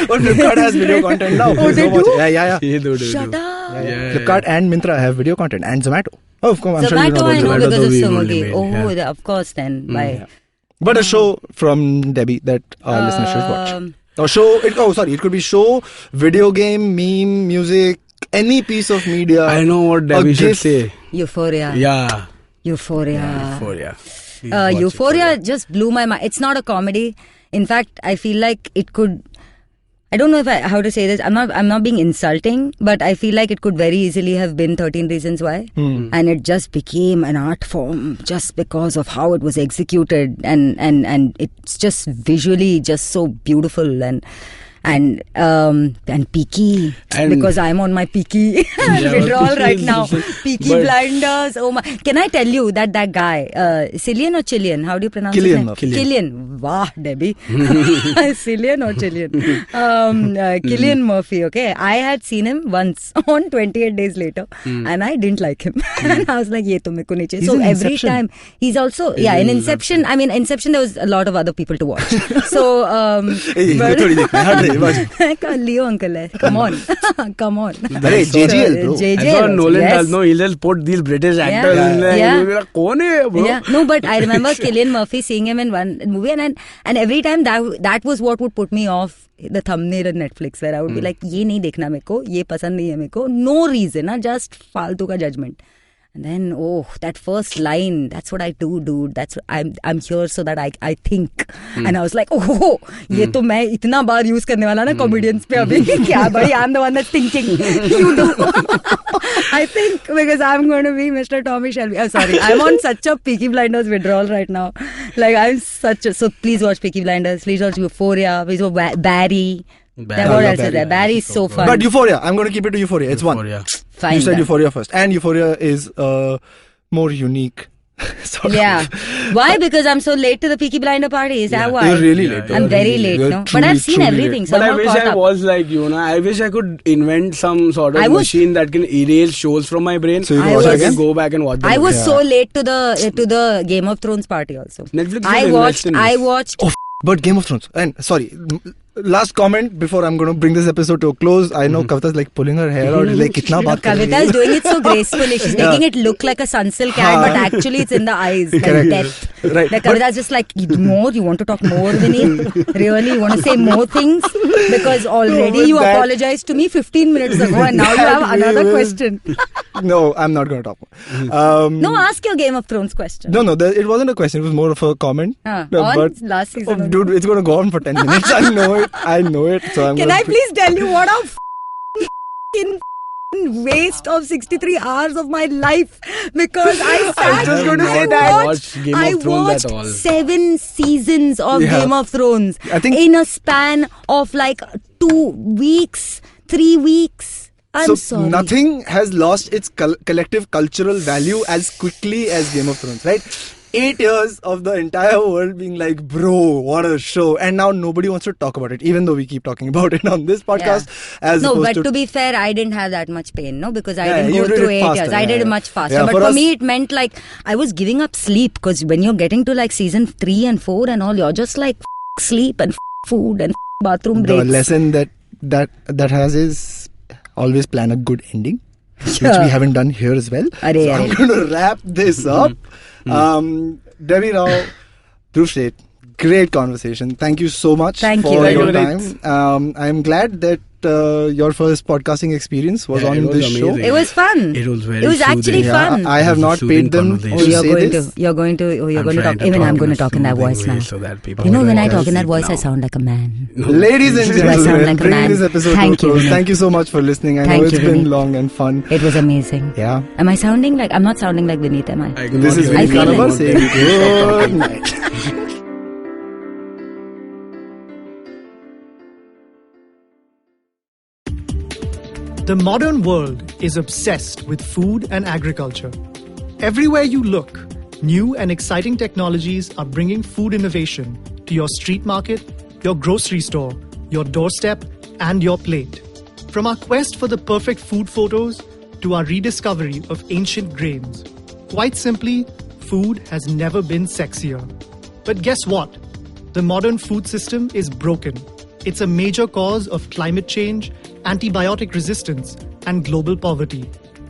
[SPEAKER 2] But Flipkart has video content now.
[SPEAKER 5] Oh, they do?
[SPEAKER 2] Yeah.
[SPEAKER 5] Shut up.
[SPEAKER 2] Yeah. Flipkart and Myntra have video content, and Zomato. Oh, of course, I'm sure you know
[SPEAKER 5] Zomato I know
[SPEAKER 2] about
[SPEAKER 5] because of
[SPEAKER 2] Zomato.
[SPEAKER 5] Swiggy. Of course then. Bye.
[SPEAKER 2] But a show from Debbie that our listeners should watch. Or show, it could be show, video game, meme, music, any piece of media.
[SPEAKER 4] I know what Debbie should say.
[SPEAKER 5] Euphoria.
[SPEAKER 4] Yeah.
[SPEAKER 5] Euphoria.
[SPEAKER 4] Euphoria.
[SPEAKER 5] Euphoria just blew my mind. It's not a comedy. In fact, I feel like it could. I don't know how to say this. I'm not being insulting, but I feel like it could very easily have been 13 Reasons Why, and it just became an art form just because of how it was executed, and it's just visually just so beautiful and Peaky, because I'm on my Peaky withdrawal right now. Peaky Blinders. Oh my! Can I tell you that guy, Cillian or Chillian? How do you pronounce his name? Killian. Wow, Debbie. Cillian or Chillian? Cillian Murphy. Okay, I had seen him once on 28 Days Later, and I didn't like him. And I was like, "Ye to meko nahi chahiye." So every time he's also in Inception. I mean, Inception there was a lot of other people to watch. So, Leo uncle hai. Come on.
[SPEAKER 2] JGL, bro.
[SPEAKER 4] I thought Nolan does know. He'll just put these British actors in there. Kaun hai, bro?
[SPEAKER 5] Yeah. No, but I remember Cillian Murphy seeing him in one movie, and every time that was what would put me off the thumbnail on Netflix, where I would be like, ये नहीं देखना मेरे को, ये पसंद नहीं है मेरे को. No reason, just फालतू का judgment. And then, that first line, that's what I do, dude. That's I'm here so that I think. And I was like, ये तो मैं इतना बार use करने वाला ना comedians पे अभी. क्या भाई, I'm the one that's thinking. You do. I think because I'm going to be Mr. Tommy Shelby. I'm sorry. I'm on such a Peaky Blinders withdrawal right now. Like so please watch Peaky Blinders. Please watch Euphoria. Please watch Barry. What else is there? Barry is so fun.
[SPEAKER 2] But Euphoria, I'm going to keep it to Euphoria. It's one.
[SPEAKER 5] Fine,
[SPEAKER 2] you said Euphoria first. And Euphoria is more unique.
[SPEAKER 5] Yeah. Why? Because I'm so late to the Peaky Blinder party. Is that why?
[SPEAKER 2] You're really late.
[SPEAKER 5] I'm very late, no? But I've seen everything. So
[SPEAKER 4] but I wish I was like you, na. I wish I could invent some sort of machine that can erase shows from my brain.
[SPEAKER 2] So you can watch again?
[SPEAKER 4] Go back and watch them.
[SPEAKER 5] I was so late to the Game of Thrones party also.
[SPEAKER 4] Netflix
[SPEAKER 5] I watched.
[SPEAKER 2] But Game of Thrones. And sorry, last comment before I'm going to bring this episode to a close. I know Kavita's like pulling her hair out. Like, kitna baat
[SPEAKER 5] Kavita is doing it so gracefully. She's making it look like a sunsilk ad, but actually it's in the eyes. Like depth.
[SPEAKER 2] Right.
[SPEAKER 5] Like Kavita's just like, more? You want to talk more, Vineet? Really? You want to say more things? Because already you apologized to me 15 minutes ago and now you have another question.
[SPEAKER 2] No, I'm not going to talk more.
[SPEAKER 5] No, ask your Game of Thrones question.
[SPEAKER 2] No, it wasn't a question. It was more of a comment.
[SPEAKER 5] On
[SPEAKER 2] but,
[SPEAKER 5] last season.
[SPEAKER 2] Dude, it's going to go on for 10 minutes. I know it. So
[SPEAKER 5] Can I please tell you what a waste of 63 hours of my life, because I sat
[SPEAKER 2] just going to say that.
[SPEAKER 5] I watched 7 seasons of Game of Thrones
[SPEAKER 2] I think
[SPEAKER 5] in a span of like 2 weeks, 3 weeks. I'm sorry.
[SPEAKER 2] Nothing has lost its collective cultural value as quickly as Game of Thrones, right? 8 years of the entire world being like, bro, what a show. And now nobody wants to talk about it, even though we keep talking about it on this podcast.
[SPEAKER 5] Yeah. To be fair, I didn't have that much pain, no? Because I didn't go through 8 years. I did it much faster.
[SPEAKER 2] Yeah,
[SPEAKER 5] but for me, it meant like I was giving up sleep, because when you're getting to like season 3 and 4 and all, you're just like sleep and food and bathroom breaks.
[SPEAKER 2] The lesson that has is always plan a good ending, which we haven't done here as well. I'm going to wrap this up. Debbie Rao, Dhruv Sheth, great conversation. Thank you so much for your time. I'm glad that your first podcasting experience was on this show?
[SPEAKER 4] Amazing.
[SPEAKER 5] It was fun.
[SPEAKER 4] It was very
[SPEAKER 5] It was actually fun.
[SPEAKER 2] I have not paid them to say this.
[SPEAKER 5] You're going to talk. Even I'm going to talk in that voice now.
[SPEAKER 4] So that people
[SPEAKER 5] when I talk in that voice, I sound like a man.
[SPEAKER 2] Ladies and
[SPEAKER 5] I sound
[SPEAKER 2] gentlemen,
[SPEAKER 5] like a
[SPEAKER 2] bringing
[SPEAKER 5] man.
[SPEAKER 2] this episode
[SPEAKER 5] Thank
[SPEAKER 2] to a
[SPEAKER 5] you,
[SPEAKER 2] close.
[SPEAKER 5] Vineet.
[SPEAKER 2] Thank you so much for listening. I know it's been long and fun.
[SPEAKER 5] It was amazing.
[SPEAKER 2] Yeah.
[SPEAKER 5] Am I sounding like... I'm not sounding like Vineet, am I?
[SPEAKER 2] This is
[SPEAKER 5] I
[SPEAKER 2] Vineet
[SPEAKER 5] feel
[SPEAKER 2] Kanabar
[SPEAKER 5] it.
[SPEAKER 2] saying good night.
[SPEAKER 6] The modern world is obsessed with food and agriculture. Everywhere you look, new and exciting technologies are bringing food innovation to your street market, your grocery store, your doorstep, and your plate. From our quest for the perfect food photos to our rediscovery of ancient grains. Quite simply, food has never been sexier. But guess what? The modern food system is broken. It's a major cause of climate change, antibiotic resistance, and global poverty.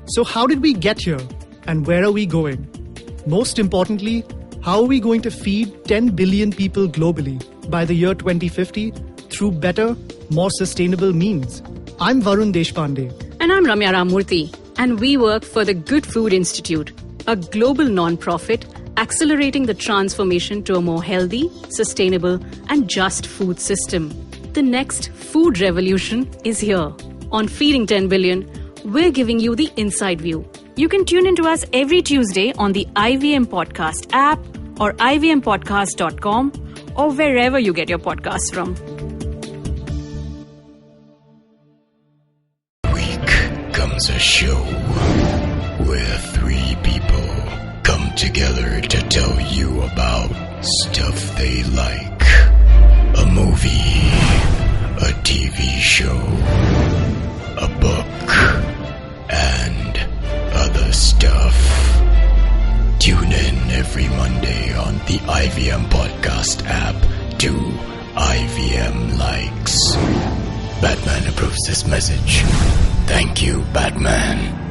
[SPEAKER 6] So how did we get here? And where are we going? Most importantly, how are we going to feed 10 billion people globally by the year 2050 through better, more sustainable means? I'm Varun Deshpande.
[SPEAKER 7] And I'm Ramya Ramurthy. And we work for the Good Food Institute, a global non-profit accelerating the transformation to a more healthy, sustainable, and just food system. The next food revolution is here. On Feeding 10 Billion, we're giving you the inside view. You can tune into us every Tuesday on the IVM Podcast app or ivmpodcast.com or wherever you get your podcasts from.
[SPEAKER 8] Week comes a show where three people come together to tell you about stuff they like. A movie, a TV show, a book, and other stuff. Tune in every Monday on the IVM Podcast app to IVM Likes. Batman approves this message. Thank you, Batman.